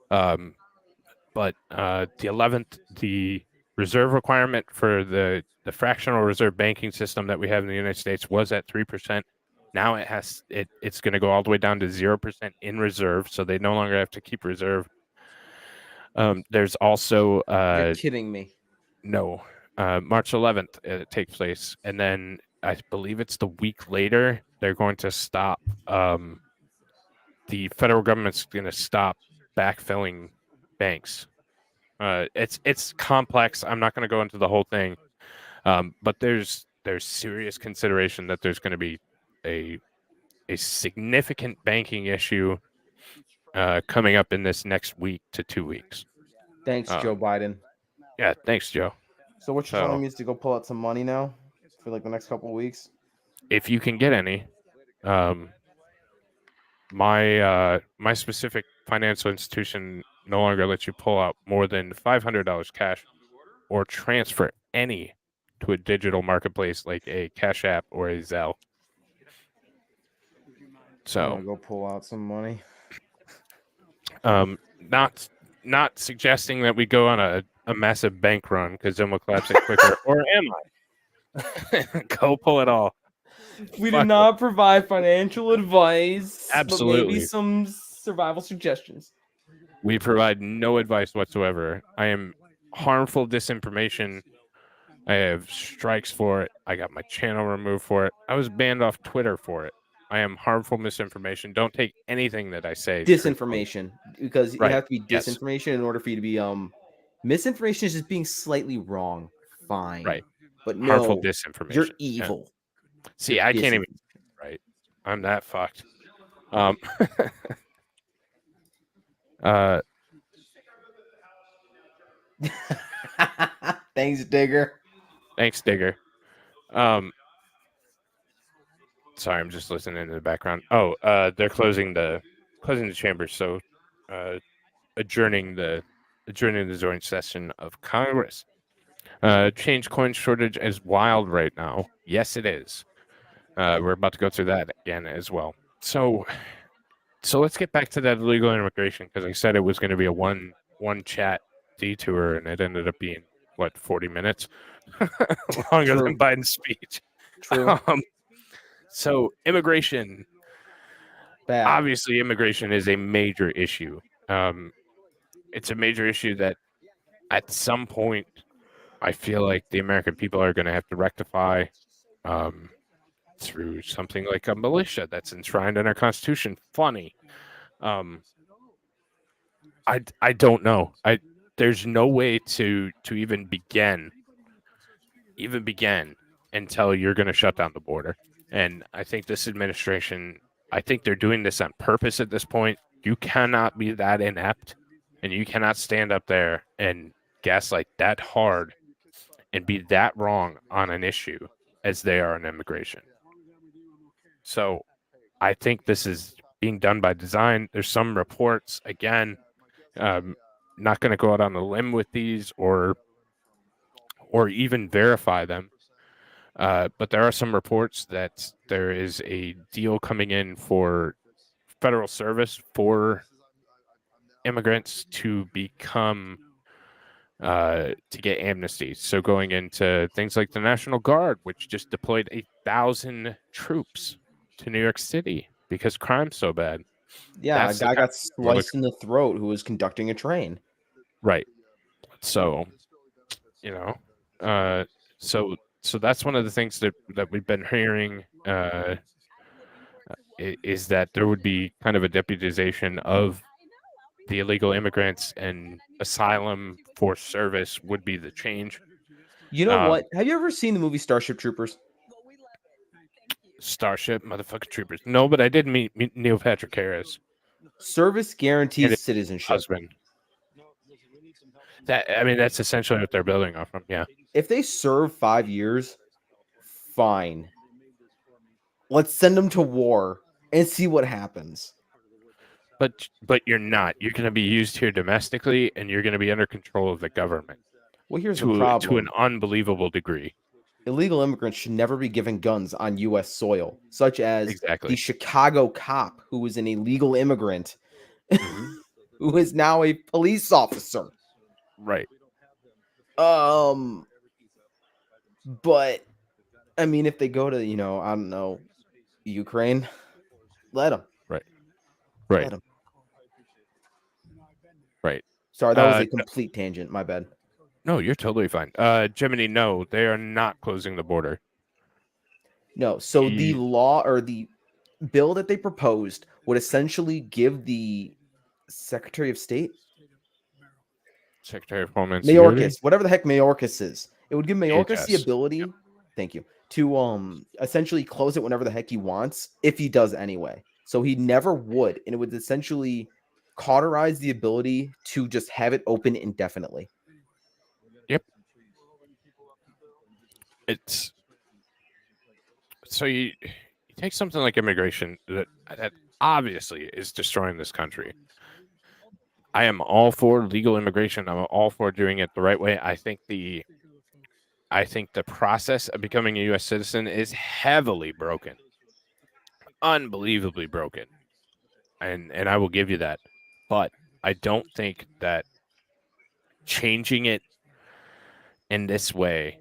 But the 11th, the reserve requirement for the fractional reserve banking system that we have in the United States was at 3%. Now it's going to go all the way down to 0% in reserve, so they no longer have to keep reserve. There's also You're kidding me. no, March 11th it takes place, and then I believe it's the week later they're going to stop. The federal government's going to stop backfilling banks. It's complex. I'm not going to go into the whole thing, but there's serious consideration that there's going to be a significant banking issue coming up in this next week to 2 weeks. Thanks, Joe Biden. Yeah, thanks, Joe. So what you're telling me is to go pull out some money now for like the next couple of weeks? If you can get any, my my specific financial institution no longer lets you pull out more than $500 cash or transfer any to a digital marketplace like a Cash App or a Zelle. I'm So, gonna go pull out some money. not suggesting that we go on a massive bank run because then we'll collapse it quicker. Or am I? Go pull it all. We Fuck did not provide financial advice, but maybe Absolutely. some survival suggestions. We provide no advice whatsoever. I am harmful disinformation. I have strikes for it. I got my channel removed for it. I was banned off Twitter for it. I am harmful misinformation. Don't take anything that I say truthfully. Disinformation, because you Right. have to be Yes. disinformation in order for you to be misinformation is just being slightly wrong. Fine. Right. But Harmful no, disinformation. you're Yeah. evil. See, You're I can't even. disinformation. Right. I'm that fucked. Uh, Thanks, Digger. Thanks, Digger. Sorry, I'm just listening in the background. Oh, they're closing the chamber, so adjourning the joint session of Congress. Change coin shortage is wild right now. Yes, it is. We're about to go through that again as well. So let's get back to that illegal immigration because I said it was going to be a one chat detour, and it ended up being what 40 minutes longer True. than Biden's speech. True. So immigration. Bad. Obviously, immigration is a major issue. It's a major issue that at some point I feel like the American people are going to have to rectify through something like a militia that's enshrined in our Constitution. Funny. I don't know. There's no way to even begin until you're going to shut down the border. And I think this administration, I think they're doing this on purpose at this point. You cannot be that inept and you cannot stand up there and gaslight that hard and be that wrong on an issue as they are on immigration. So I think this is being done by design. There's some reports, again, not going to go out on a limb with these or even verify them. But there are some reports that there is a deal coming in for federal service for immigrants to become to get amnesty. So going into things like the National Guard, which just deployed 1,000 troops to New York City because crime's so bad. Yeah, That's a the guy kind got of thing we're sliced in the throat who was conducting a train. right. So, you know, so that's one of the things that we've been hearing is that there would be kind of a deputization of the illegal immigrants, and asylum for service would be the change. You know what? Have you ever seen the movie Starship Troopers? Starship motherfucking Troopers. No, but I did meet Neil Patrick Harris. Service And guarantees his citizenship. husband. That's essentially what they're building off from. Yeah. If they serve 5 years, fine. Let's send them to war and see what happens. But you're not. You're going to be used here domestically, and you're going to be under control of the government. Well, here's the to problem. an unbelievable degree. Illegal immigrants should never be given guns on U.S. soil, such as Exactly. the Chicago cop who was an illegal immigrant Mhm. who is now a police officer. Right. But I mean, if they go to, I don't know, Ukraine, let them. Right. Let Right. them. Right. Sorry, that was a complete tangent. My bad. No, you're totally fine. Jiminy, no, they are not closing the border. No, so the law or the bill that they proposed would essentially give the Secretary of State, Secretary of Homeland Security, Mayorkas, whatever the heck Mayorkas is, it would give Mayorkas the DHS. ability, Yep. thank you, to essentially close it whenever the heck he wants, if he does anyway. So he never would, and it would essentially cauterize the ability to just have it open indefinitely. Yep. It's so you take something like immigration that obviously is destroying this country. I am all for legal immigration. I'm all for doing it the right way. I think the process of becoming a U.S. citizen is heavily broken, unbelievably broken, and I will give you that. But I don't think that changing it in this way,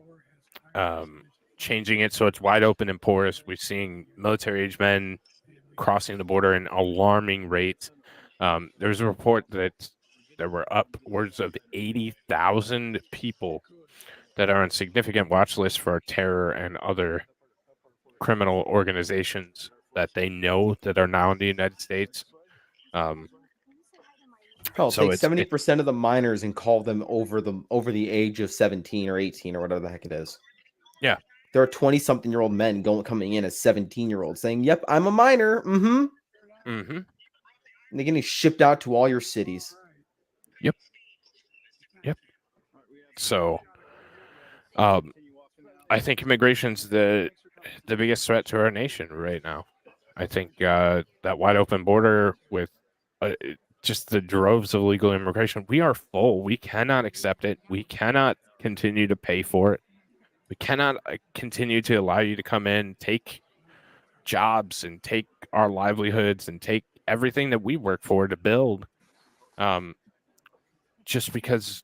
changing it so it's wide open and porous. We're seeing military-age men crossing the border in alarming rates. There's a report that there were upwards of 80,000 people that are on significant watch lists for terror and other criminal organizations that they know that are now in the United States. Hell, So take it's 70% of the minors and call them over the age of 17 or 18 or whatever the heck it is. Yeah. There are 20-something-year-old men coming in as 17-year-olds saying, "Yep, I'm a minor." Mm-hmm. Mm-hmm. And they're getting shipped out to all your cities. Yep. So, I think immigration's the biggest threat to our nation right now. I think that wide open border with just the droves of illegal immigration, we are full. We cannot accept it. We cannot continue to pay for it. We cannot continue to allow you to come in, take jobs, and take our livelihoods, and take everything that we work for to build. Just because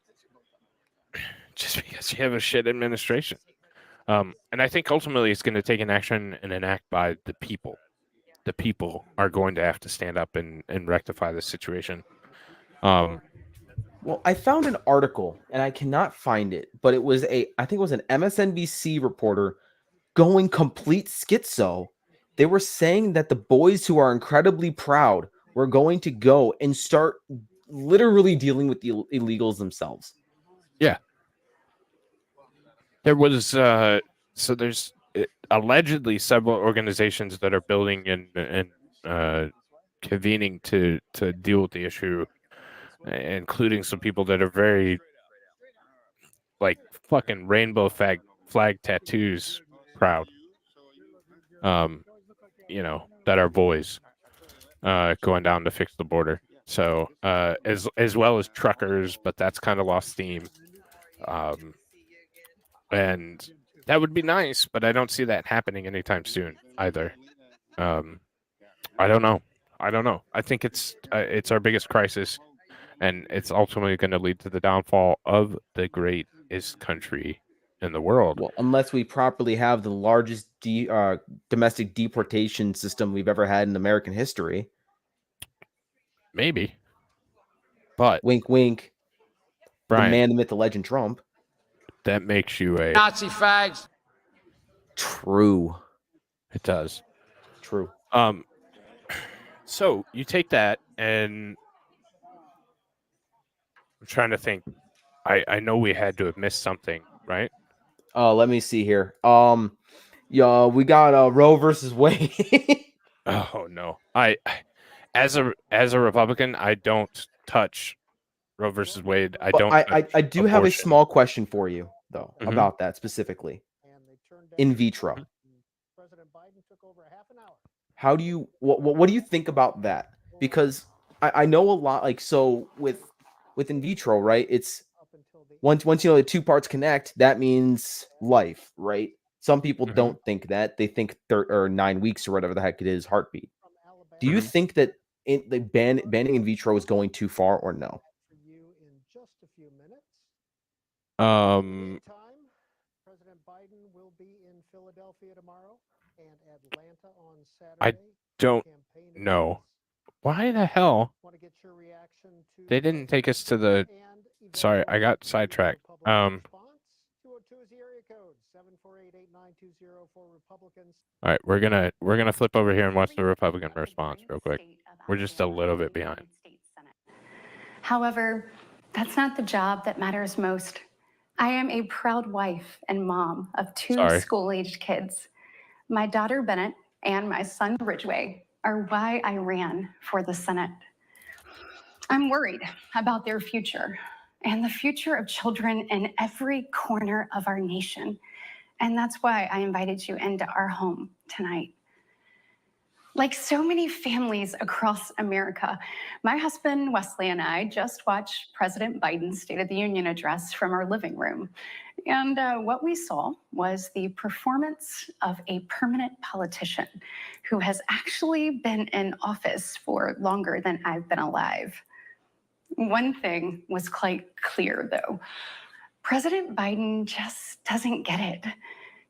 you have a shit administration. And I think ultimately it's going to take an action and an act by the people. The people are going to have to stand up and rectify this situation. Well, I found an article and I cannot find it, but I think it was an MSNBC reporter going complete schizo. They were saying that the boys who are incredibly proud were going to go and start literally dealing with the illegals themselves. Yeah. There was so there's allegedly several organizations that are building and convening to deal with the issue, including some people that are very like fucking rainbow flag tattoos proud. That are boys going down to fix the border. So as well as truckers, but that's kind of lost steam. And that would be nice, but I don't see that happening anytime soon either. I don't know. I think it's our biggest crisis, and it's ultimately going to lead to the downfall of the greatest country in the world. Well, unless we properly have the largest domestic deportation system we've ever had in American history. Maybe. But wink, wink. Brian, the man, the myth, the legend, Trump. That makes you a Nazi fags. True. It does. True. So you take that, and I'm trying to think. I know we had to have missed something, right? Let me see here. Yeah, we got Roe versus Wade. Oh no. As a Republican, I don't touch Roe versus Wade. I don't. I do have a abortion. small question for you though Mhm. about that specifically. In vitro. How do you what do you think about that? Because I know a lot, like, so with in vitro, right? It's once the two parts connect, that means life, right? Some people Mhm. don't think that. They think 9 weeks or whatever the heck it is heartbeat. Do you Mhm. think that banning in vitro is going too far or no? President Biden will be in Philadelphia tomorrow and Atlanta on Saturday. I don't know. Why the hell? They didn't take us to the. Sorry, I got sidetracked. All right, we're gonna flip over here and watch the Republican response real quick. We're just a little bit behind. However, that's not the job that matters most. I am a proud wife and mom of two school-aged kids. My daughter Bennett and my son Ridgway are why I ran for the Senate. I'm worried about their future and the future of children in every corner of our nation. And that's why I invited you into our home tonight. Like so many families across America, my husband Wesley and I just watched President Biden's State of the Union address from our living room. And what we saw was the performance of a permanent politician who has actually been in office for longer than I've been alive. One thing was quite clear, though. President Biden just doesn't get it.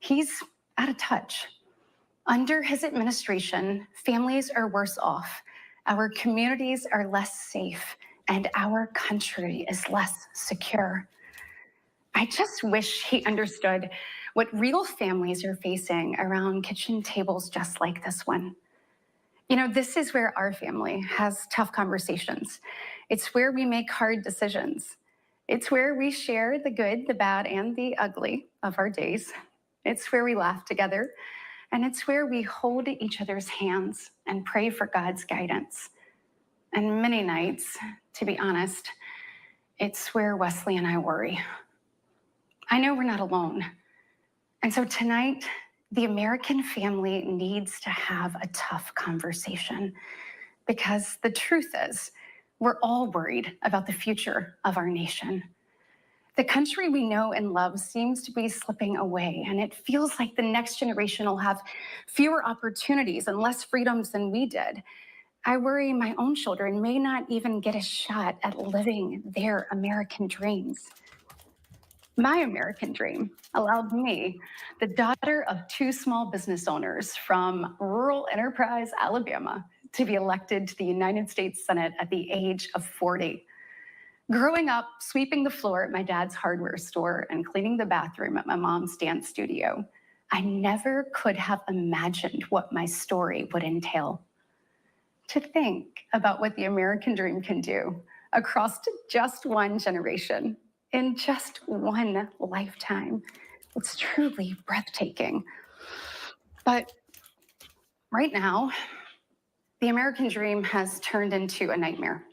He's out of touch. Under his administration, families are worse off, our communities are less safe, and our country is less secure. I just wish he understood what real families are facing around kitchen tables just like this one. You know, this is where our family has tough conversations. It's where we make hard decisions. It's where we share the good, the bad, and the ugly of our days. It's where we laugh together. And it's where we hold each other's hands and pray for God's guidance. And many nights, to be honest, it's where Wesley and I worry. I know we're not alone. And so tonight, the American family needs to have a tough conversation because the truth is, we're all worried about the future of our nation. The country we know and love seems to be slipping away, and it feels like the next generation will have fewer opportunities and less freedoms than we did. I worry my own children may not even get a shot at living their American dreams. My American dream allowed me, the daughter of two small business owners from rural Enterprise, Alabama, to be elected to the United States Senate at the age of 40. Growing up, sweeping the floor at my dad's hardware store and cleaning the bathroom at my mom's dance studio, I never could have imagined what my story would entail. To think about what the American dream can do across just one generation, in just one lifetime, it's truly breathtaking. But right now, the American dream has turned into a nightmare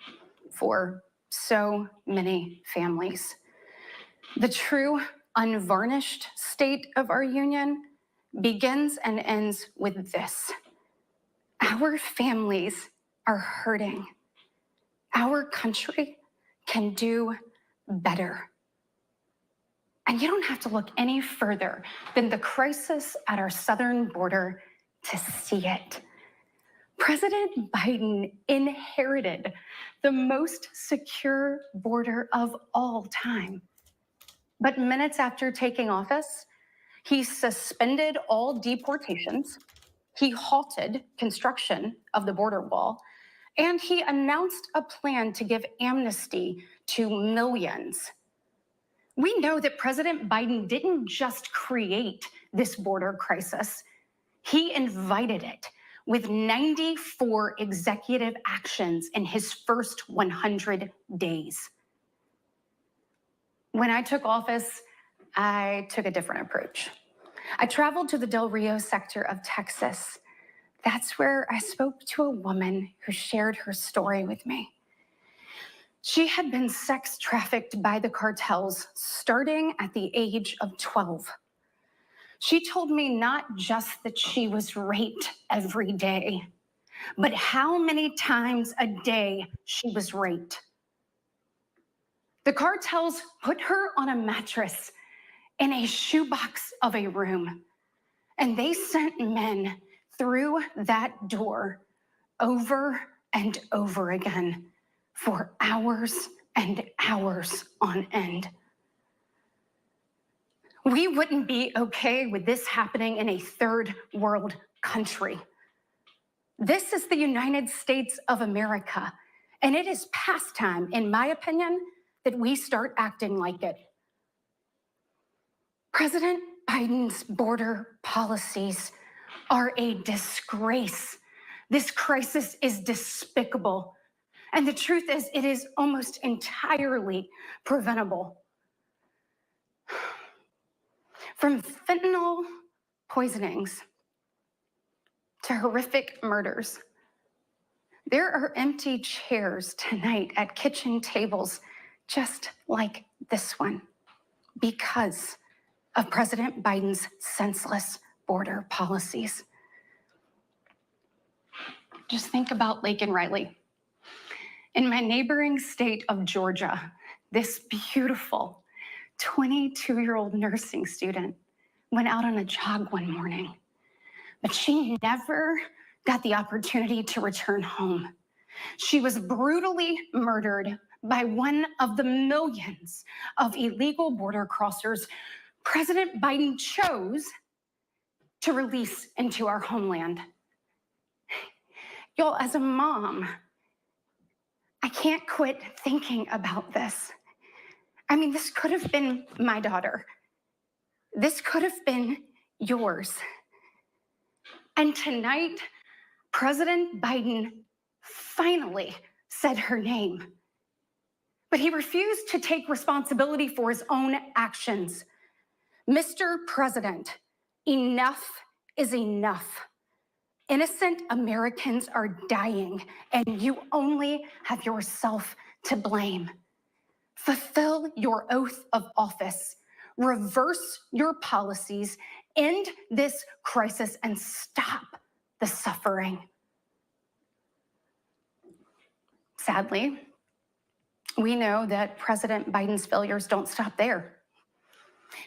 for so many families. The true, unvarnished state of our union begins and ends with this. Our families are hurting. Our country can do better. And you don't have to look any further than the crisis at our southern border to see it. President Biden inherited the most secure border of all time. But minutes after taking office, he suspended all deportations, he halted construction of the border wall, and he announced a plan to give amnesty to millions. We know that President Biden didn't just create this border crisis, he invited it with 94 executive actions in his first 100 days. When I took office, I took a different approach. I traveled to the Del Rio sector of Texas. That's where I spoke to a woman who shared her story with me. She had been sex trafficked by the cartels starting at the age of 12. She told me not just that she was raped every day, but how many times a day she was raped. The cartels put her on a mattress in a shoebox of a room, and they sent men through that door over and over again for hours and hours on end. We wouldn't be okay with this happening in a third world country. This is the United States of America, and it is past time, in my opinion, that we start acting like it. President Biden's border policies are a disgrace. This crisis is despicable. And the truth is, it is almost entirely preventable. From fentanyl poisonings to horrific murders, there are empty chairs tonight at kitchen tables just like this one because of President Biden's senseless border policies. Just think about Lake and Riley. In my neighboring state of Georgia, this beautiful 22-year-old nursing student went out on a jog one morning, but she never got the opportunity to return home. She was brutally murdered by one of the millions of illegal border crossers President Biden chose to release into our homeland. Y'all, as a mom, I can't quit thinking about this. I mean, this could have been my daughter. This could have been yours. And tonight, President Biden finally said her name. But he refused to take responsibility for his own actions. Mr. President, enough is enough. Innocent Americans are dying, and you only have yourself to blame. Fulfill your oath of office, reverse your policies, end this crisis, and stop the suffering. Sadly, we know that President Biden's failures don't stop there.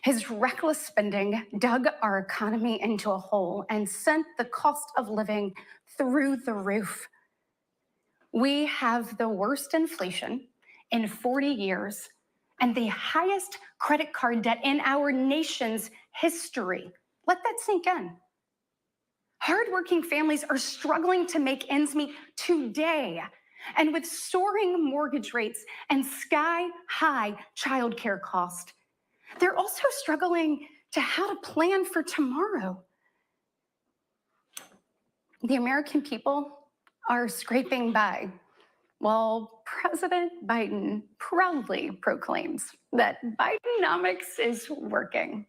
His reckless spending dug our economy into a hole and sent the cost of living through the roof. We have the worst inflation in 40 years and the highest credit card debt in our nation's history. Let that sink in. Hardworking families are struggling to make ends meet today. And with soaring mortgage rates and sky-high childcare costs, they're also struggling to how to plan for tomorrow. The American people are scraping by, while President Biden proudly proclaims that Bidenomics is working.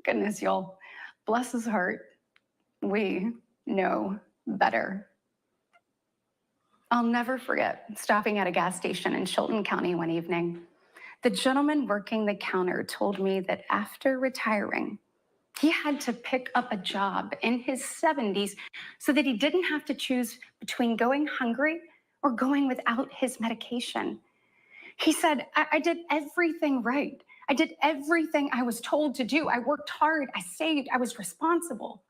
Goodness, y'all, bless his heart, we know better. I'll never forget stopping at a gas station in Chilton County one evening. The gentleman working the counter told me that after retiring, he had to pick up a job in his 70s so that he didn't have to choose between going hungry or going without his medication. He said, I did everything right. I did everything I was told to do. I worked hard, I saved, I was responsible.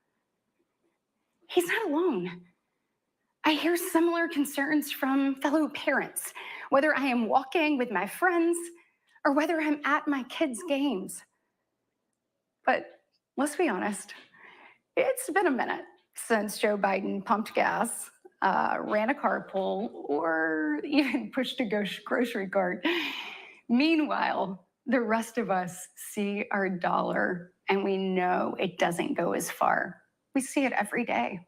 He's not alone. I hear similar concerns from fellow parents, whether I am walking with my friends or whether I'm at my kids' games. But let's be honest, it's been a minute since Joe Biden pumped gas, ran a carpool, or even pushed a grocery cart. Meanwhile, the rest of us see our dollar and we know it doesn't go as far. We see it every day.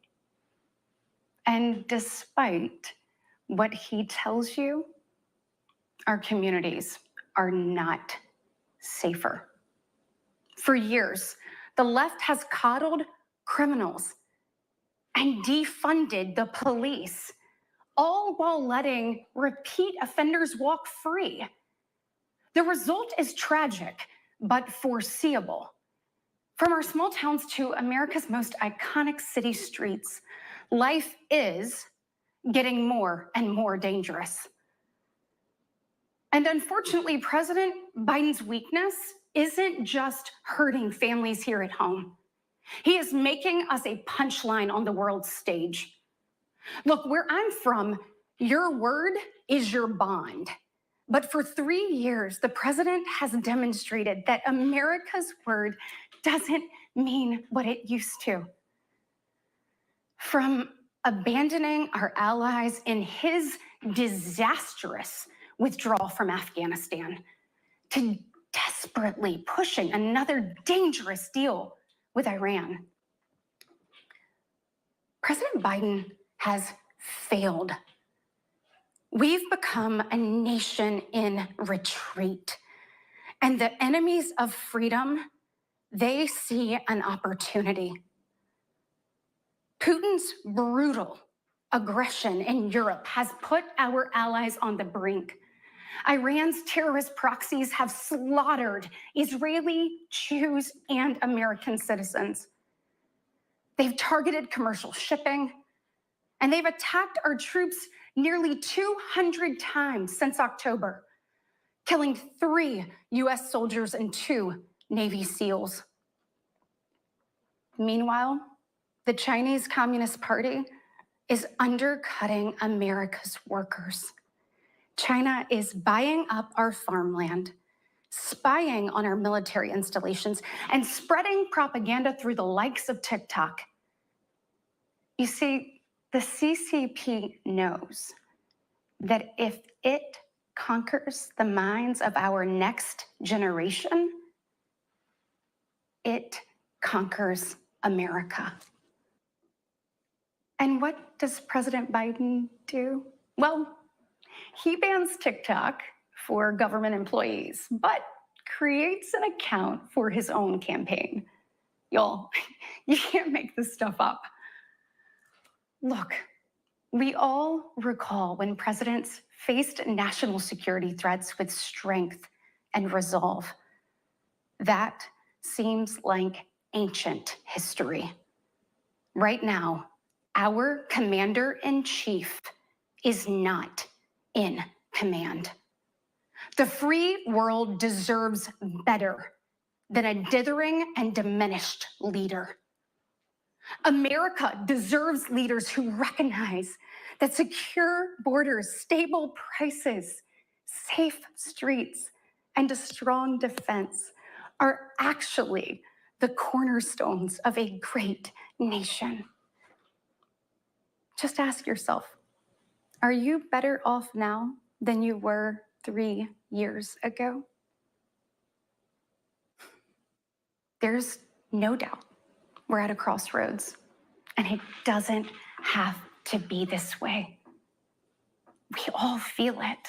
And despite what he tells you, our communities are not safer. For years, the left has coddled criminals and defunded the police, all while letting repeat offenders walk free. The result is tragic, but foreseeable. From our small towns to America's most iconic city streets, life is getting more and more dangerous. And unfortunately, President Biden's weakness isn't just hurting families here at home. He is making us a punchline on the world stage. Look, where I'm from, your word is your bond. But for 3 years, the president has demonstrated that America's word doesn't mean what it used to. From abandoning our allies in his disastrous withdrawal from Afghanistan to desperately pushing another dangerous deal with Iran. President Biden has failed. We've become a nation in retreat, and the enemies of freedom, they see an opportunity. Putin's brutal aggression in Europe has put our allies on the brink. Iran's terrorist proxies have slaughtered Israeli, Jews, and American citizens. They've targeted commercial shipping, And they've attacked our troops nearly 200 times since October, killing 3 US soldiers and 2 Navy SEALs. Meanwhile, the Chinese Communist Party is undercutting America's workers. China is buying up our farmland, spying on our military installations, and spreading propaganda through the likes of TikTok. You see, the CCP knows that if it conquers the minds of our next generation, it conquers America. And what does President Biden do? Well, he bans TikTok for government employees, but creates an account for his own campaign. Y'all, you can't make this stuff up. Look, we all recall when presidents faced national security threats with strength and resolve. That seems like ancient history. Right now, our commander-in-chief is not in command. The free world deserves better than a dithering and diminished leader. America deserves leaders who recognize that secure borders, stable prices, safe streets, and a strong defense are actually the cornerstones of a great nation. Just ask yourself, are you better off now than you were 3 years ago? There's no doubt we're at a crossroads, and it doesn't have to be this way. We all feel it.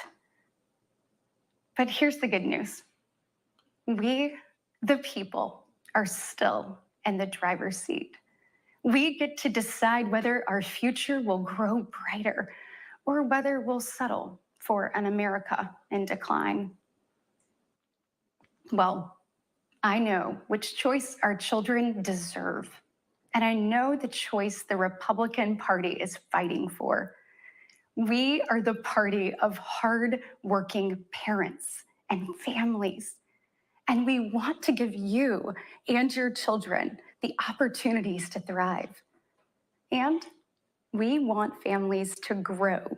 But here's the good news. We, the people, are still in the driver's seat. We get to decide whether our future will grow brighter or whether we'll settle for an America in decline. Well, I know which choice our children deserve, and I know the choice the Republican Party is fighting for. We are the party of hard-working parents and families, and we want to give you and your children the opportunities to thrive. And we want families to grow.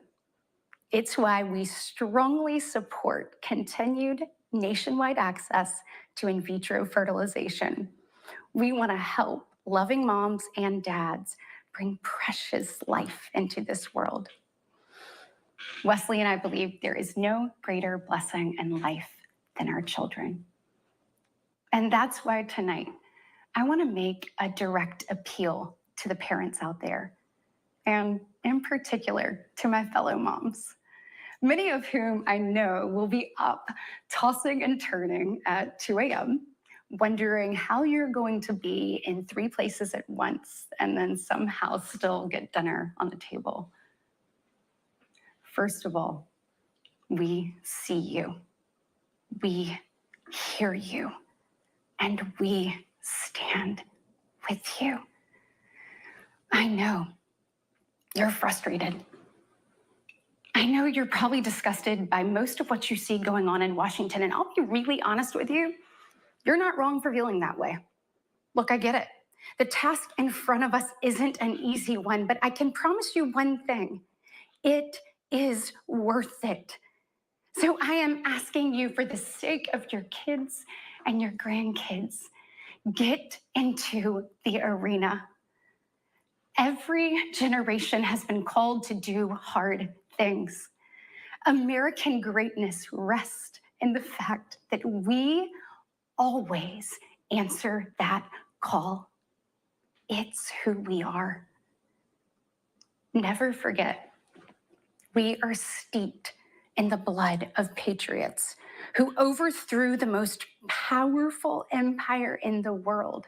It's why we strongly support continued nationwide access to in vitro fertilization. We want to help loving moms and dads bring precious life into this world. Wesley and I believe there is no greater blessing in life than our children. And that's why tonight, I want to make a direct appeal to the parents out there, and in particular to my fellow moms, many of whom I know will be up tossing and turning at 2 a.m., wondering how you're going to be in 3 places at once and then somehow still get dinner on the table. First of all, we see you, we hear you, and we stand with you. I know you're frustrated. I know you're probably disgusted by most of what you see going on in Washington, and I'll be really honest with you, you're not wrong for feeling that way. Look, I get it. The task in front of us isn't an easy one, but I can promise you one thing. It is worth it. So I am asking you, for the sake of your kids and your grandkids, get into the arena. Every generation has been called to do hard things. American greatness rests in the fact that we always answer that call. It's who we are. Never forget, we are steeped in the blood of patriots who overthrew the most powerful empire in the world.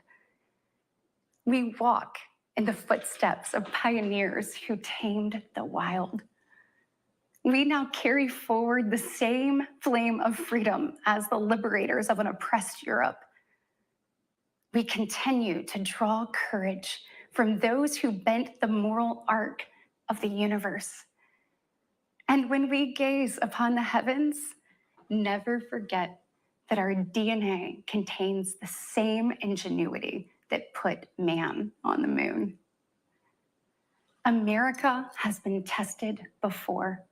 We walk in the footsteps of pioneers who tamed the wild. We now carry forward the same flame of freedom as the liberators of an oppressed Europe. We continue to draw courage from those who bent the moral arc of the universe. And when we gaze upon the heavens, never forget that our DNA contains the same ingenuity that put man on the moon. America has been tested before,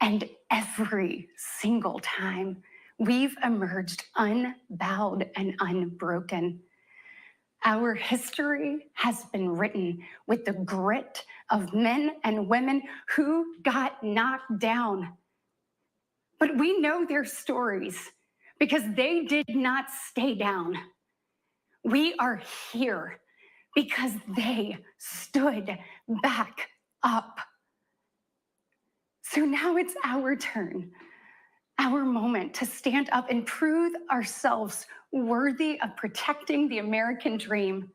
and every single time we've emerged unbowed and unbroken. Our history has been written with the grit of men and women who got knocked down. But we know their stories because they did not stay down. We are here because they stood back up. So now it's our turn, our moment to stand up and prove ourselves worthy of protecting the American dream.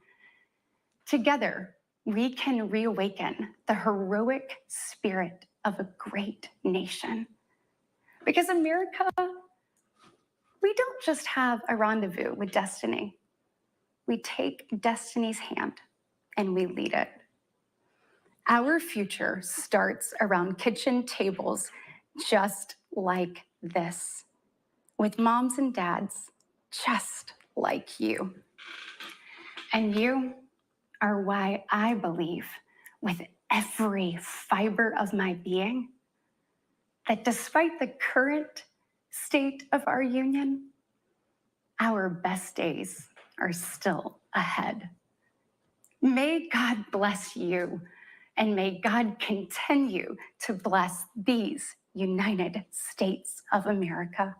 Together, we can reawaken the heroic spirit of a great nation. Because America, we don't just have a rendezvous with destiny. We take destiny's hand and we lead it. Our future starts around kitchen tables just like this, with moms and dads just like you. And you are why I believe with every fiber of my being that despite the current state of our union, our best days are still ahead. May God bless you, and may God continue to bless these United States of America.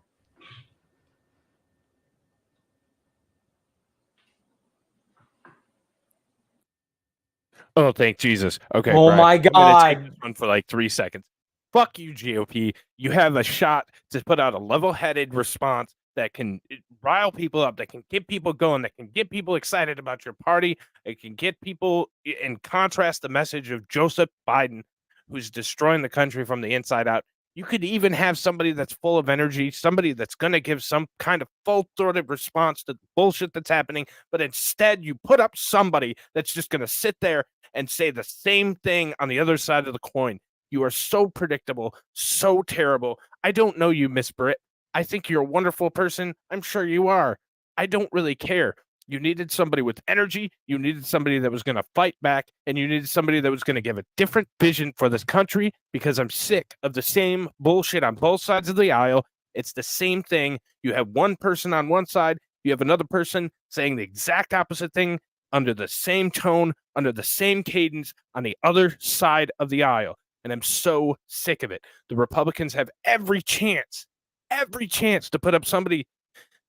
Oh, thank Jesus. Okay, Oh Brian, my I'm going to take God. this one for like 3 seconds. Fuck you, GOP. You have a shot to put out a level-headed response that can rile people up, that can get people going, that can get people excited about your party. It can get people in contrast the message of Joseph Biden, who's destroying the country from the inside out. You could even have somebody that's full of energy, somebody that's going to give some kind of full-throated response to the bullshit that's happening, but instead you put up somebody that's just going to sit there and say the same thing on the other side of the coin. You are so predictable, so terrible. I don't know you, Miss Britt. I think you're a wonderful person. I'm sure you are. I don't really care. You needed somebody with energy. You needed somebody that was going to fight back, and you needed somebody that was going to give a different vision for this country, because I'm sick of the same bullshit on both sides of the aisle. It's the same thing. You have one person on one side, you have another person saying the exact opposite thing under the same tone, under the same cadence on the other side of the aisle. And I'm so sick of it. The Republicans have every chance to put up somebody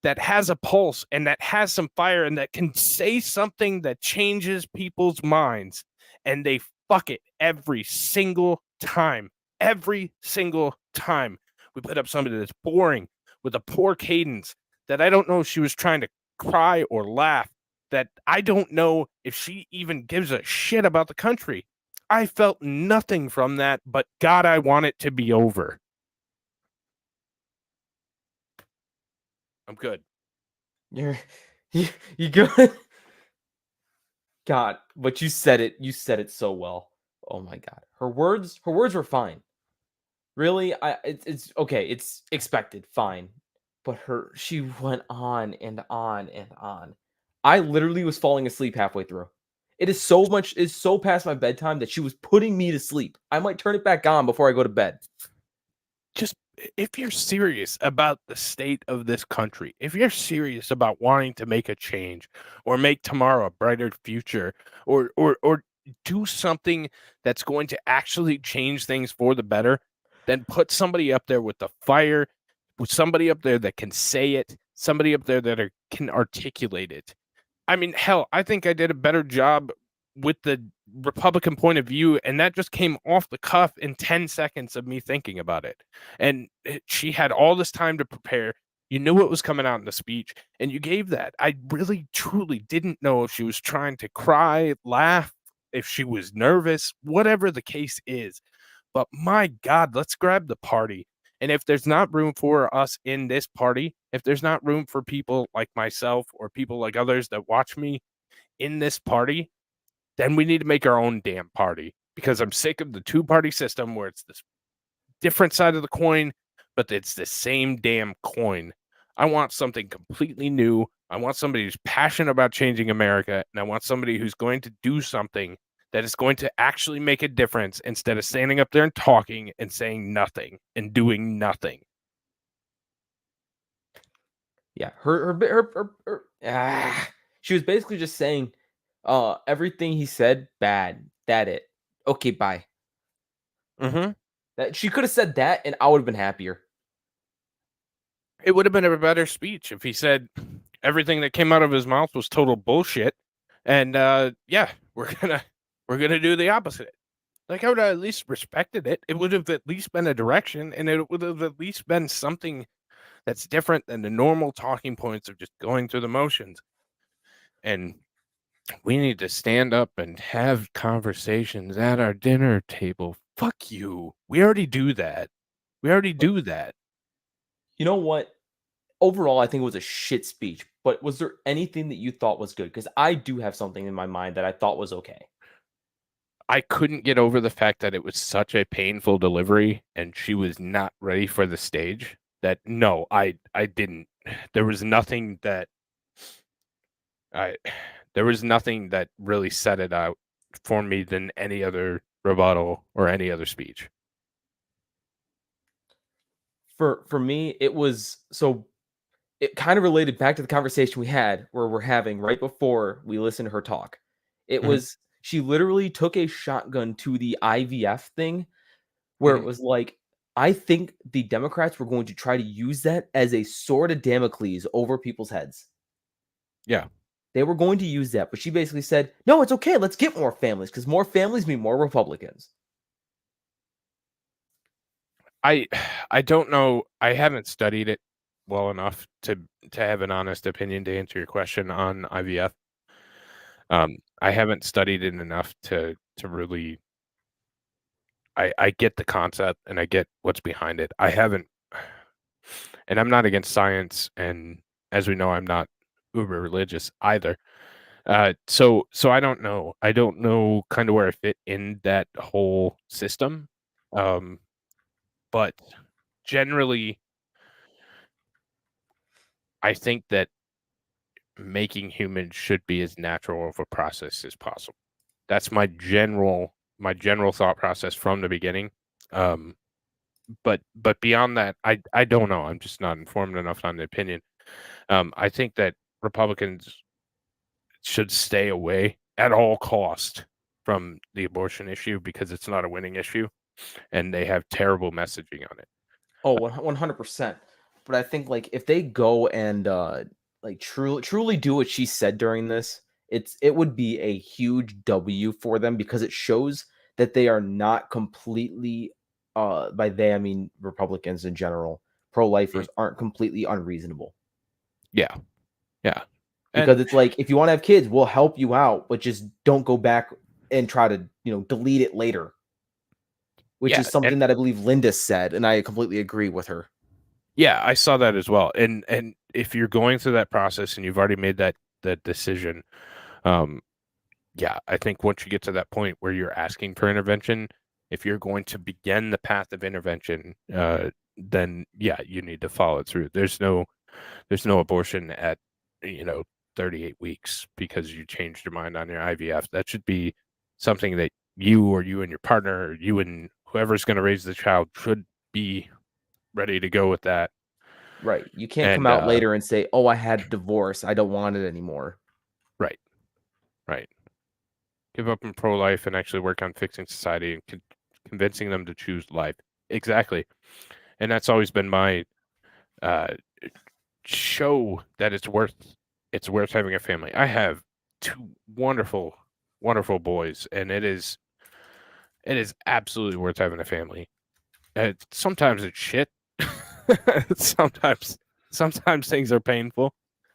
that has a pulse and that has some fire and that can say something that changes people's minds. And they fuck it every single time. Every single time. We put up somebody that's boring with a poor cadence that I don't know if she was trying to cry or laugh, that I don't know if she even gives a shit about the country. I felt nothing from that, but God, I want it to be over. I'm good. You good? God, but you said it so well. Oh my God. Her words were fine. Really? It's okay, it's expected, fine. But she went on and on and on. I literally was falling asleep halfway through. It's so past my bedtime that she was putting me to sleep. I might turn it back on before I go to bed. Just if you're serious about the state of this country, if you're serious about wanting to make a change or make tomorrow a brighter future, or do something that's going to actually change things for the better, then put somebody up there with the fire, with somebody up there that can say it, somebody up there that can articulate it. I mean, hell, I think I did a better job with the Republican point of view, and that just came off the cuff in 10 seconds of me thinking about it. And she had all this time to prepare. You knew what was coming out in the speech, and you gave that. I really, truly didn't know if she was trying to cry, laugh, if she was nervous, whatever the case is. But my God, let's grab the party. And if there's not room for us in this party, if there's not room for people like myself or people like others that watch me in this party, then we need to make our own damn party. because I'm sick of the two-party system where it's this different side of the coin, but it's the same damn coin. I want something completely new. I want somebody who's passionate about changing America, and I want somebody who's going to do something that is going to actually make a difference instead of standing up there and talking and saying nothing and doing nothing. Yeah, she was basically just saying, everything he said bad. That it. Okay, bye. Mm-hmm. That she could have said that, and I would have been happier. It would have been a better speech if he said everything that came out of his mouth was total bullshit, and yeah, we're gonna do the opposite. Like, I would have at least respected it. It would have at least been a direction, and it would have at least been something that's different than the normal talking points of just going through the motions. And we need to stand up and have conversations at our dinner table. Fuck you. We already do that. We already do that. You know what? Overall, I think it was a shit speech. But was there anything that you thought was good? Because I do have something in my mind that I thought was okay. I couldn't get over the fact that it was such a painful delivery and she was not ready for the stage. That no, I didn't. There was nothing that I there was nothing that really set it out for me than any other rebuttal or any other speech. For me, it was so it kind of related back to the conversation we had where we're having right before we listened to her talk. It Mhm. was she literally took a shotgun to the IVF thing where it Mhm. was like, I think the Democrats were going to try to use that as a sword of Damocles over people's heads. Yeah. They were going to use that, but she basically said, "No, it's okay. Let's get more families because more families mean more Republicans." I I don't know. I haven't studied it well enough to have an honest opinion to answer your question on IVF. I haven't studied it enough to really. I get the concept and I get what's behind it. I haven't, and I'm not against science, and as we know, I'm not uber religious either. So I don't know. I don't know kind of where I fit in that whole system. Um, but generally, I think that making humans should be as natural of a process as possible. That's my general thought process from the beginning. Um, but beyond that, I don't know. I'm just not informed enough on the opinion. I think that Republicans should stay away at all cost from the abortion issue because it's not a winning issue, and they have terrible messaging on it. Oh, 100%. But I think like if they go and like truly do what she said during this, it would be a huge W for them because it shows that they are not completely by they I mean Republicans in general, pro-lifers Mm. aren't completely unreasonable. Yeah, yeah, and Because it's like if you want to have kids, we'll help you out, but just don't go back and try to, delete it later, which yeah, is and something that I believe Linda said, and I completely agree with her. yeah, I saw that as well. And if you're going through that process and you've already made that decision, um, yeah, I think once you get to that point where you're asking for intervention, if you're going to begin the path of intervention, then yeah, you need to follow it through. There's no abortion at, you know, 38 weeks because you changed your mind on your IVF. That should be something that you or you and your partner or you and whoever's going to raise the child should be ready to go with that. Right. You can't come And out later and say, "Oh, I had divorce. I don't want it anymore." right, right. Give up on pro-life and actually work on fixing society and convincing them to choose life. Exactly. And that's always been my uh, show that it's worth having a family. I have two wonderful, wonderful boys, and it is absolutely worth having a family. Sometimes it's shit. sometimes sometimes things are painful,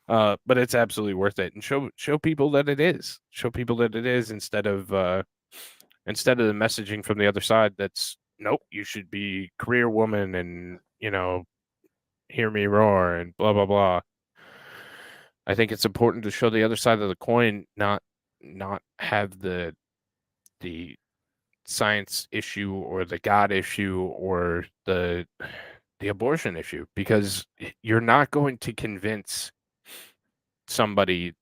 but it's absolutely worth it. And show people that it is. Show people that it is instead of the messaging from the other side that's nope, you should be career woman and hear me roar and blah blah blah. I think it's important to show the other side of the coin, not have the science issue or the God issue or the abortion issue, because you're not going to convince somebody.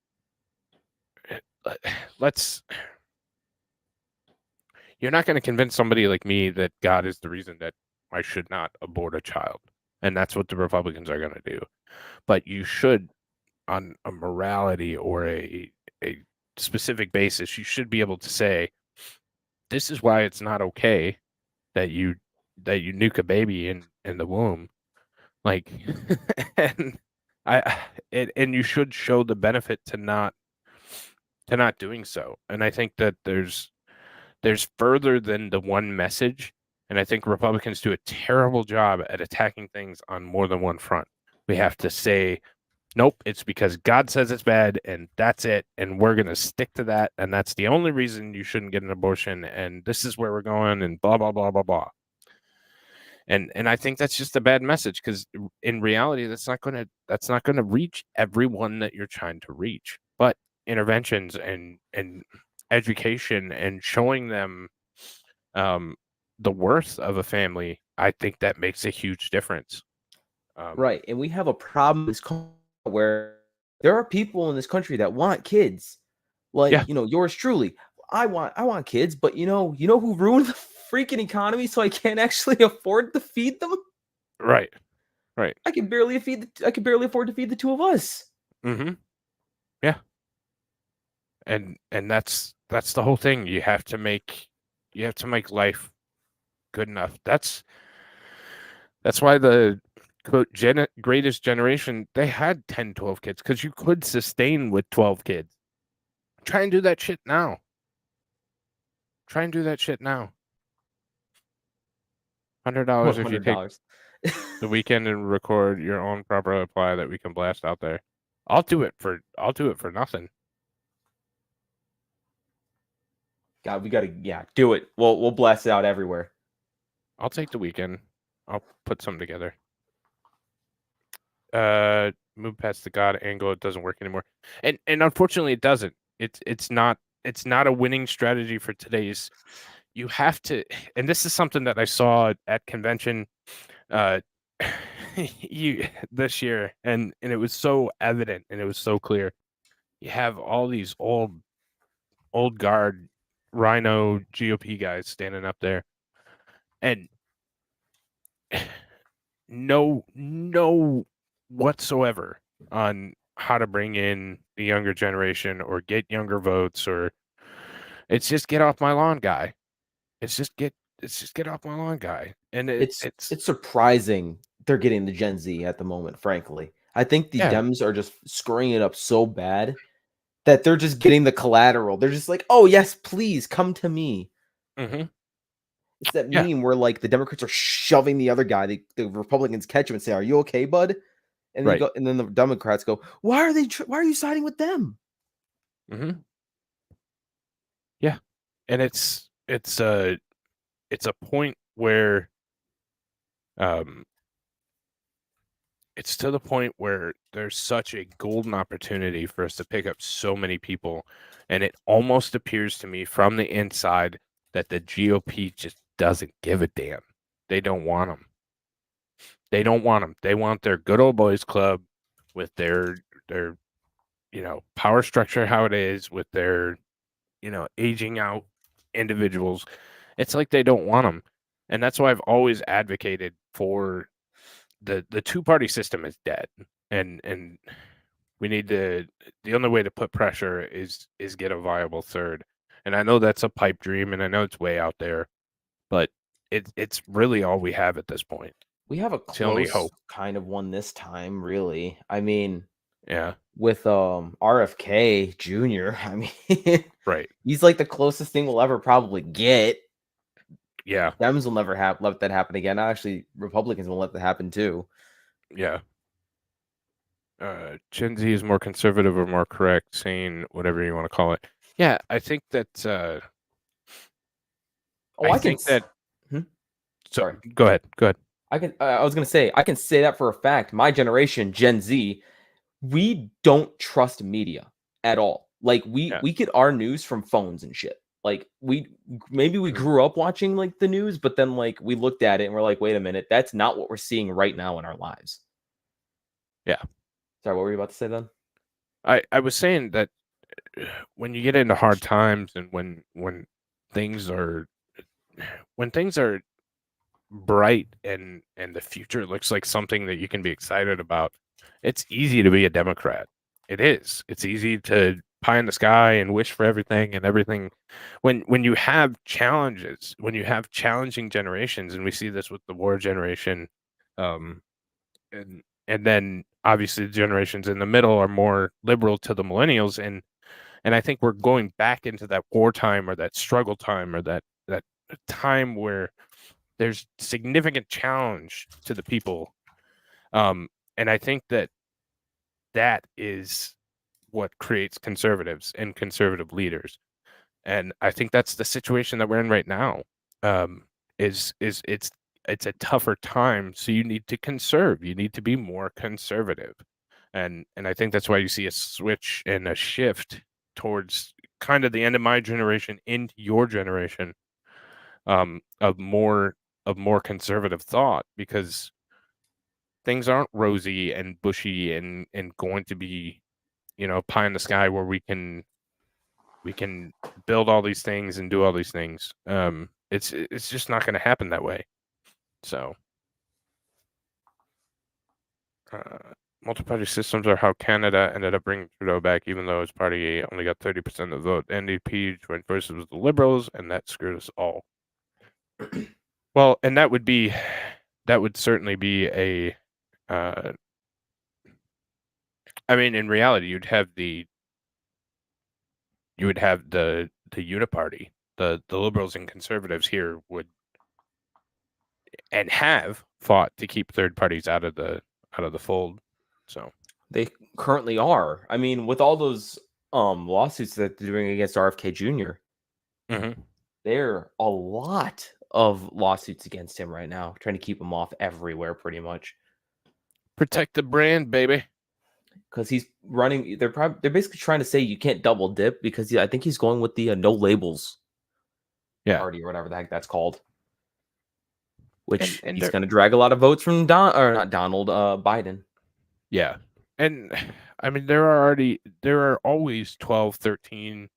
Let's You're not going to convince somebody like me that God is the reason that I should not abort a child, and that's what the Republicans are going to do. But you should, on a morality or a specific basis, you should be able to say, this is why it's not okay that you nuke a baby in the womb, like, and and you should show the benefit to not doing so. And I think that there's further than the one message, and I think Republicans do a terrible job at attacking things on more than one front. We have to say, nope, it's because God says it's bad, and that's it, and we're going to stick to that, and that's the only reason you shouldn't get an abortion, and this is where we're going, and blah, blah, blah, blah, blah. And I think that's just a bad message, because in reality, that's not going to reach everyone that you're trying to reach. But interventions and education and showing them the worth of a family, I think that makes a huge difference. Right, and we have a problem in this country where there are people in this country that want kids, like Yeah. yours truly. I want kids, but you know who ruined the freaking economy, so I can't actually afford to feed them. Right. Right. I can barely afford to feed the two of us. Mm-hmm. Yeah. And that's the whole thing. You have to make life good enough. That's why the quote greatest generation, they had 10, 12 kids, because you could sustain with 12 kids. Try and do that shit now. $100 if you take $100. the weekend and record your own proper reply that we can blast out there. I'll do it for nothing. God, we gotta do it. We'll blast it out everywhere. I'll take the weekend. I'll put something together. Move past the God angle. It doesn't work anymore, and unfortunately, it doesn't. It's not a winning strategy for today's. You have to, and this is something that I saw at convention, this year, and it was so evident and it was so clear. You have all these old guard rhino GOP guys standing up there, and no whatsoever on how to bring in the younger generation or get younger votes, or it's just get off my lawn, guy. It's just get off my lawn, guy. And It's surprising they're getting the Gen Z at the moment, frankly. I think the Dems are just screwing it up so bad that they're just getting the collateral. They're just like, "Oh, yes, please come to me." Mm-hmm. It's that meme where like the Democrats are shoving the other guy. The Republicans catch him and say, "Are you okay, bud?" And Right. and then the Democrats go, "Why are you siding with them?" Mm-hmm. Yeah, and it's a point where it's to the point where there's such a golden opportunity for us to pick up so many people, and it almost appears to me from the inside that the GOP just doesn't give a damn. They don't want them. They don't want them. They want their good old boys club with their power structure how it is, with their aging out individuals. It's like they don't want them, and that's why I've always advocated for the two-party system is dead, and we need to. The only way to put pressure is get a viable third, and I know that's a pipe dream, and I know it's way out there, but it's really all we have at this point. We have a It's the only close hope. kind of one this time, really. I mean, Yeah. with RFK Jr. I mean, Right. he's like the closest thing we'll ever probably get. Yeah. Dems will never let that happen again. Actually, Republicans will let that happen too. Yeah. Gen Z is more conservative or more correct, sane, whatever you want to call it. Yeah, I think that. I think that. Sorry. Go ahead. Go ahead. I was gonna say I can say that for a fact. My generation, Gen Z, we don't trust media at all. Like we get our news from phones and shit. like maybe we grew up watching like the news, but then like we looked at it and we're like, wait a minute, that's not what we're seeing right now in our lives. Yeah. Sorry, what were you about to say then? I was saying that when you get into hard times and when things are bright and the future looks like something that you can be excited about, it's easy to be a Democrat. It is. It's easy to pie in the sky and wish for everything and everything. When you have challenges, when you have challenging generations, and we see this with the war generation, um, and then obviously the generations in the middle are more liberal to the millennials, and I think we're going back into that wartime or that struggle time or that time where there's significant challenge to the people. And I think that is what creates conservatives and conservative leaders. And I think that's the situation that we're in right now. Is it's a tougher time, so you need to conserve. You need to be more conservative. And I think that's why you see a switch and a shift towards kind of the end of my generation into your generation, of more conservative thought, because things aren't rosy and bushy and going to be, pie in the sky where we can build all these things and do all these things. It's just not going to happen that way. So, multi-party systems are how Canada ended up bringing Trudeau back, even though his party only got 30% of the vote. NDP joined forces with the Liberals, and that screwed us all. Well, and that would certainly be a. I mean, in reality, you would have the uniparty, the Liberals and Conservatives here would and have fought to keep third parties out of the fold. So They currently are. I mean, with all those lawsuits that they're doing against RFK Jr., there are a lot of lawsuits against him right now, trying to keep him off everywhere, pretty much. Protect the brand, baby. Because he's running, they're basically trying to say you can't double dip, because I think he's going with the no labels party or whatever the heck that's called. Which and he's going to drag a lot of votes from not Donald Biden. Yeah. And I mean, there are always 12, 13.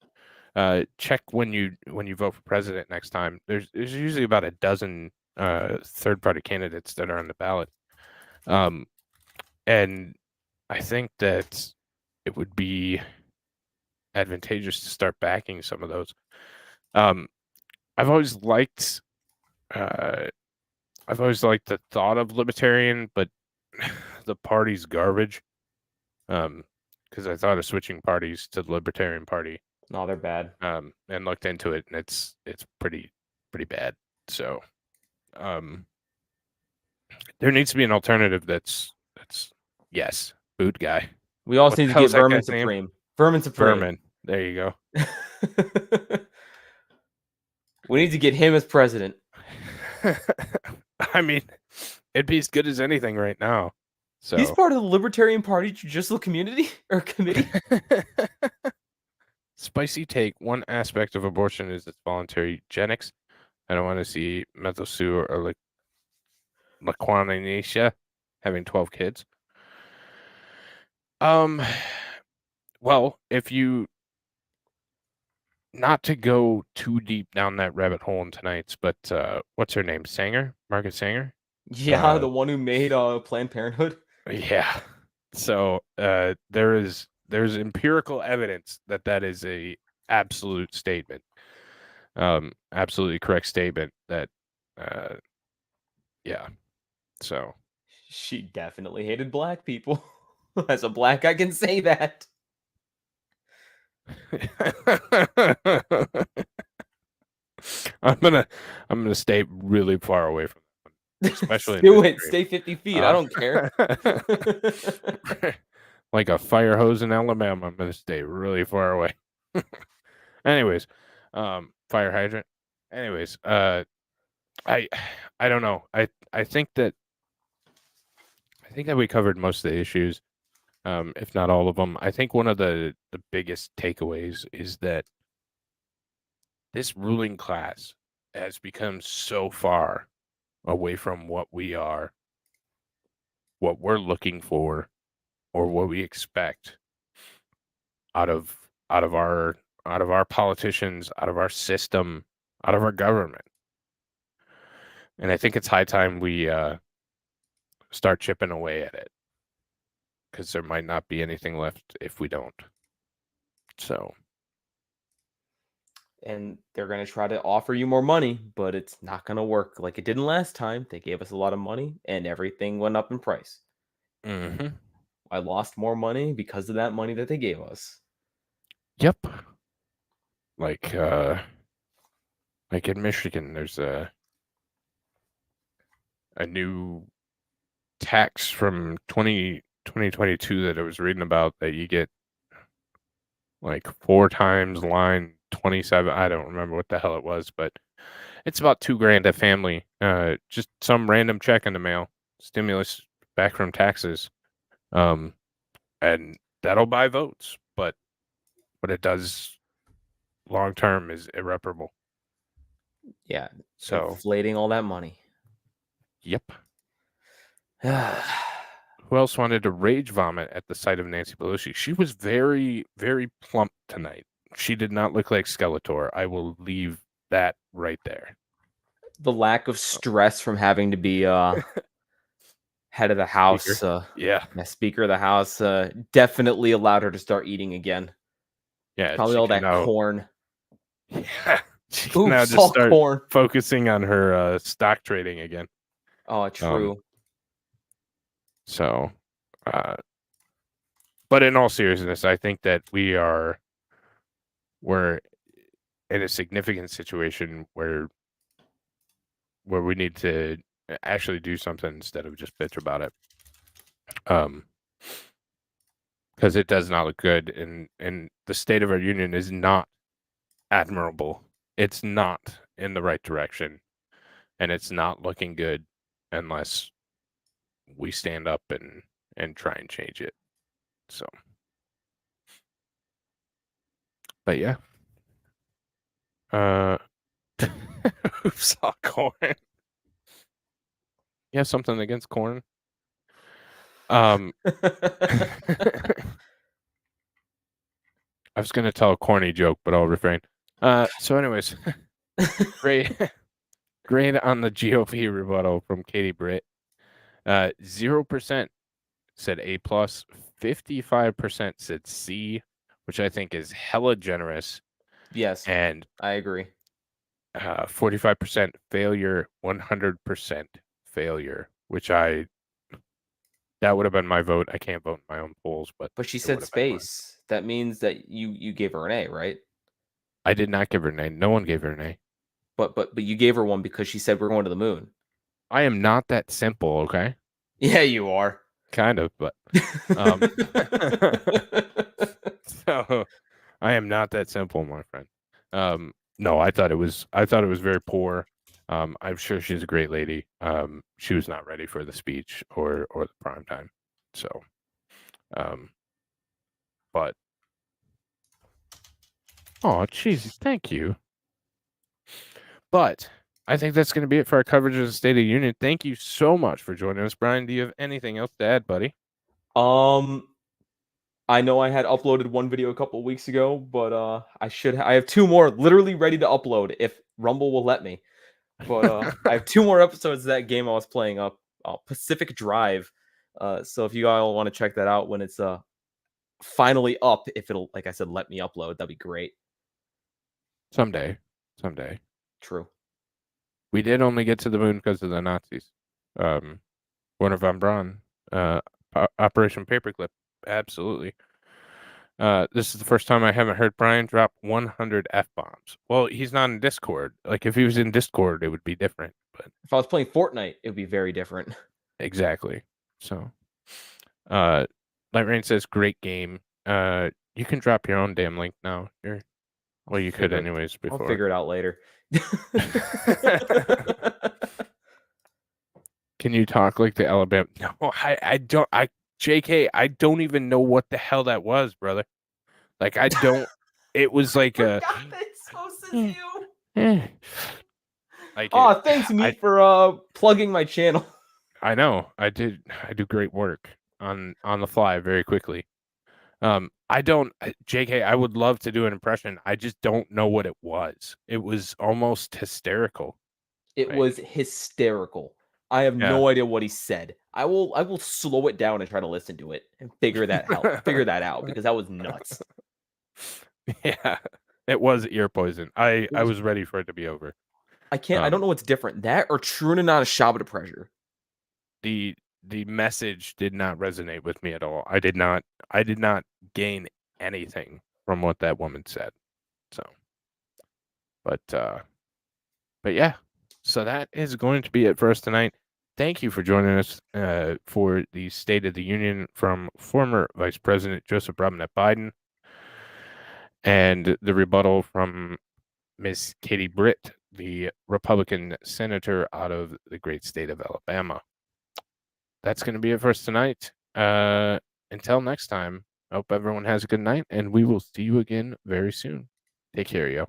Check when you vote for president next time. There's usually about a dozen third party candidates that are on the ballot. And I think that it would be advantageous to start backing some of those. I've always liked the thought of libertarian, but the party's garbage. Because I thought of switching parties to the Libertarian Party. No, they're bad. And looked into it, and it's pretty bad. So, there needs to be an alternative that's yes, boot guy. We also need to get Vermin Supreme. Vermin Supreme. Vermin. There you go. We need to get him as president. I mean, it'd be as good as anything right now. So he's part of the Libertarian Party Judicial Community or Committee. Spicy take. One aspect of abortion is its voluntary eugenics. I don't want to see Methosu or Laquanisha having 12 kids. Well, if you not to go too deep down that rabbit hole in tonight's, but what's her name? Sanger? Margaret Sanger? Yeah, the one who made Planned Parenthood. Yeah. So there's empirical evidence that is a absolute statement. Absolutely correct statement that yeah. So she definitely hated black people. As a black, I can say that. I'm gonna stay really far away from that one, especially do it. Stay 50 feet. I don't care. Like a fire hose in Alabama, I'm gonna stay really far away. Anyways, fire hydrant. Anyways, I don't know. I think that we covered most of the issues, if not all of them. I think one of the biggest takeaways is that this ruling class has become so far away from what we are, what we're looking for, or what we expect out of our politicians, out of our system, out of our government. And I think it's high time we start chipping away at it, because there might not be anything left if we don't. So, and they're going to try to offer you more money, but it's not going to work like it didn't last time. They gave us a lot of money and everything went up in price. mm-hmm. I lost more money because of that money that they gave us. Yep. Like in Michigan, there's a new tax from 2022 that I was reading about that you get like 4 times line 27. I don't remember what the hell it was, but it's about $2,000 a family. Just some random check in the mail, stimulus back from taxes, and that'll buy votes. But what it does long term is irreparable. Yeah, So inflating all that money. Yep. Who else wanted to rage vomit at the sight of Nancy Pelosi? She was very, very plump tonight. She did not look like Skeletor. I will leave that right there. The lack of stress from having to be head of the house, yeah, Speaker of the House, definitely allowed her to start eating again. Yeah, probably all that now, corn. Yeah, she can Oops, now just all start corn. focusing on her stock trading again. Oh, true. So, but in all seriousness, I think that we're in a significant situation where we need to actually do something instead of just bitch about it. Because it does not look good, and the state of our union is not admirable. It's not in the right direction, and it's not looking good unless we stand up and try and change it. So, but yeah. Who saw corn? You have something against corn? I was gonna tell a corny joke, but I'll refrain. So anyways, great on the GOP rebuttal from Katie Britt. 0% said A+, 55% said C, which I think is hella generous. Yes, and I agree. 45% failure, 100% failure, which that would have been my vote. I can't vote in my own polls, but she it said would have been mine. space. That means that you gave her an A, right? I did not give her an A. No one gave her an A. But you gave her one because she said we're going to the moon. I am not that simple, okay? Yeah, you are. Kind of, but so I am not that simple, my friend. No, I thought it was very poor. I'm sure she's a great lady. She was not ready for the speech or the prime time. So, but oh, jeez, thank you. But I think that's going to be it for our coverage of the State of the Union. Thank you so much for joining us, Brian. Do you have anything else to add, buddy? I know I had uploaded one video a couple weeks ago, but I have 2 more literally ready to upload if Rumble will let me. But I have 2 more episodes of that game I was playing up, Pacific Drive. So if you all want to check that out when it's finally up, if it'll, like I said, let me upload, that'd be great. Someday. True. We did only get to the moon because of the Nazis. Werner von Braun, Operation Paperclip, absolutely. This is the first time I haven't heard Brian drop 100 F-bombs. Well, he's not in Discord. Like, if he was in Discord, it would be different. But if I was playing Fortnite, it would be very different. Exactly. So, Light Rain says, great game. You can drop your own damn link now. Well, you could anyways before. I'll figure it out later. Can you talk like the Alabama? No, I don't. JK, I don't even know what the hell that was, brother. Like, I don't. It was like a. It's supposed to you. Like Oh, thanks, Meat, for plugging my channel. I know. I do great work on the fly very quickly. I don't, JK, I would love to do an impression. I just don't know what it was. It was almost hysterical. It Right? was hysterical. I have Yeah. no idea what he said. I will slow it down and try to listen to it and figure that out because that was nuts. Yeah. It was ear poison. I was- was ready for it to be over. I don't know what's different. That or Truman on a Shabbat pressure. The message did not resonate with me at all. I did not gain anything from what that woman said. So, but yeah. So that is going to be it for us tonight. Thank you for joining us for the State of the Union from former Vice President Joseph Robinette Biden and the rebuttal from Miss Katie Britt, the Republican senator out of the great state of Alabama. That's going to be it for us tonight. Until next time, I hope everyone has a good night, and we will see you again very soon. Take care, yo.